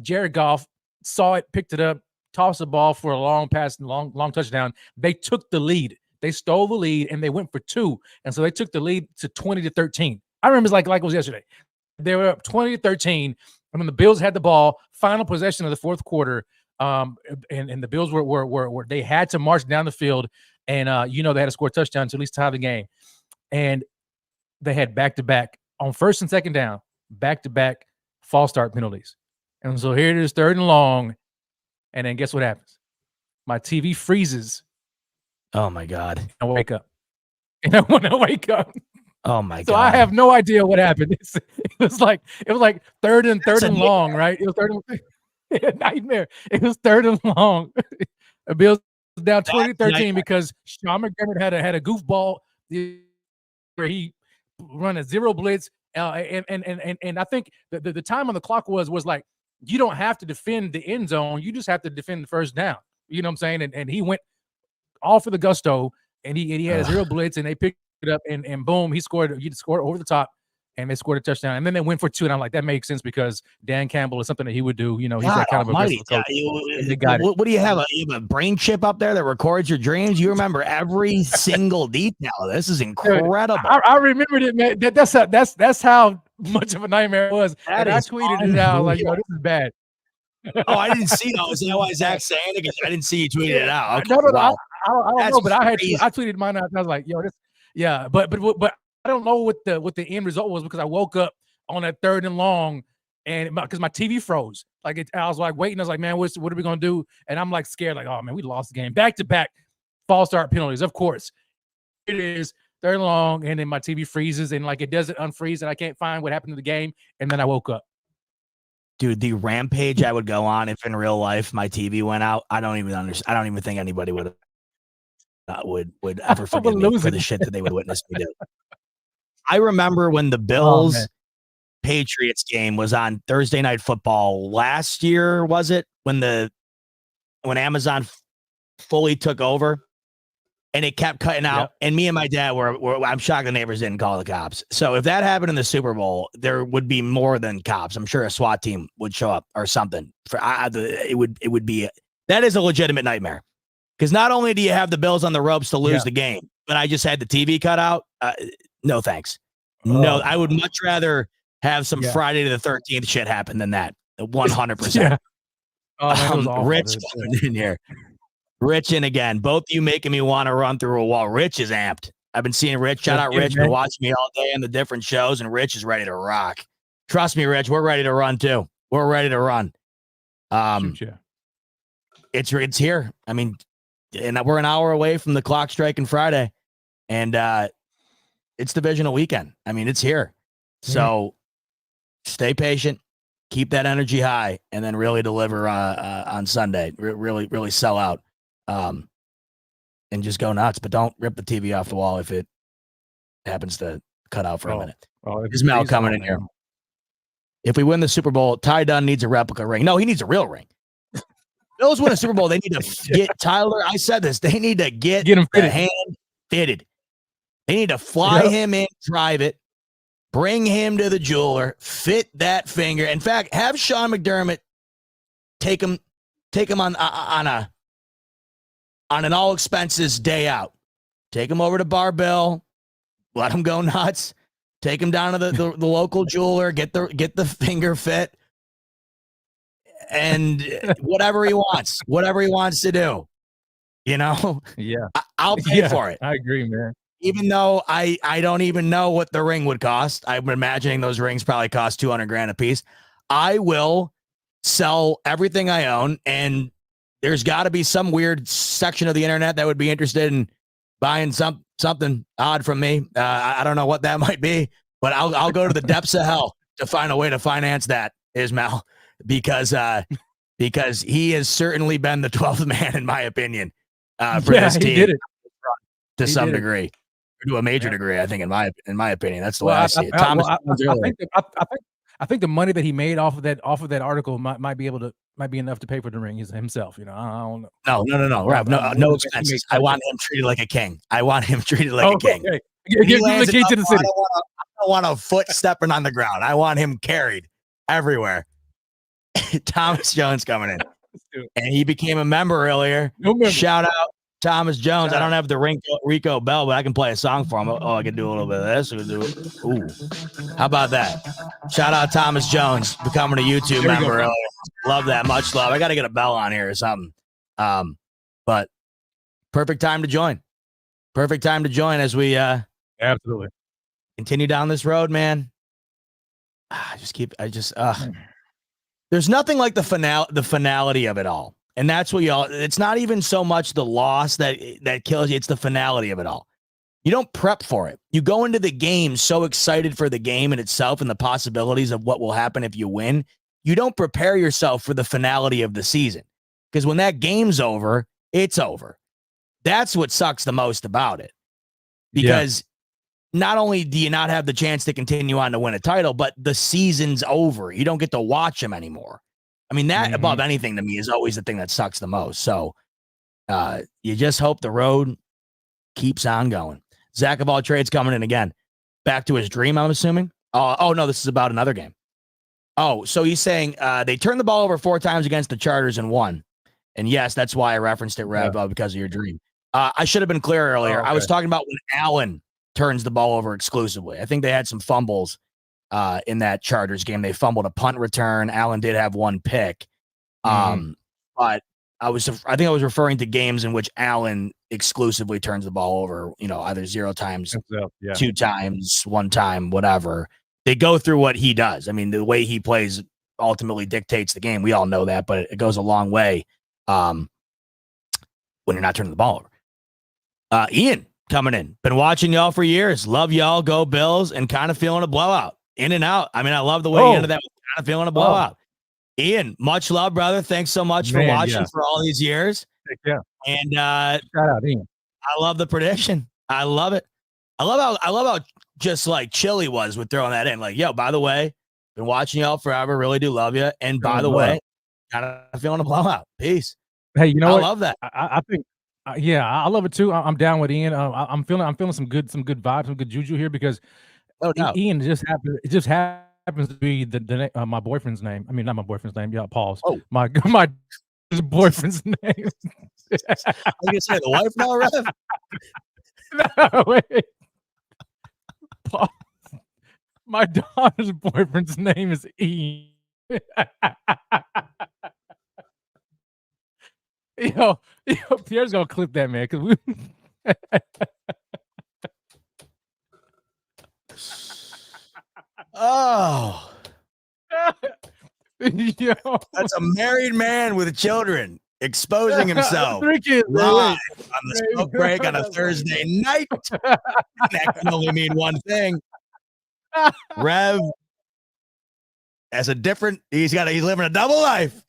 Jared Goff saw it, picked it up, tossed the ball for a long pass and long touchdown. They took the lead. They stole the lead and they went for 2. And so they took the lead to 20-13. I remember it's like it was yesterday. They were up 20-13. And when the Bills had the ball, final possession of the fourth quarter, and the Bills were they had to march down the field, and they had to score a touchdown to at least tie the game. And they had back-to-back on 1st and 2nd down. back-to-back false start penalties. And so here it is, 3rd and long. And then guess what happens? My TV freezes. Oh my God. I wake up. And I want to wake up. Oh my So God. I have no idea what happened. It was like 3rd and long, right? It was 3rd and nightmare. It was 3rd and long. The Bills down 20-13 because Sean McDermott had a goofball where he run a zero blitz. And I think the time on the clock was like, you don't have to defend the end zone. You just have to defend the first down. You know what I'm saying? And he went all for the gusto, and he had a zero blitz, and they picked it up, and boom, he scored over the top, and they scored a touchdown. And then they went for 2, and I'm like, that makes sense because Dan Campbell is something that he would do. You know, he's that kind of aggressive coach. What do you have? You have a brain chip up there that records your dreams? You remember every single detail. This is incredible. I remembered it, man. That's how much of a nightmare it was. And I tweeted it out like, yo, this is bad. Oh, I didn't see that. Is that why Zach's saying it? Because I didn't see you tweeted it out. Okay, no, wow. I don't know, but I tweeted mine out, and I was like, yo, this, yeah, but I don't know what the end result was because I woke up on that 3rd and long, and because my TV froze. Like I was like waiting. I was like, man, what are we gonna do? And I'm like scared, like, oh man, we lost the game. Back to back false start penalties. Of course, it is 3rd and long, and then my TV freezes, and like it doesn't unfreeze, and I can't find what happened to the game, and then I woke up. Dude, the rampage I would go on if in real life my TV went out. I don't even understand. I don't even think anybody would ever forgive me for the shit that they would witness me do. I remember when the Bills Patriots game was on Thursday Night Football last year. Was it when Amazon fully took over? And it kept cutting out. Yep. And me and my dad were I'm shocked the neighbors didn't call the cops. So if that happened in the Super Bowl, there would be more than cops. I'm sure a SWAT team would show up or something. It would be that is a legitimate nightmare. Because not only do you have the Bills on the ropes to lose the game, but I just had the TV cut out. No thanks. No, I would much rather have some Friday to the 13th shit happen than that. 100%. Yeah. Oh, man, it was awful, Rich coming in here. Rich in again. Both you making me want to run through a wall. Rich is amped. I've been seeing Rich. Shout out Rich. Been watching me all day on the different shows, and Rich is ready to rock. Trust me, Rich. We're ready to run too. We're ready to run. It's here. I mean, and we're an hour away from the clock striking Friday, and it's divisional weekend. I mean, it's here. So stay patient, keep that energy high, and then really deliver on Sunday. Really sell out. And just go nuts, but don't rip the TV off the wall if it happens to cut out for a minute. Is Mel coming in here? If we win the Super Bowl, Ty Dunn needs a replica ring. No, he needs a real ring. Bills win a Super Bowl, they need to get Tyler. I said this. They need to get him the hand fitted. They need to fly him in private, bring him to the jeweler, fit that finger. In fact, have Sean McDermott take him on an all expenses day out. Take him over to Barbell, let him go nuts. Take him down to the local jeweler, get the finger fit, and whatever he wants to do. You know? Yeah. I'll pay for it. I agree, man. Even though I don't even know what the ring would cost. I'm imagining those rings probably cost $200,000 a piece. I will sell everything I own, and there's got to be some weird section of the internet that would be interested in buying something odd from me. I don't know what that might be, but I'll go to the depths of hell to find a way to finance that, Ismail, because he has certainly been the 12th man, in my opinion, for this team. He did it. To some degree, to a major degree, I think, in my opinion. That's the way I see it. I think the money that he made off of that article might be enough to pay for the ring himself. You know, I don't know. No, Rob, no expenses. I want him treated like a king. I want him treated like a king. Give him the key to the city. I don't want a foot stepping on the ground. I want him carried everywhere. Thomas Jones coming in, and he became a member earlier. Shout out Thomas Jones. I don't have the Rico Bell, but I can play a song for him. I can do a little bit of this. Ooh, how about that? Shout out Thomas Jones becoming a YouTube member earlier. Love that. Much love. I got to get a bell on here or something. But perfect time to join. Perfect time to join as we absolutely continue down this road, man. There's nothing like the finality of it all. And that's what it's not even so much the loss that kills you. It's the finality of it all. You don't prep for it. You go into the game so excited for the game in itself and the possibilities of what will happen if you win. You don't prepare yourself for the finality of the season, because when that game's over, it's over. That's what sucks the most about it, because not only do you not have the chance to continue on to win a title, but the season's over. You don't get to watch them anymore. I mean, that above anything to me is always the thing that sucks the most. So you just hope the road keeps on going. Zach of all trades coming in again. Back to his dream, I'm assuming. Oh, no, this is about another game. Oh, so he's saying they turned the ball over 4 times against the Chargers and won. And yes, that's why I referenced it, Rev, because of your dream. I should have been clear earlier. I was talking about when Allen turns the ball over exclusively. I think they had some fumbles in that Chargers game. They fumbled a punt return. Allen did have 1 pick. But I think I was referring to games in which Allen exclusively turns the ball over, either 0 times, 2 times, 1 time, whatever. They go through what he does. I mean, the way he plays ultimately dictates the game. We all know that, but it goes a long way when you're not turning the ball over. Ian coming in. Been watching y'all for years. Love y'all. Go Bills. And kind of feeling a blowout. In and out. I mean, I love the way you ended that. Kind of feeling a blowout. Ian, much love, brother. Thanks so much for watching for all these years. Yeah. And shout out, Ian. I love the prediction. I love it. I love how just like chill he was with throwing that in. Like, yo, by the way, been watching y'all forever. Really do love you. And by the way, kind of feeling a blowout. Peace. Hey, you know what? I love that. I think, I love it too. I'm down with Ian. I'm feeling some good vibes, some good juju here, because Ian just happens to be my boyfriend's name. I mean, not my boyfriend's name. Yeah, pause. Oh, my boyfriend's name. I was gonna say the wife now, Rev. No, wait. Pause. My daughter's boyfriend's name is Ian. Yo, Pierre's gonna clip that, man, because we. Oh. Yo. That's a married man with children exposing himself 3 kids live on the smoke break on a Thursday night. That can only mean one thing. Rev has he's living a double life.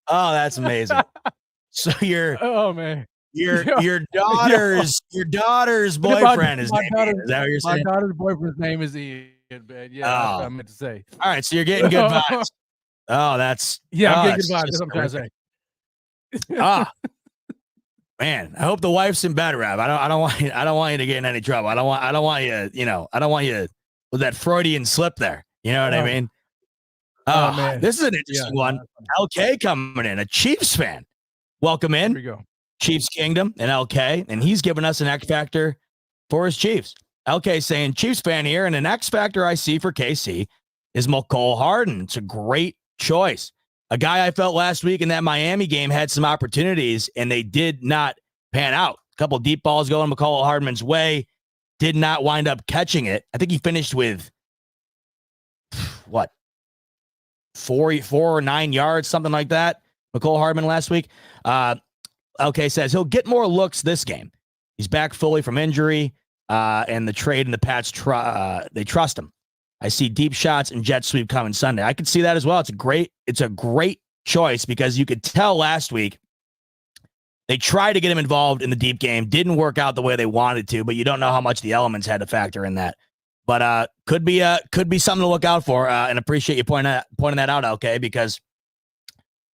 Oh, that's amazing. So your daughter's boyfriend is named Ian. Is that what you're saying? My daughter's boyfriend's name is Ian, man. Yeah, that's what I meant to say. All right, so you're getting good vibes. Oh, that's I'm getting good vibes. That's what I'm trying to say. Man, I hope the wife's in bed, Rev. I don't want you to get in any trouble. I don't want you with that Freudian slip there. You know what I mean? Oh, man. This is an interesting one. LK coming in, a Chiefs fan. Welcome in. Here we go. Chiefs Kingdom and LK, and he's giving us an X factor for his Chiefs. LK saying, Chiefs fan here, and an X factor I see for KC is McCole Hardman. It's a great choice. A guy I felt last week in that Miami game had some opportunities, and they did not pan out. A couple deep balls going McCole Hardman's way, did not wind up catching it. I think he finished with, 4 or 9 yards, something like that. McCole Hardman last week. LK says he'll get more looks this game. He's back fully from injury, and the trade and the Pats, they trust him. I see deep shots and jet sweep coming Sunday. I could see that as well. It's a great choice, because you could tell last week they tried to get him involved in the deep game. Didn't work out the way they wanted to, but you don't know how much the elements had to factor in that. But could be something to look out for, and appreciate you pointing that out, LK, because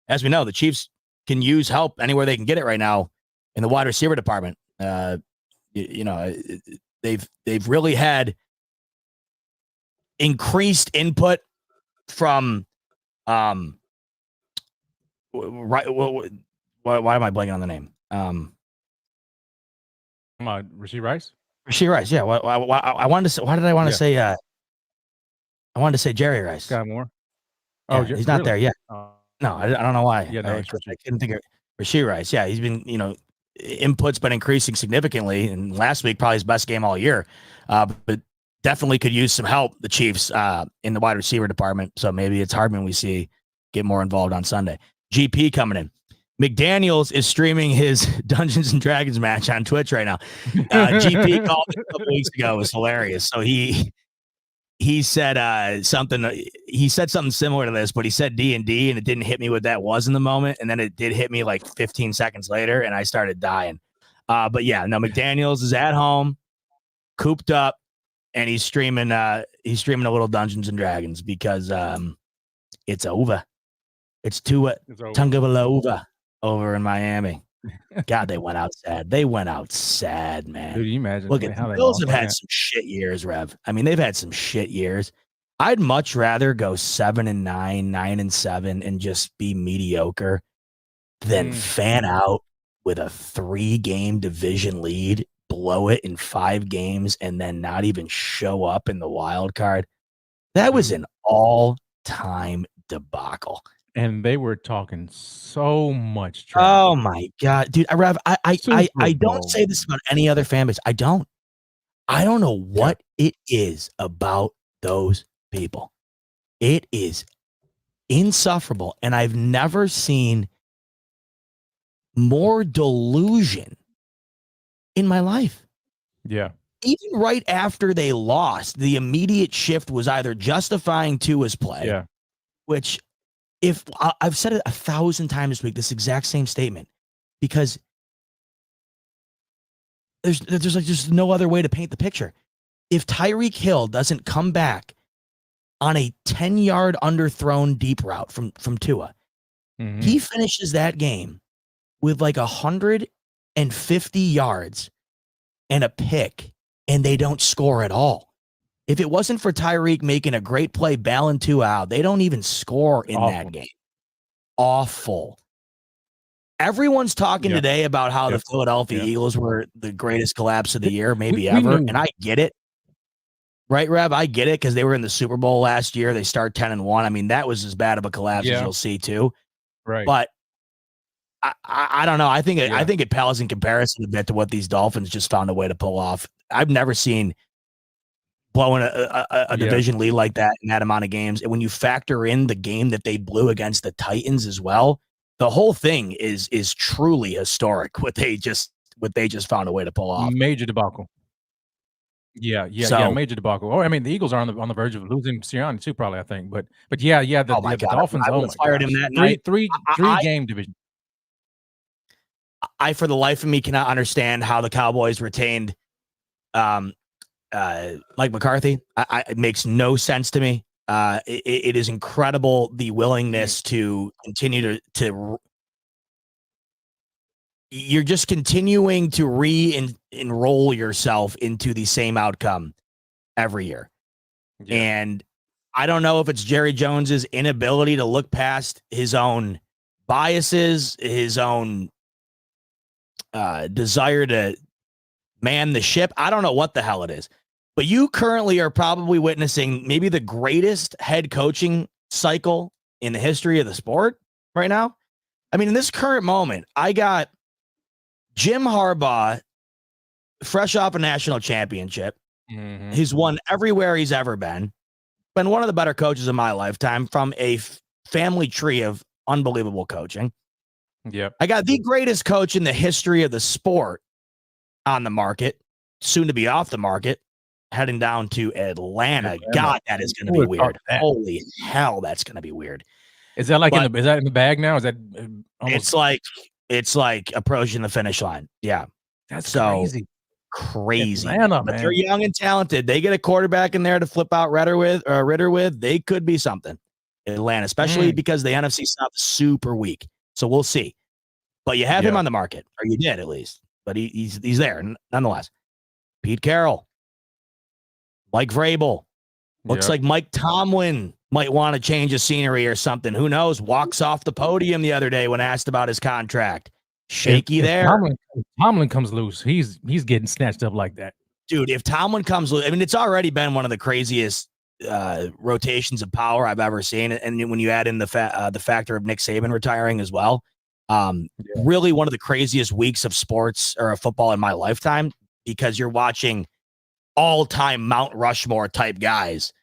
as we know, the Chiefs can use help anywhere they can get it right now in the wide receiver department. They've really had increased input from why am I blanking on the name? Rashee Rice. Rashee Rice, yeah. I wanted to say. Why did I want to say? I wanted to say Jerry Rice. Sky Moore. Oh, he's not there yet. No, I don't know why. Yeah, no, I couldn't think of Rashee Rice. Yeah, he's been, input's been increasing significantly, and last week probably his best game all year. But definitely could use some help, the Chiefs, in the wide receiver department. So maybe it's Hardman we see get more involved on Sunday. GP coming in. McDaniels is streaming his Dungeons and Dragons match on Twitch right now. GP called it a couple weeks ago. It was hilarious. So he said something. He said something similar to this, but he said D&D, and it didn't hit me what that was in the moment. And then it did hit me like 15 seconds later, and I started dying. But yeah, no, McDaniels is at home, cooped up, and he's streaming a little Dungeons and Dragons because it's over. It's Tungavalova over in Miami. God, they went out sad. They went out sad, man. Dude, you imagine? Look at the Bills have had some shit years, Rev. I mean, they've had some shit years. I'd much rather go 7-9, 9-7, and just be mediocre than fan out with a 3-game division lead, blow it in 5 games, and then not even show up in the wild card. That was an all-time debacle. And they were talking so much trash. Oh my God, dude! Rev, I don't say this about any other fan base. I don't know what it is about those people. It is insufferable, and I've never seen more delusion in my life. Yeah. Even right after they lost, the immediate shift was either justifying Tua's play, which. If I've said it 1,000 times this week, this exact same statement, because there's like just no other way to paint the picture. If Tyreek Hill doesn't come back on a 10-yard underthrown deep route from Tua, he finishes that game with like 150 yards and a pick, and they don't score at all. If it wasn't for Tyreek making a great play, bailing Tua out, they don't even score in that game. Awful. Everyone's talking today about how the Philadelphia Eagles were the greatest collapse of the year, maybe ever. And I get it. Right, Rev? I get it because they were in the Super Bowl last year. They start 10-1. I mean, that was as bad of a collapse as you'll see, too. Right. But I don't know. I think it pales in comparison a bit to what these Dolphins just found a way to pull off. I've never seen blowing a division lead like that in that amount of games. And when you factor in the game that they blew against the Titans as well, the whole thing is truly historic. What they just found a way to pull off. Major debacle. Yeah, major debacle. Oh, I mean, the Eagles are on the verge of losing Sirianni too, probably. I think, but the Dolphins. I fired him that night. Three game division. I for the life of me cannot understand how the Cowboys retained Mike McCarthy. It makes no sense to me. It is incredible the willingness to continue to you're just continuing to re-enroll yourself into the same outcome every year. Yeah. And I don't know if it's Jerry Jones's inability to look past his own biases, his own desire to man the ship. I don't know what the hell it is. But you currently are probably witnessing maybe the greatest head coaching cycle in the history of the sport right now. I mean, in this current moment, I got Jim Harbaugh, fresh off a national championship. He's won everywhere he's ever been one of the better coaches of my lifetime from a family tree of unbelievable coaching. Yep. I got the greatest coach in the history of the sport on the market, soon to be off the market, heading down to Atlanta. God, that is going to be weird. Holy hell, that's going to be weird. Is that like is that in the bag now? Is that almost... It's like approaching the finish line. Yeah, that's so crazy. Atlanta, but they're young and talented. They get a quarterback in there to flip out Ritter with. They could be something. Atlanta, especially because the NFC South is super weak. So we'll see. But you have him on the market, or you did at least. But he's there nonetheless. Pete Carroll, Mike Vrabel. Looks like Mike Tomlin might want to change the scenery or something. Who knows? Walks off the podium the other day when asked about his contract. Shaky there. Tomlin comes loose. He's getting snatched up like that. Dude, if Tomlin comes loose, I mean, it's already been one of the craziest rotations of power I've ever seen. And when you add in the factor of Nick Saban retiring as well, really one of the craziest weeks of sports or of football in my lifetime, because you're watching all-time Mount Rushmore type guys.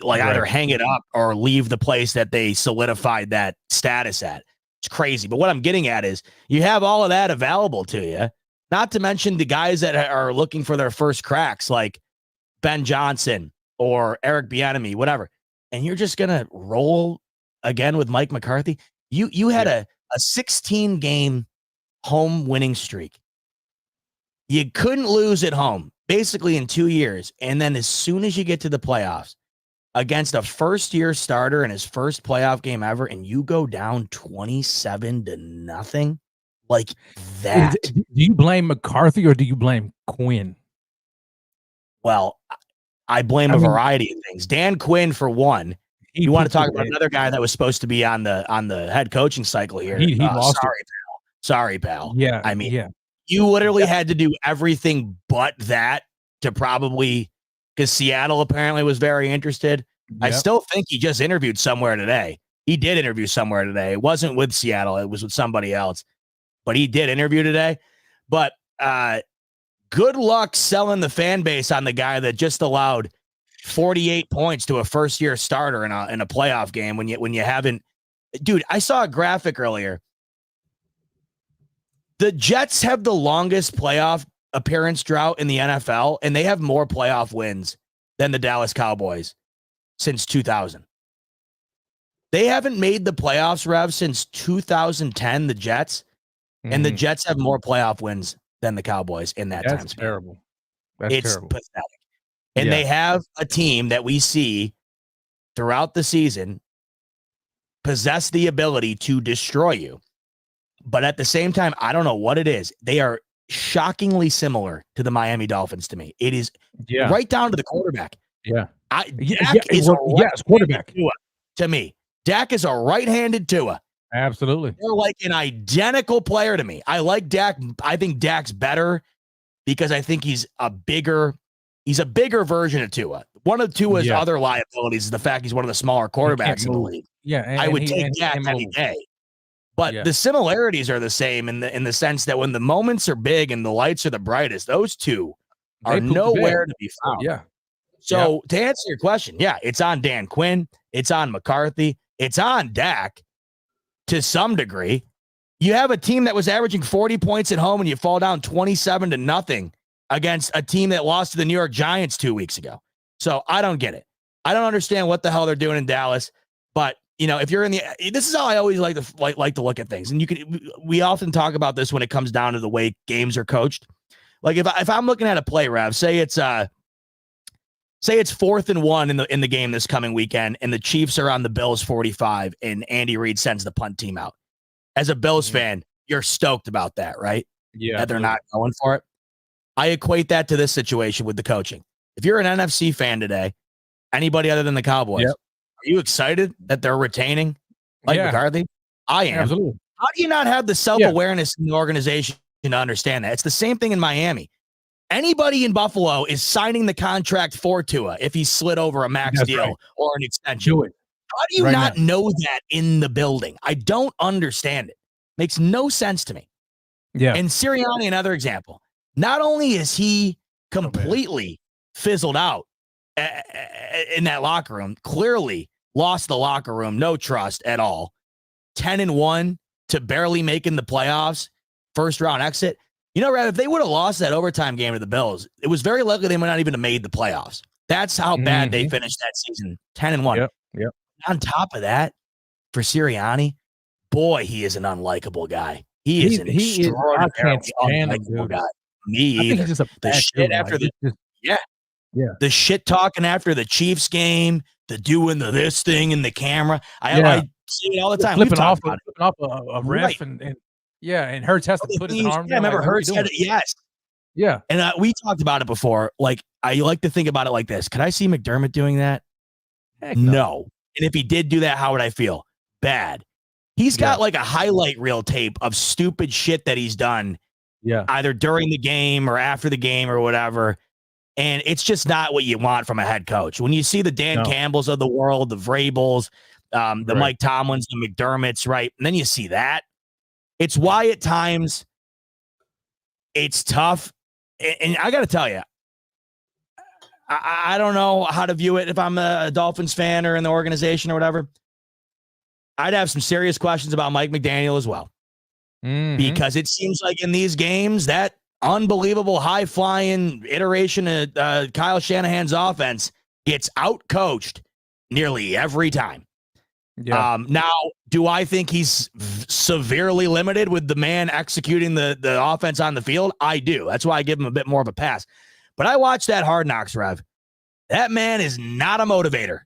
Like either hang it up or leave the place that they solidified that status at. It's crazy. But what I'm getting at is you have all of that available to you, not to mention the guys that are looking for their first cracks, like Ben Johnson or Eric Bieniemy, whatever. And you're just going to roll again with Mike McCarthy. You had a 16-game home winning streak. You couldn't lose at home basically in 2 years. And then as soon as you get to the playoffs, against a first-year starter in his first playoff game ever, and you go down 27-0 like that. Do you blame McCarthy or do you blame Quinn? Well, I blame a variety of things. Dan Quinn, for one. You want to talk about another guy that was supposed to be on the head coaching cycle here? He lost. Sorry, pal. Yeah, I mean, you literally had to do everything but that to probably. Because Seattle apparently was very interested. Yep. I still think he just interviewed somewhere today. He did interview somewhere today. It wasn't with Seattle. It was with somebody else. But he did interview today. But good luck selling the fan base on the guy that just allowed 48 points to a first-year starter in a playoff game when you haven't. Dude, I saw a graphic earlier. The Jets have the longest playoff appearance drought in the NFL, and they have more playoff wins than the Dallas Cowboys since 2000. They haven't made the playoffs, Rev, since 2010, the Jets, and the Jets have more playoff wins than the Cowboys in that time span. Terrible. It's terrible. Pathetic. And they have a team that we see throughout the season possess the ability to destroy you. But at the same time, I don't know what it is. They are shockingly similar to the Miami Dolphins to me. It is right down to the quarterback. Yeah. Dak is quarterback to me. Dak is a right-handed Tua. Absolutely. They're like an identical player to me. I like Dak. I think Dak's better because I think he's a bigger version of Tua. One of Tua's other liabilities is the fact he's one of the smaller quarterbacks in the league. Yeah. I would take Dak any day. But the similarities are the same in the sense that when the moments are big and the lights are the brightest, those two are nowhere to be found. Yeah. So to answer your question, it's on Dan Quinn, it's on McCarthy, it's on Dak to some degree. You have a team that was averaging 40 points at home and you fall down 27-0 against a team that lost to the New York Giants 2 weeks ago. So I don't get it. I don't understand what the hell they're doing in Dallas, but if you're in this is how I always like to look at things. And we often talk about this when it comes down to the way games are coached. Like if I'm looking at a play, Rev, say it's 4th and 1 in the game this coming weekend, and the Chiefs are on the Bills 45, and Andy Reid sends the punt team out. As a Bills fan, you're stoked about that, right? Yeah. That they're not going for it. I equate that to this situation with the coaching. If you're an NFC fan today, anybody other than the Cowboys, are you excited that they're retaining Mike McCarthy? I am. Absolutely. How do you not have the self-awareness in the organization to understand that? It's the same thing in Miami. Anybody in Buffalo is signing the contract for Tua if he slid over a max deal or an extension. Do it. How do you not know that in the building? I don't understand it. Makes no sense to me. Yeah. And Sirianni, another example. Not only is he completely fizzled out in that locker room, clearly lost the locker room, no trust at all. 10-1 to barely making the playoffs, first round exit. If they would have lost that overtime game to the Bills, it was very likely they might not even have made the playoffs. That's how bad they finished that season, 10-1. Yep. On top of that, for Sirianni, boy, he is an unlikable guy. He is an extraordinarily unlikable guy. Me either. He's just the shit after the shit talking after the Chiefs game, the doing this thing in the camera. I see it all the time. Flipping off a ref and Hurts has to put his arm down. I remember Hurts said it. Yes. Yeah. And we talked about it before. Like, I like to think about it like this. Could I see McDermott doing that? Heck no. And if he did do that, how would I feel? Bad. He's got like a highlight reel tape of stupid shit that he's done. Yeah. Either during the game or after the game or whatever. And it's just not what you want from a head coach. When you see the Dan Campbells of the world, the Vrabels, the Mike Tomlins, the McDermotts, right? And then you see that. It's why at times it's tough. And I got to tell you, I don't know how to view it if I'm a Dolphins fan or in the organization or whatever. I'd have some serious questions about Mike McDaniel as well. Because it seems like in these games, that unbelievable high-flying iteration of Kyle Shanahan's offense gets out-coached nearly every time. Yeah. Now, do I think he's severely limited with the man executing the offense on the field? I do. That's why I give him a bit more of a pass. But I watched that Hard Knocks, Rev. That man is not a motivator.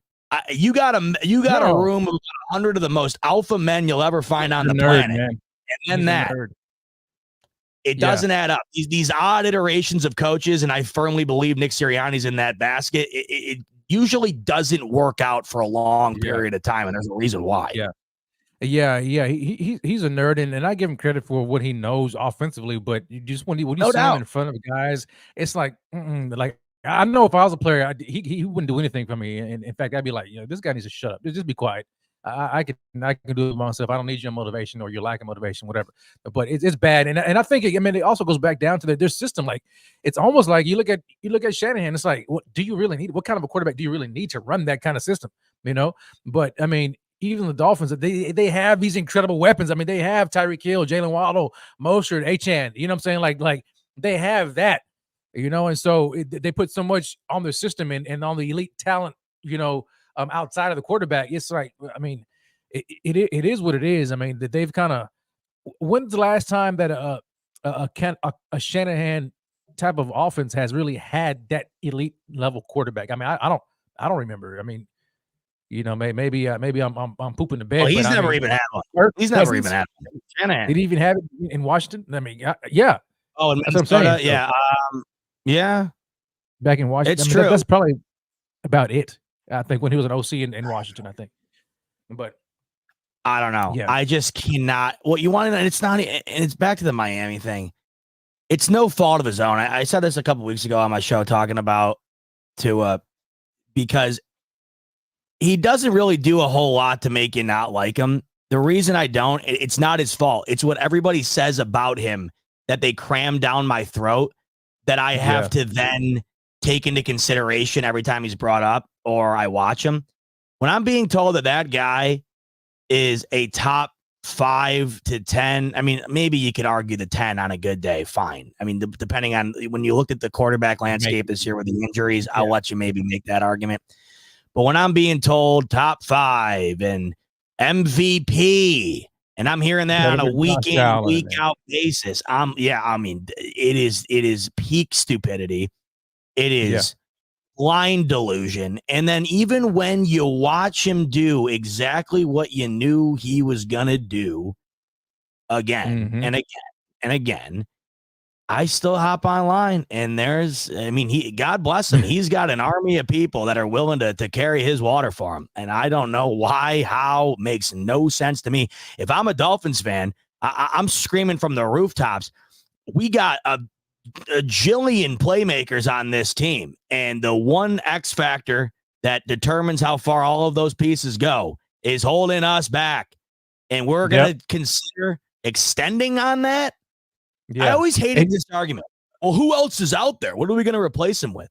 You got a room of 100 of the most alpha men you'll ever find on the planet. Man. And then it doesn't add up. These odd iterations of coaches, and I firmly believe Nick Sirianni's in that basket. It usually doesn't work out for a long period of time, and there's a reason why. Yeah. He's a nerd, and I give him credit for what he knows offensively. But you just when you see him in front of guys, it's like I know if I was a player, he wouldn't do anything for me. And in fact, I'd be like, this guy needs to shut up. Just be quiet. I can do it myself. I don't need your motivation or your lack of motivation, whatever. But it's bad, and I think it also goes back down to their system. Like it's almost like you look at Shanahan. It's like, what do you really need? What kind of a quarterback do you really need to run that kind of system? But I mean, even the Dolphins, they have these incredible weapons. I mean, they have Tyreek Hill, Jalen Waddle, Mostert, Achane. You know what I'm saying? Like they have that. And so they put so much on their system and on the elite talent. Outside of the quarterback, it's like, I mean, it is what it is. I mean, that they've kind of. When's the last time that a Shanahan type of offense has really had that elite level quarterback? I mean, I don't remember. I mean, maybe I'm pooping the bed. Well, he's never even had one. He's never even had one. Shanahan. Did he even have it in Washington? I mean, yeah. Oh, in Minnesota, yeah, yeah. Back in Washington, it's true. That's probably about it. I think when he was an OC in Washington, I think. But I don't know. Yeah. I just cannot. What you want, and it's not. And it's back to the Miami thing. It's no fault of his own. I said this a couple weeks ago on my show, talking about because he doesn't really do a whole lot to make you not like him. The reason I don't, it's not his fault. It's what everybody says about him that they cram down my throat that I have to then take into consideration every time he's brought up or I watch him. When I'm being told that guy is a top 5 to 10, I mean, maybe you could argue the 10 on a good day. Fine. I mean, depending on when you looked at the quarterback landscape this year with the injuries, I'll let you maybe make that argument. But when I'm being told top 5 and MVP, and I'm hearing that on a week in, week out basis, I mean, it is peak stupidity. It is blind delusion. And then even when you watch him do exactly what you knew he was going to do again and again and again, I still hop online and God bless him. He's got an army of people that are willing to carry his water for him. And I don't know why, how, makes no sense to me. If I'm a Dolphins fan, I'm screaming from the rooftops. We got a jillion playmakers on this team, and the one X factor that determines how far all of those pieces go is holding us back, and we're going to consider extending on that. I always hated this argument. Well, who else is out there? What are we going to replace him with?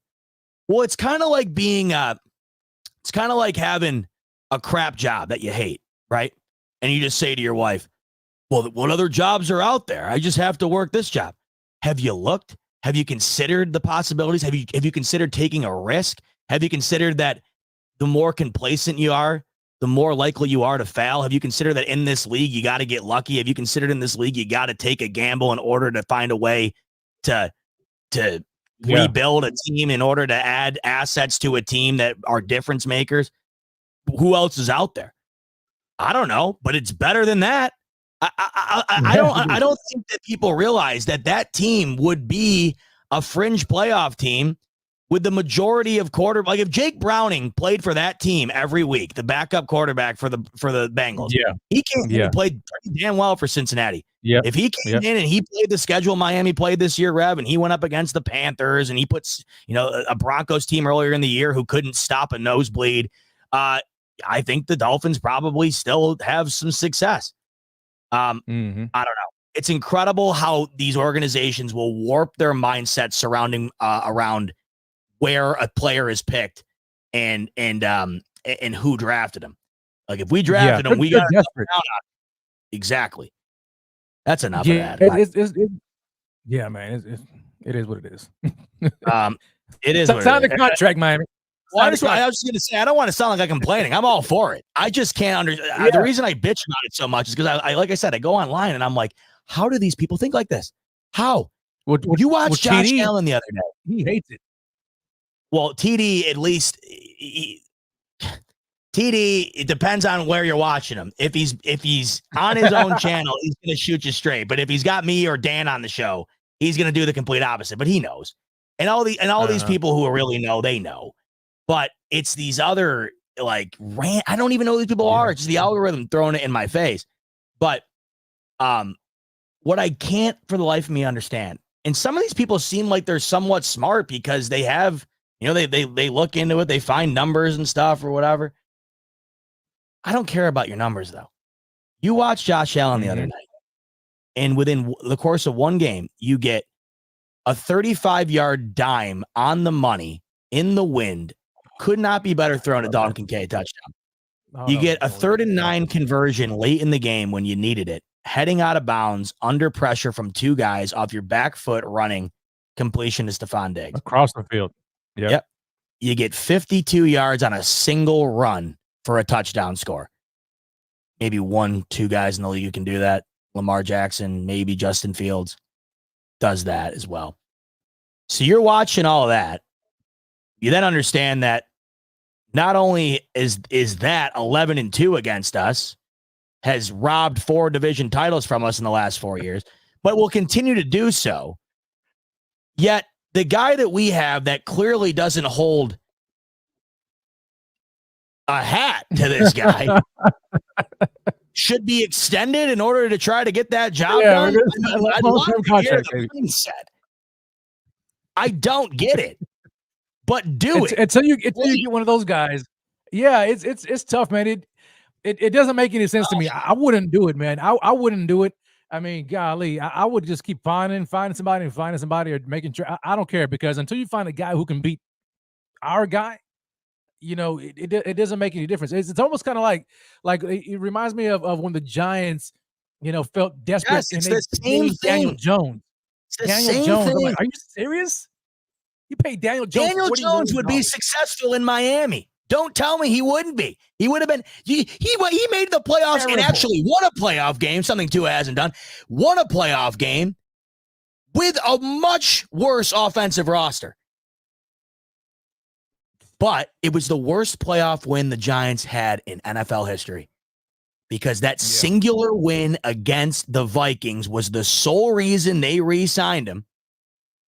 Well, it's kind of like it's kind of like having a crap job that you hate, right? And you just say to your wife, well, what other jobs are out there? I just have to work this job. Have you looked? Have you considered the possibilities? Have you considered taking a risk? Have you considered that the more complacent you are, the more likely you are to fail? Have you considered that in this league, you got to get lucky? Have you considered in this league, you got to take a gamble in order to find a way to rebuild a team, in order to add assets to a team that are difference makers? Who else is out there? I don't know, but it's better than that. I don't think that people realize that team would be a fringe playoff team with the majority of like if Jake Browning played for that team every week, the backup quarterback for the Bengals, he played pretty damn well for Cincinnati. If he came in and he played the schedule Miami played this year, Rev, and he went up against the Panthers and he puts a Broncos team earlier in the year who couldn't stop a nosebleed, I think the Dolphins probably still have some success. I don't know. It's incredible how these organizations will warp their mindset surrounding around where a player is picked and who drafted him. Like if we drafted him, we got desperate. Exactly. That's enough Yeah, of that. Yeah, man. It is what it is. It is. Sign the contract, Miami. Well, I was just going to say, I don't want to sound like I'm complaining. I'm all for it. I just can't understand. The reason I bitch about it so much is because I like I said, I go online and I'm like, how do these people think like this? How? You watched Josh Allen the other day. He hates it. Well, TD, at least TD, it depends on where you're watching him. If he's on his own channel, he's going to shoot you straight. But if he's got me or Dan on the show, he's going to do the complete opposite. But he knows. And all these people who really know, they know. But it's these other like I don't even know who these people are. It's just the algorithm throwing it in my face. But what I can't for the life of me understand, and some of these people seem like they're somewhat smart because they have, they look into it, they find numbers and stuff or whatever. I don't care about your numbers though. You watch Josh Allen the other night, and within the course of one game, you get a 35-yard dime on the money in the wind. Could not be better thrown at Dalton Kincaid touchdown. You get a 3rd and 9 conversion late in the game when you needed it, heading out of bounds under pressure from 2 guys off your back foot running completion to Stephon Diggs. Across the field. Yep. You get 52 yards on a single run for a touchdown score. Maybe 1-2 guys in the league who can do that. Lamar Jackson, maybe Justin Fields does that as well. So you're watching all of that. You then understand that not only is that 11-2 against us, has robbed 4 division titles from us in the last 4 years, but will continue to do so. Yet the guy that we have that clearly doesn't hold a hat to this guy should be extended in order to try to get that job done. I'd love to hear the mindset. I don't get it. But do it until you get one of those guys. Yeah, it's tough, man. It doesn't make any sense to me. I wouldn't do it, man. I wouldn't do it. I mean, golly, I would just keep finding somebody or making sure. I don't care, because until you find a guy who can beat our guy, it doesn't make any difference. It's almost kind of like it reminds me of when the Giants, felt desperate. Yes, it's the same thing. Daniel Jones. Daniel Jones. I'm like, are you serious? You pay Daniel Jones. Daniel Jones would be successful in Miami. Don't tell me he wouldn't be. He would have been. He made the playoffs and actually won a playoff game. Something Tua hasn't done. Won a playoff game with a much worse offensive roster. But it was the worst playoff win the Giants had in NFL history, because that singular win against the Vikings was the sole reason they re-signed him.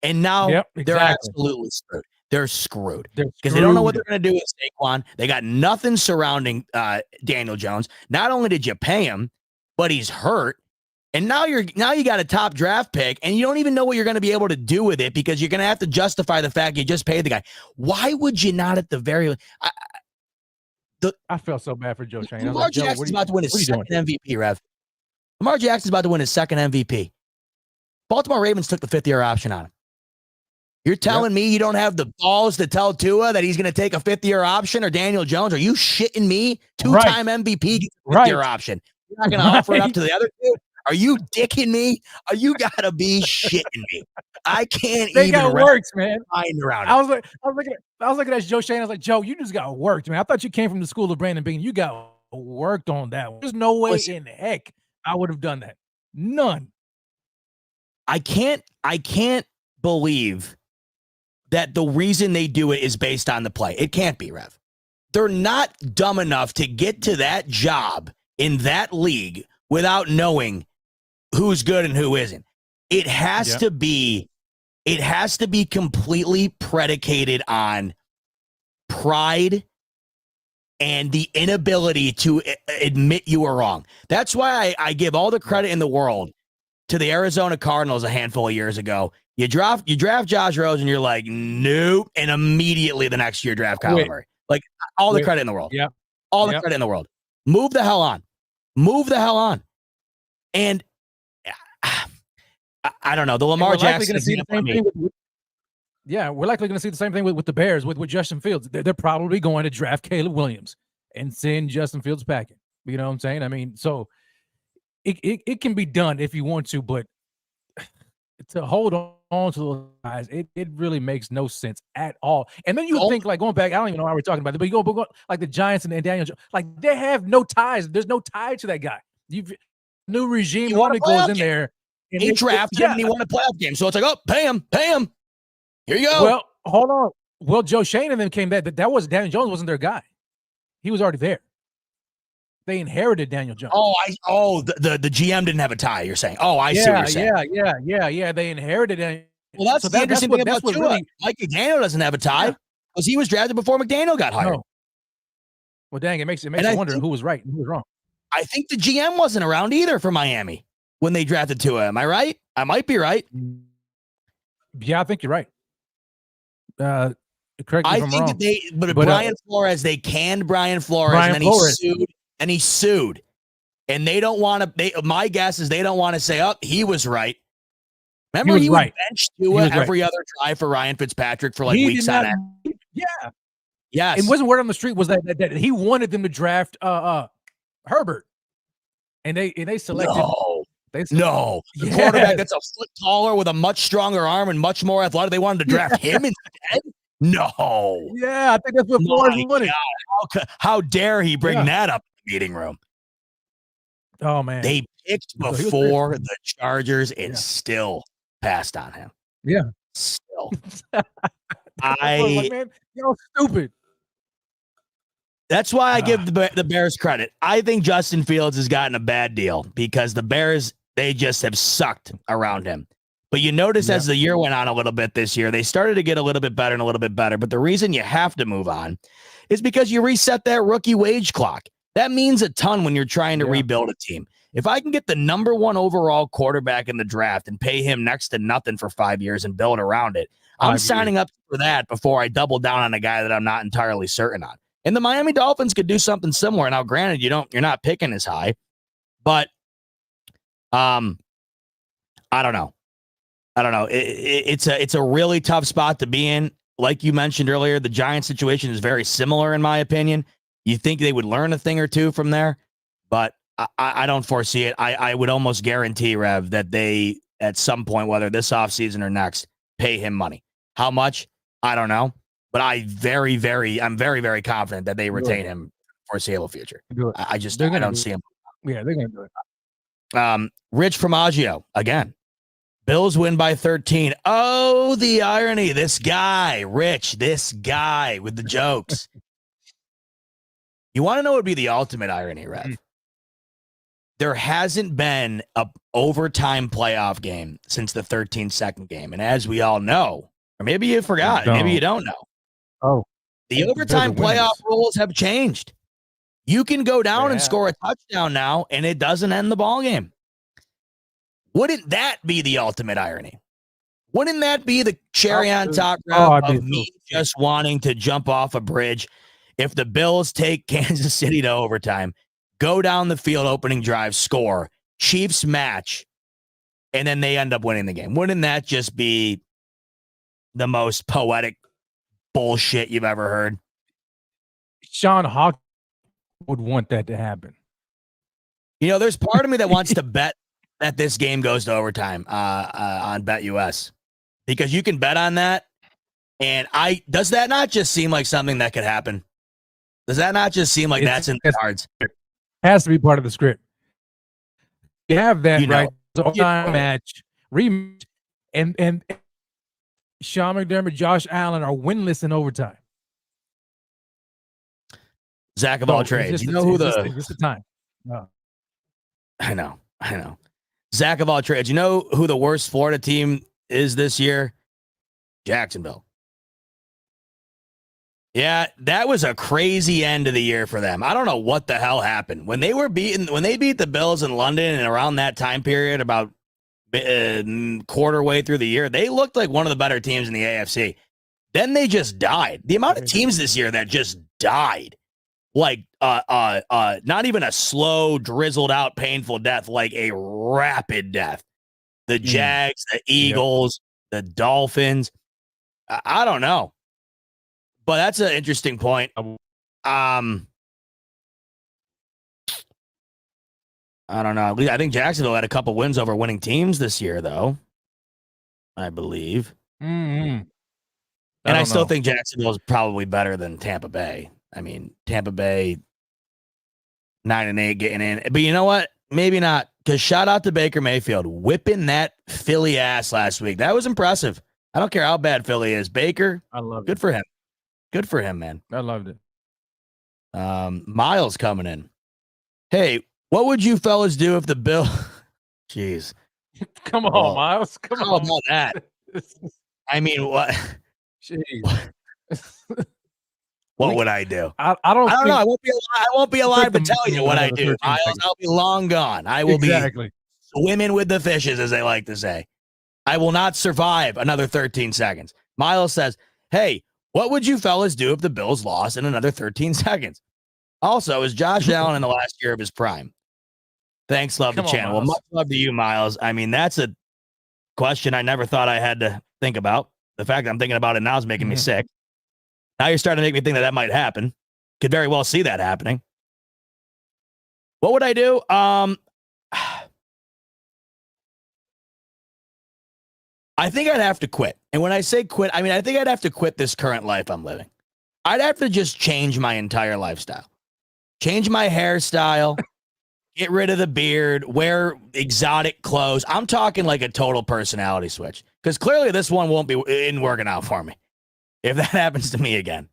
And now they're absolutely screwed. They're screwed because they don't know what they're going to do with Saquon. They got nothing surrounding Daniel Jones. Not only did you pay him, but he's hurt. And now you got a top draft pick, and you don't even know what you're going to be able to do with it, because you're going to have to justify the fact you just paid the guy. Why would you not at the very I felt so bad for Joe Shane. Lamar Jackson's about to win his second MVP, Rev. Lamar Jackson's about to win his second MVP. Baltimore Ravens took the 5th-year option on him. You're telling me you don't have the balls to tell Tua that he's going to take a 5th-year option, or Daniel Jones? Are you shitting me? 2-time MVP gets a 5th-year option. You're not going to offer it up to the other two? Are you dicking me? You got to be shitting me. I can't they even got worked, man. Around I was looking at Joe Shane. I was like, Joe, you just got worked, man. I thought you came from the school of Brandon Bean. You got worked on that one. There's no way in heck I would have done that. None. I can't believe that the reason they do it is based on the play. It can't be, Rev. They're not dumb enough to get to that job in that league without knowing who's good and who isn't. It has to be completely predicated on pride and the inability to admit you were wrong. That's why I give all the credit in the world to the Arizona Cardinals a handful of years ago. You draft Josh Rosen, you're like, nope, and immediately the next year draft Kyler Murray. Like, all the credit in the world. Yeah. All the credit in the world. Move the hell on. And I don't know. The Lamar Jackson. Yeah, we're likely going to see the same thing with the Bears with Justin Fields. They're probably going to draft Caleb Williams and send Justin Fields packing. You know what I'm saying? I mean, so it can be done if you want to, but to hold on to those guys, it really makes no sense at all. And then you would think, like, going back, I don't even know why we're talking about it, but you go like the Giants and Daniel Jones, like they have no ties. There's no tie to that guy. New regime only goes in there. And he drafted him and he won a playoff game. So it's like, oh, pay him. Here you go. Well, hold on. Well, Joe Shane and them came back. That was Daniel Jones wasn't their guy. He was already there. They inherited Daniel Jones. The GM didn't have a tie. You're saying? Oh, I see what you're saying. Yeah. They inherited it. Well, that's the interesting thing about Tua. Really, Mike McDaniel doesn't have a tie because he was drafted before McDaniel got hired. No. Well, dang, it makes you wonder who was right and who was wrong. I think the GM wasn't around either for Miami when they drafted Tua. Am I right? I might be right. Yeah, I think you're right. Correct me if I'm wrong. But Brian Flores, they canned Brian Flores, and then he sued. And they don't want to. My guess is they don't want to say, "Oh, he was right." Remember, he would bench Tua every other drive for Ryan Fitzpatrick for weeks on end. Yeah. Yes. And wasn't word on the street was that he wanted them to draft Herbert, and they selected. No, the quarterback that's a foot taller with a much stronger arm and much more athletic. They wanted to draft him instead. No. Yeah, I think that's what Flores wanted. How dare he bring that up in the meeting room? Oh man, they picked before the Chargers and still passed on him. Yeah, still. Man, you're stupid. That's why I give the Bears credit. I think Justin Fields has gotten a bad deal because the Bears, they just have sucked around him. But you notice as the year went on a little bit this year, they started to get a little bit better and a little bit better. But the reason you have to move on is because you reset that rookie wage clock. That means a ton when you're trying to rebuild a team. If I can get the number 1 overall quarterback in the draft and pay him next to nothing for 5 years and build around it, I'm signing up for that before I double down on a guy that I'm not entirely certain on. And the Miami Dolphins could do something similar. Now, granted, you're not picking as high, but I don't know. It's a really tough spot to be in. Like you mentioned earlier, the Giants situation is very similar in my opinion. You think they would learn a thing or two from there, but I don't foresee it. I would almost guarantee, Rev, that they at some point, whether this offseason or next, pay him money. How much? I don't know. But I'm very, very confident that they retain him for foreseeable future. I don't see him. Yeah, they're going to do it. Rich from Agio, again. Bills win by 13. Oh, the irony. This guy with the jokes. You want to know what would be the ultimate irony, Rev? There hasn't been a overtime playoff game since the 13-second game. And as we all know, or maybe you forgot, maybe you don't know. Oh, the overtime playoff rules have changed. You can go down and score a touchdown now, and it doesn't end the ball game. Wouldn't that be the ultimate irony? Wouldn't that be the cherry on top of me just wanting to jump off a bridge if the Bills take Kansas City to overtime, go down the field, opening drive, score, Chiefs match, and then they end up winning the game? Wouldn't that just be the most poetic bullshit you've ever heard? Sean Hawk would want that to happen. There's part of me that wants to bet that this game goes to overtime on BetUS, because you can bet on that. And does that not just seem like something that could happen? Does that not just seem like that's in the cards? Has to be part of the script. You have that, right? The overtime match, rematch, and Sean McDermott, Josh Allen are winless in overtime. Zach of all trades. You know who it's the time. No. I know. Zach of all trades. You know who the worst Florida team is this year? Jacksonville. Yeah, that was a crazy end of the year for them. I don't know what the hell happened. When they beat the Bills in London and around that time period, about quarter way through the year, they looked like one of the better teams in the AFC. Then they just died. The amount of teams this year that just died, like not even a slow, drizzled out, painful death, like a rapid death. The Jags, the Eagles, the Dolphins. I don't know, but that's an interesting point. I don't know. I think Jacksonville had a couple wins over winning teams this year, though. I believe. Mm-hmm. And I still think Jacksonville is probably better than Tampa Bay. I mean, Tampa Bay 9-8 getting in. But you know what? Maybe not. Because shout out to Baker Mayfield whipping that Philly ass last week. That was impressive. I don't care how bad Philly is. Baker, I love good it. for him. Good for him, man. I loved it. Miles coming in. Hey, what would you fellas do if the Bill? Jeez. Come on, Miles. Come How on. about that? I mean, what? What would I do? I don't know. I won't be alive to tell you what I do, Miles. I'll be long gone. I will be swimming with the fishes, as they like to say. I will not survive another 13 seconds. Miles says, hey, what would you fellas do if the Bills lost in another 13 seconds? Also, is Josh Allen in the last year of his prime? Thanks, love the channel. Well, much love to you, Miles. I mean, that's a question I never thought I had to think about. The fact that I'm thinking about it now is making me sick. Now you're starting to make me think that might happen. Could very well see that happening. What would I do? I think I'd have to quit. And when I say quit, I mean, I think I'd have to quit this current life I'm living. I'd have to just change my entire lifestyle. Change my hairstyle, get rid of the beard, wear exotic clothes. I'm talking like a total personality switch. Because clearly this one won't be working out for me. If that happens to me again.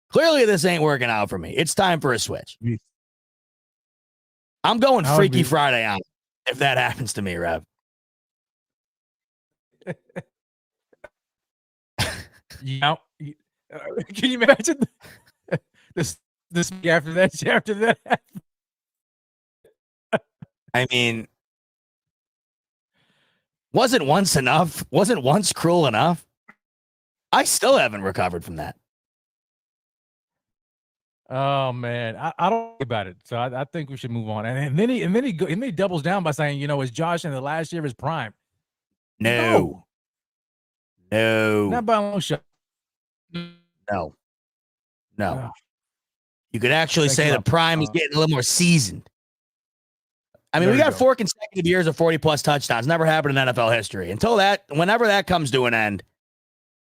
Clearly this ain't working out for me. It's time for a switch. I'm going Freaky Friday on if that happens to me, Rev. Can you imagine this after that? I mean, wasn't once enough? Wasn't once cruel enough? I still haven't recovered from that. Oh man, I don't think about it. So I think we should move on. And then he doubles down by saying, is Josh in the last year of his prime? No. Not by a long shot. No. You could actually say the prime is getting a little more seasoned. I mean, we got 4 consecutive years of 40-plus touchdowns. Never happened in NFL history. Whenever that comes to an end,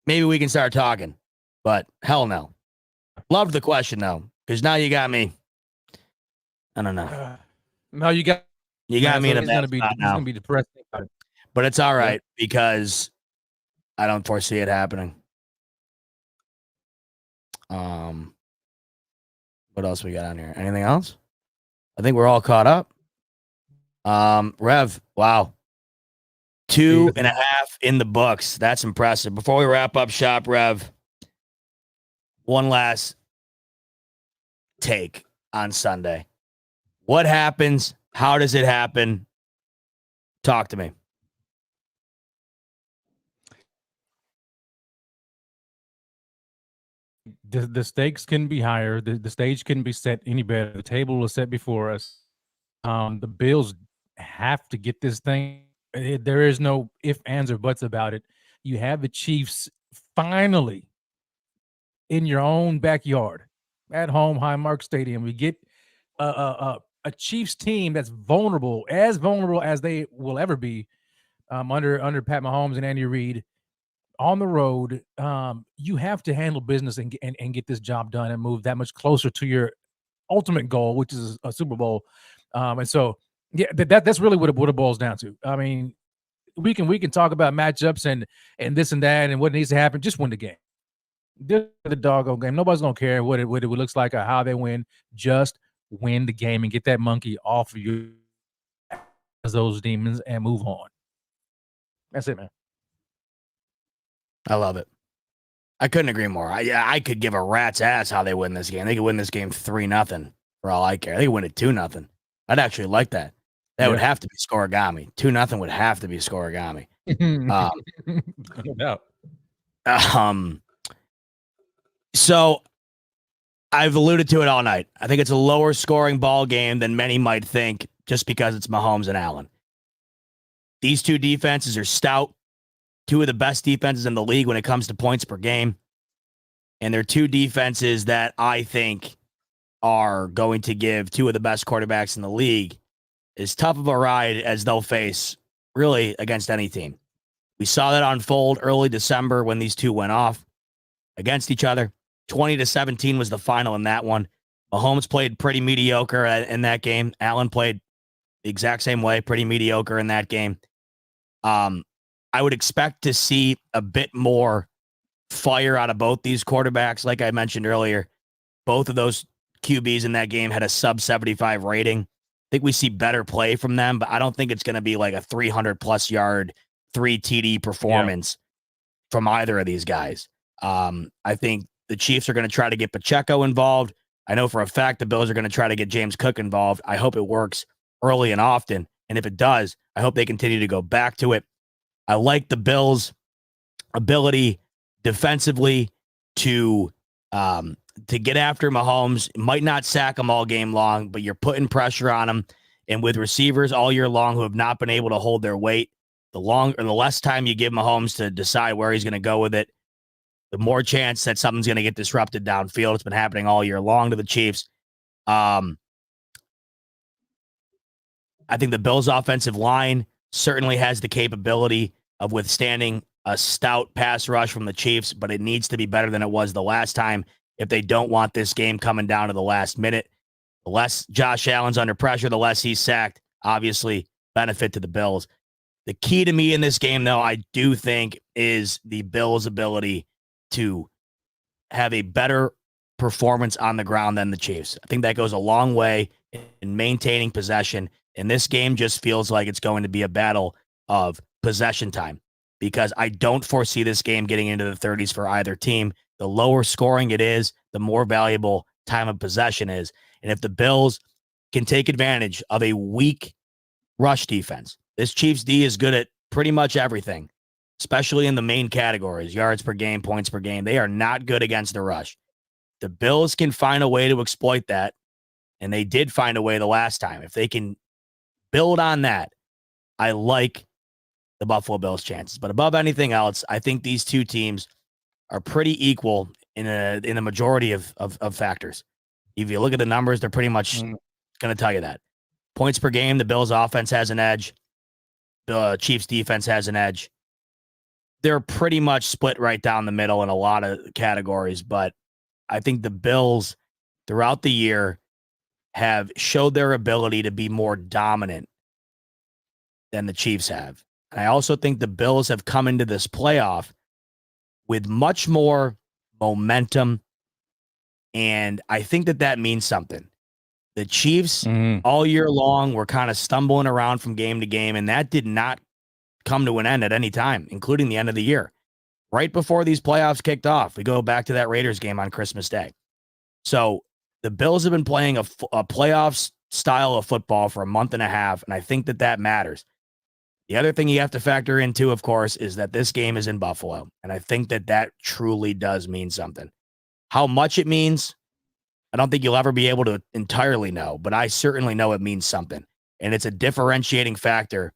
maybe we can start talking. But hell no. Loved the question, though, because now you got me. I don't know. No, you got me in a bad spot now. He's going to be depressed. But it's all right because I don't foresee it happening. What else we got on here? Anything else? I think we're all caught up. Rev, wow. 2.5 in the books. That's impressive. Before we wrap up shop, Rev, one last take on Sunday. What happens? How does it happen? Talk to me. The stakes can be higher. The stage couldn't be set any better. The table was set before us. The Bills have to get this thing. There is no ifs, ands, or buts about it. You have the Chiefs finally in your own backyard at home, Highmark Stadium. We get a Chiefs team that's vulnerable as they will ever be under Pat Mahomes and Andy Reid on the road. You have to handle business and get this job done and move that much closer to your ultimate goal, which is a Super Bowl. And so, yeah, that's really what it boils down to. I mean, we can talk about matchups and this and that and what needs to happen. Just win the game. Just the doggone game. Nobody's gonna care what it looks like or how they win. Just win the game and get that monkey off of you, those demons, and move on. That's it, man. I love it. I couldn't agree more. I could give a rat's ass how they win this game. They could win this game 3-0 for all I care. They could win it 2-0. I'd actually like that. That would have to be scoregami. 2-0 would have to be scoregami. No doubt. So I've alluded to it all night. I think it's a lower scoring ball game than many might think just because it's Mahomes and Allen. These two defenses are stout. two of the best defenses in the league when it comes to points per game. And they're two defenses that I think are going to give two of the best quarterbacks in the league as tough of a ride as they'll face really against any team. We saw that unfold early December when these two went off against each other. 20-17 was the final in that one. Mahomes played pretty mediocre in that game. Allen played the exact same way, pretty mediocre in that game. I would expect to see a bit more fire out of both these quarterbacks. Like I mentioned earlier, both of those QBs in that game had a sub 75 rating. I think we see better play from them, but I don't think it's going to be like a 300+ yard, 3 TD performance from either of these guys. I think the Chiefs are going to try to get Pacheco involved. I know for a fact the Bills are going to try to get James Cook involved. I hope it works early and often. And if it does, I hope they continue to go back to it. I like the Bills' ability defensively to get after Mahomes. Might not sack him all game long, but you're putting pressure on him. And with receivers all year long who have not been able to hold their weight, the less time you give Mahomes to decide where he's going to go with it, the more chance that something's going to get disrupted downfield. It's been happening all year long to the Chiefs. I think the Bills' offensive line certainly has the capability of withstanding a stout pass rush from the Chiefs, but it needs to be better than it was the last time if they don't want this game coming down to the last minute. The less Josh Allen's under pressure, the less he's sacked, obviously benefit to the Bills. The key to me in this game, though, I do think is the Bills' ability to have a better performance on the ground than the Chiefs. I think that goes a long way in maintaining possession. And this game just feels like it's going to be a battle of possession time because I don't foresee this game getting into the 30s for either team. The lower scoring it is, the more valuable time of possession is. And if the Bills can take advantage of a weak rush defense, this Chiefs D is good at pretty much everything, especially in the main categories, yards per game, points per game. They are not good against the rush. The Bills can find a way to exploit that, and they did find a way the last time. If they can build on that, I like the Buffalo Bills' chances. But above anything else, I think these two teams are pretty equal in a majority of factors. If you look at the numbers, they're pretty much going to tell you that. Points per game, the Bills' offense has an edge. The Chiefs' defense has an edge. They're pretty much split right down the middle in a lot of categories, but I think the Bills throughout the year have showed their ability to be more dominant than the Chiefs have. And I also think the Bills have come into this playoff with much more momentum, and I think that means something. The Chiefs all year long were kind of stumbling around from game to game, and that did not come to an end at any time, including the end of the year. Right before these playoffs kicked off, we go back to that Raiders game on Christmas Day. So the Bills have been playing a playoffs style of football for a month and a half, and I think that matters. The other thing you have to factor into, of course, is that this game is in Buffalo, and I think that truly does mean something. How much it means, I don't think you'll ever be able to entirely know, but I certainly know it means something, and it's a differentiating factor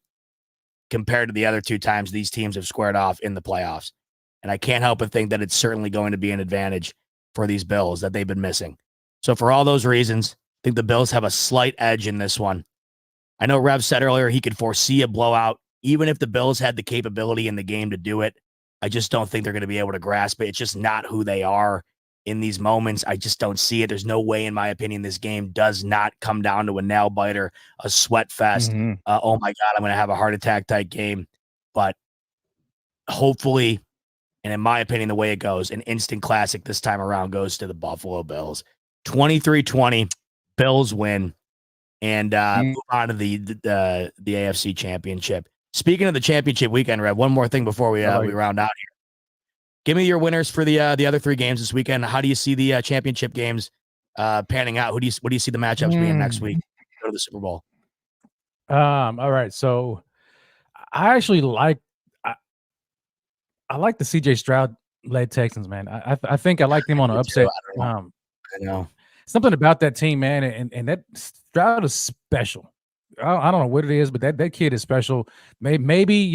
compared to the other two times these teams have squared off in the playoffs. And I can't help but think that it's certainly going to be an advantage for these Bills that they've been missing. So for all those reasons, I think the Bills have a slight edge in this one. I know Rev said earlier he could foresee a blowout, even if the Bills had the capability in the game to do it. I just don't think they're going to be able to grasp it. It's just not who they are in these moments. I just don't see it. There's no way, in my opinion, this game does not come down to a nail biter, a sweat fest. Oh my God, I'm going to have a heart attack type game. But hopefully, and in my opinion, the way it goes, an instant classic this time around goes to the Buffalo Bills. 23-20, Bills win, and move on to the AFC Championship. Speaking of the championship weekend, Rev, one more thing before we round out here. Give me your winners for the other three games this weekend. How do you see the championship games panning out? What do you see the matchups being next week? Go to the Super Bowl. All right. So I actually like I like the CJ Stroud led Texans, man. I think I like them on an upset. I know. Something about that team, man, and that Stroud is special. I don't know what it is, but that kid is special. Maybe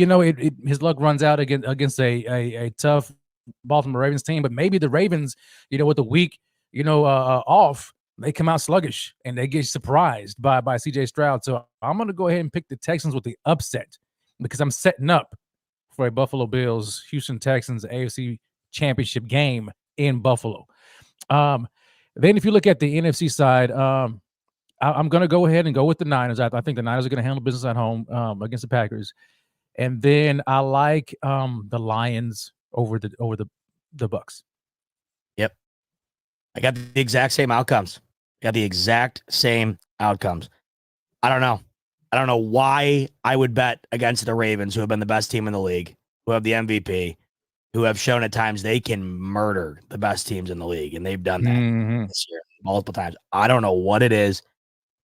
his luck runs out against a tough Baltimore Ravens team, but maybe the Ravens, with the week, off, they come out sluggish and they get surprised by CJ Stroud. So I'm going to go ahead and pick the Texans with the upset because I'm setting up for a Buffalo Bills, Houston Texans AFC Championship game in Buffalo. Then if you look at the NFC side, I'm going to go ahead and go with the Niners. I think the Niners are going to handle business at home against the Packers, and then I like the Lions over the Bucks. Yep, I got the exact same outcomes. I don't know why I would bet against the Ravens, who have been the best team in the league, who have the MVP, who have shown at times they can murder the best teams in the league, and they've done that this year multiple times. I don't know what it is.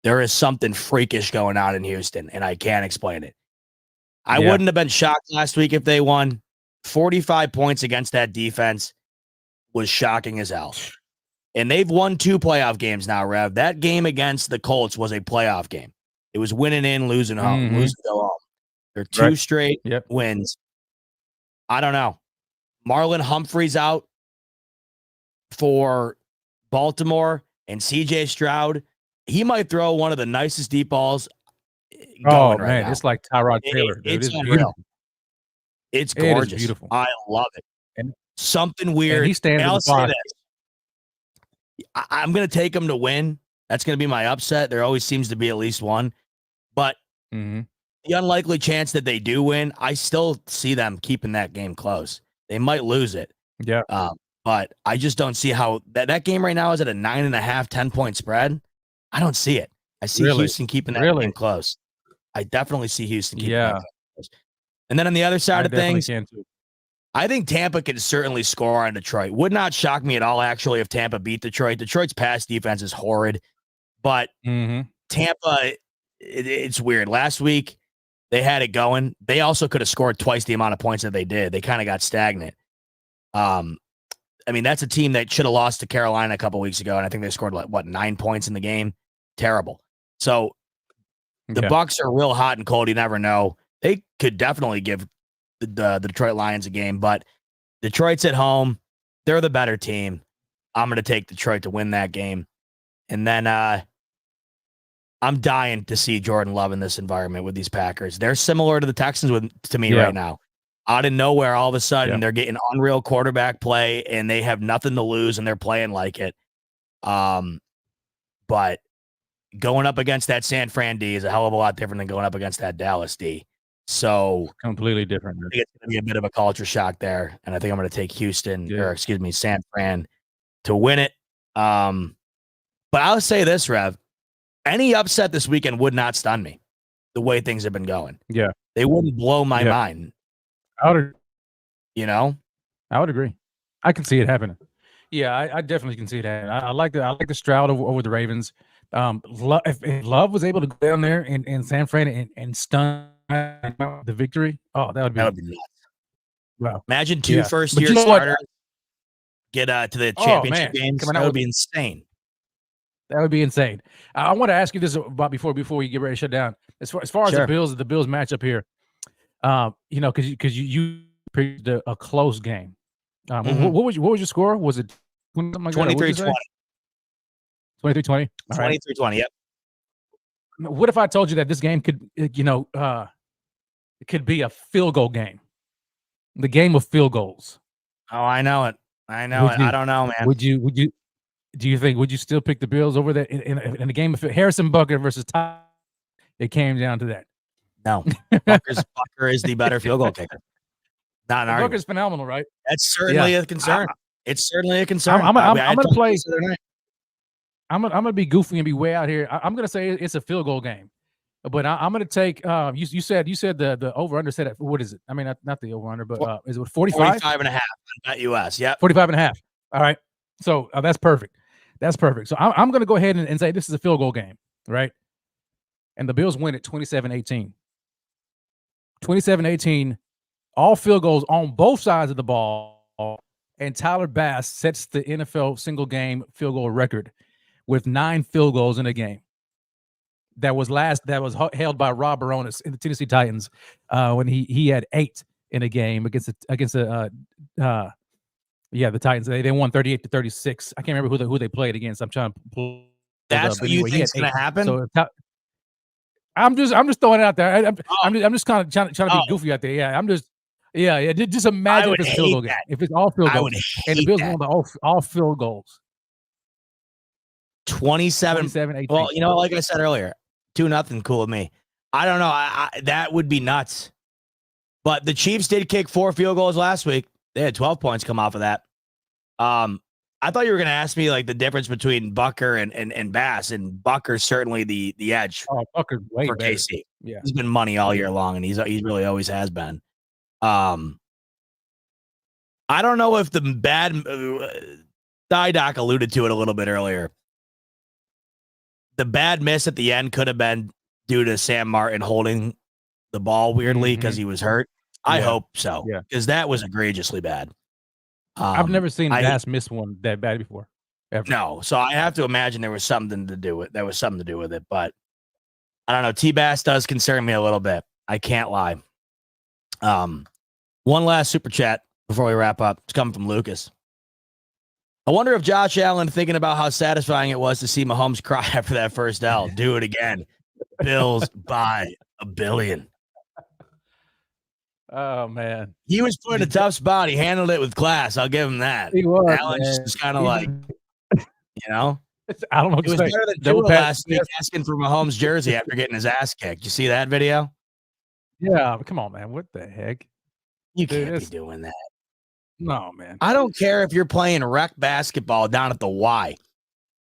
There is something freakish going on in Houston, and I can't explain it. I wouldn't have been shocked last week if they won. 45 points against that defense was shocking as hell. And they've won 2 playoff games now, Rev. That game against the Colts was a playoff game. It was winning in, losing home, losing to home. They're 2 straight wins. I don't know. Marlon Humphrey's out for Baltimore, and CJ Stroud, he might throw one of the nicest deep balls going right now. It's like Tyrod Taylor. It's unreal. It's gorgeous. It is beautiful. I love it. And something weird. And he stands in the pocket. I'm going to take them to win. That's going to be my upset. There always seems to be at least one. But the unlikely chance that they do win, I still see them keeping that game close. They might lose it. Yeah. But I just don't see how that game right now is at a 9.5, 10-point spread. I don't see it. I see Houston keeping that game close. I definitely see Houston keeping that game close. And then on the other side of things, I think Tampa can certainly score on Detroit. Would not shock me at all, actually, if Tampa beat Detroit. Detroit's pass defense is horrid. But Tampa, it's weird. Last week, they had it going. They also could have scored twice the amount of points that they did. They kind of got stagnant. That's a team that should have lost to Carolina a couple weeks ago, and I think they scored 9 points in the game. Terrible. So the Bucks are real hot and cold. You never know. They could definitely give the Detroit Lions a game, but Detroit's at home. They're the better team. I'm going to take Detroit to win that game. And then I'm dying to see Jordan Love in this environment with these Packers. They're similar to the Texans to me right now. Out of nowhere, all of a sudden, they're getting unreal quarterback play, and they have nothing to lose, and they're playing like it. But going up against that San Fran D is a hell of a lot different than going up against that Dallas D. So completely different. I think it's going to be a bit of a culture shock there, and I think I'm going to take San Fran to win it. But I'll say this, Rev. Any upset this weekend would not stun me the way things have been going. Yeah. They wouldn't blow my mind. I would agree. I can see it happening. Yeah, I definitely can see it happening. I like the Stroud over the Ravens. If Love was able to go down there in San Fran and stun the victory, that would be nuts. Wow. Imagine 2 first-year starters get to the championship game. That would be insane. That would be insane. I want to ask you this about before we get ready to shut down. As far as the Bills matchup here, because you picked a close game. What was your score? Was it 23-20? 23-20. 23-20. Yep. What if I told you that this game could, it could be a field goal game? The game of field goals. Oh, I know it. I don't know, man. Would you still pick the Bills over that in the game of Harrison Butker versus Ty? It came down to that. No, Butker is the better field goal kicker. Not an argument. Butker's phenomenal, right? That's certainly a concern. It's certainly a concern. I'm gonna play. I'm gonna be goofy and be way out here. I'm gonna say it's a field goal game, but I'm gonna take. You said the over under set at what is it? I mean, not the over under, but is it 45? 45.5 on BetUS. Yeah, 45.5. All right, so that's perfect. That's perfect. So I'm gonna go ahead and say this is a field goal game, right? And the Bills win at 27-18. 27-18. All field goals on both sides of the ball, and Tyler Bass sets the NFL single game field goal record with 9 field goals in a game. that was held by Rob Baronis in the Tennessee Titans when he had 8 in a game against the Titans. They won 38-36. I can't remember who they played against. I'm trying to pull. That's what you think's going to happen? So I'm just throwing it out there. I'm just kind of trying to be goofy out there. Yeah, just imagine if it's a field goal game. If it's all field goals, and the Bills won by all field goals. 27. Well, you know, like I said earlier, 2-0, cool with me. I don't know. That would be nuts. But the Chiefs did kick 4 field goals last week. They had 12 points come off of that. I thought you were going to ask me like the difference between Bucker and Bass, and Bucker's certainly the edge. Oh, Bucker's way for better. KC. Yeah, he's been money all year long, and he's really always has been. I don't know if the bad Doc alluded to it a little bit earlier. The bad miss at the end could have been due to Sam Martin holding the ball weirdly because he was hurt. I hope so, because that was egregiously bad. I've never seen Bass miss one that bad before. Ever. No, so I have to imagine there was something to do with it, but I don't know. T-Bass does concern me a little bit. I can't lie. One last super chat before we wrap up. It's coming from Lucas. I wonder if Josh Allen, thinking about how satisfying it was to see Mahomes cry after that first L, do it again. Bills by $1 billion. Oh, man. He was put in a tough spot. He handled it with class. I'll give him that. He was, Allen just kind of like, you know. I don't know. It was better than Tua last week asking for Mahomes' jersey after getting his ass kicked. You see that video? Yeah, come on, man. What the heck? You can't be doing that. No, man. I don't care if you're playing rec basketball down at the Y.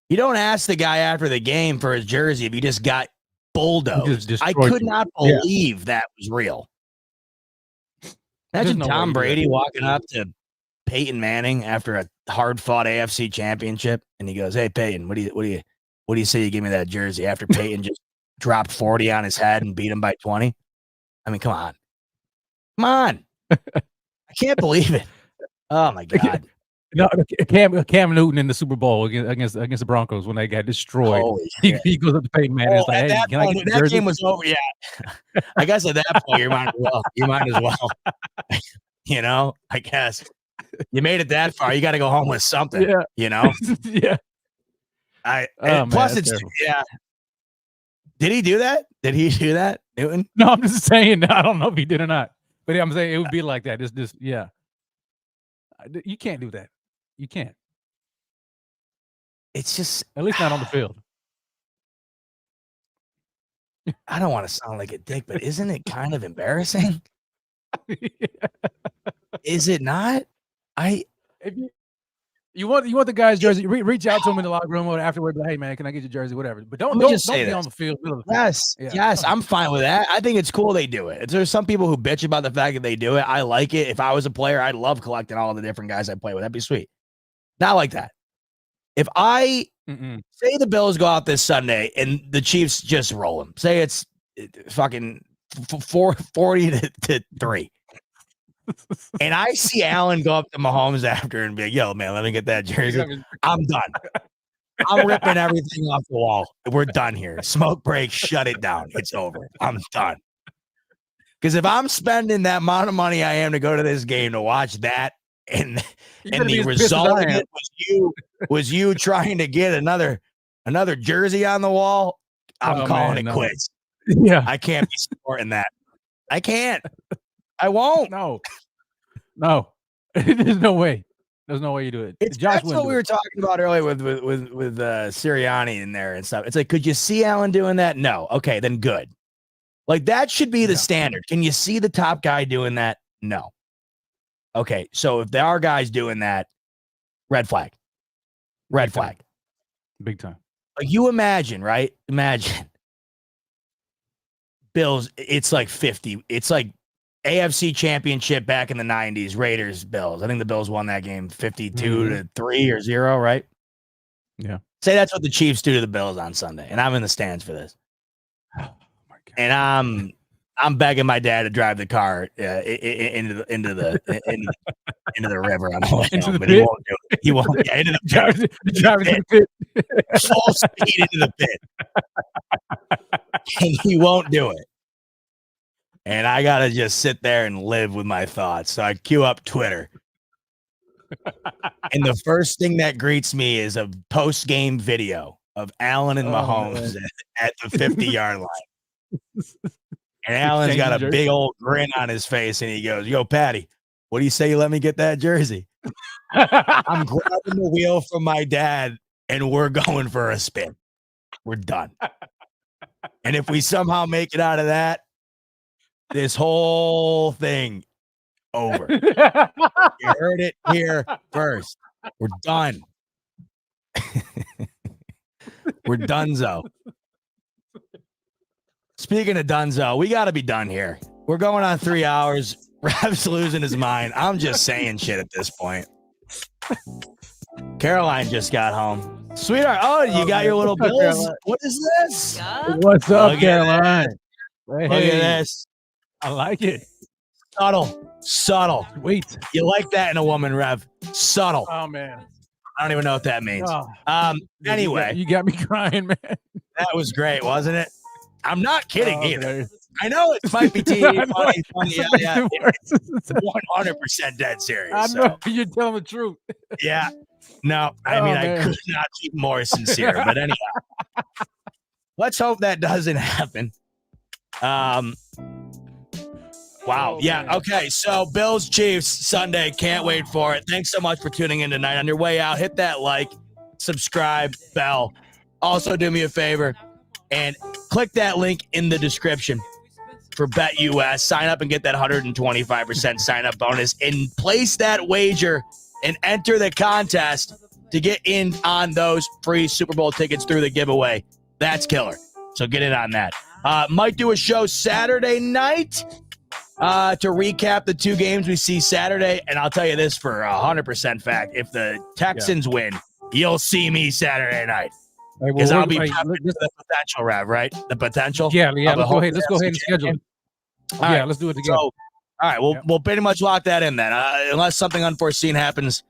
You don't ask the guy after the game for his jersey if he just got bulldozed. I could not believe that was real. Imagine Tom Brady walking up to Peyton Manning after a hard-fought AFC championship, and he goes, "Hey, Peyton, what do you say you give me that jersey?" After Peyton just dropped 40 on his head and beat him by 20. I mean, come on. I can't believe it. Oh my God. No, Cam Newton in the Super Bowl against the Broncos when they got destroyed. He goes up to Peyton Manning. It's like, hey, that game was over. Yeah, I guess at that point you might as well. You know, I guess you made it that far. You got to go home with something. Yeah. You know. Yeah. Plus, it's terrible. Yeah. Did he do that? Did he do that, Newton? No, I'm just saying. I don't know if he did or not, but I'm saying it would be like that. Just yeah. You can't do that. You can't. It's just at least not on the field. I don't want to sound like a dick, but isn't it kind of embarrassing? Is it not? If you want the guy's jersey, reach out to him in the locker room or afterward. Like, hey man, can I get your jersey? Whatever. But don't be on the field. Yes, I'm fine with that. I think it's cool they do it. There's some people who bitch about the fact that they do it. I like it. If I was a player, I'd love collecting all the different guys I play with. That'd be sweet. Not like that. If I say the Bills go out this Sunday and the Chiefs just roll them, say it's fucking 40-3. And I see Allen go up to Mahomes after and be like, "Yo, man, let me get that jersey." I'm done. I'm ripping everything off the wall. We're done here. Smoke break. Shut it down. It's over. I'm done. Because if I'm spending that amount of money I am to go to this game to watch that, and the result of it was you trying to get another jersey on the wall, I'm calling it quits. Yeah, I can't be supporting that. I can't. I won't. No. There's no way. There's no way you do it. That's what we were talking about earlier with Sirianni in there and stuff. It's like, could you see Allen doing that? No. Okay, then good. Like that should be the standard. Can you see the top guy doing that? No. Okay, so if there are guys doing that, red flag. Red flag. Big time. Like you imagine, right? Imagine. Bills, it's like 50. It's like AFC championship back in the 90s, Raiders, Bills. I think the Bills won that game 52-3 or 0, right? Yeah. Say that's what the Chiefs do to the Bills on Sunday, and I'm in the stands for this. Oh my God. And I'm begging my dad to drive the car into the river on the way home, but he won't do it. He won't. Yeah, into the driving to the pit. Full speed into the pit. and he won't do it. And I got to just sit there and live with my thoughts. So I queue up Twitter. And the first thing that greets me is a post-game video of Allen and Mahomes at the 50-yard line. And Allen's got a big old grin on his face, and he goes, "Yo, Patty, what do you say you let me get that jersey?" I'm grabbing the wheel from my dad, and we're going for a spin. We're done. And if we somehow make it out of that, this whole thing over. You heard it here first. We're done. We're donezo. Speaking of donezo, we got to be done here. We're going on 3 hours. Rev's losing his mind. I'm just saying shit at this point. Caroline just got home. Sweetheart, you got your little bills? Caroline. What is this? What's up, Look Caroline? Look at this. I like it. Subtle. Sweet. You like that in a woman, Rev? Subtle. Oh man. I don't even know what that means. Oh. Anyway, you got me crying, man. that was great, wasn't it? I'm not kidding either. Man. I know it might be funny. Yeah, It's 100% dead serious. I know So, you're telling the truth. yeah. No, I mean, I man. could not be more sincere. But anyway, let's hope that doesn't happen. Wow. Yeah. Man. Okay. So Bills Chiefs Sunday. Can't wait for it. Thanks so much for tuning in tonight. On your way out, hit that like, subscribe, bell. Also, do me a favor and click that link in the description for BetUS. Sign up and get that 125% sign up bonus and place that wager and enter the contest to get in on those free Super Bowl tickets through the giveaway. That's killer. So get in on that. Might do a show Saturday night to recap the two games we see Saturday. And I'll tell you this for 100% fact. If the Texans win, you'll see me Saturday night. Because I'll be prepping for the potential, Rev, right? The potential? Yeah. Let's go ahead and schedule it. All right, let's do it together. So, all right, we'll pretty much lock that in then. Unless something unforeseen happens,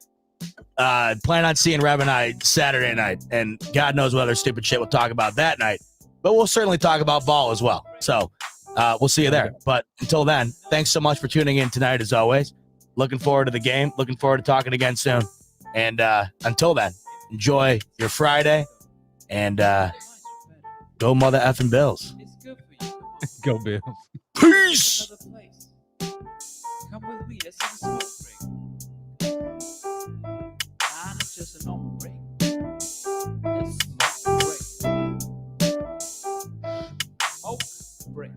plan on seeing Rev and I Saturday night. And God knows what other stupid shit we'll talk about that night. But we'll certainly talk about ball as well. So we'll see you there. But until then, thanks so much for tuning in tonight as always. Looking forward to the game. Looking forward to talking again soon. And until then, enjoy your Friday. And go mother effing Bills. Go Bills. Peace. Come with me, let's have a smoke break. Nah, it's just a normal break. Let's smoke break. Smoke break.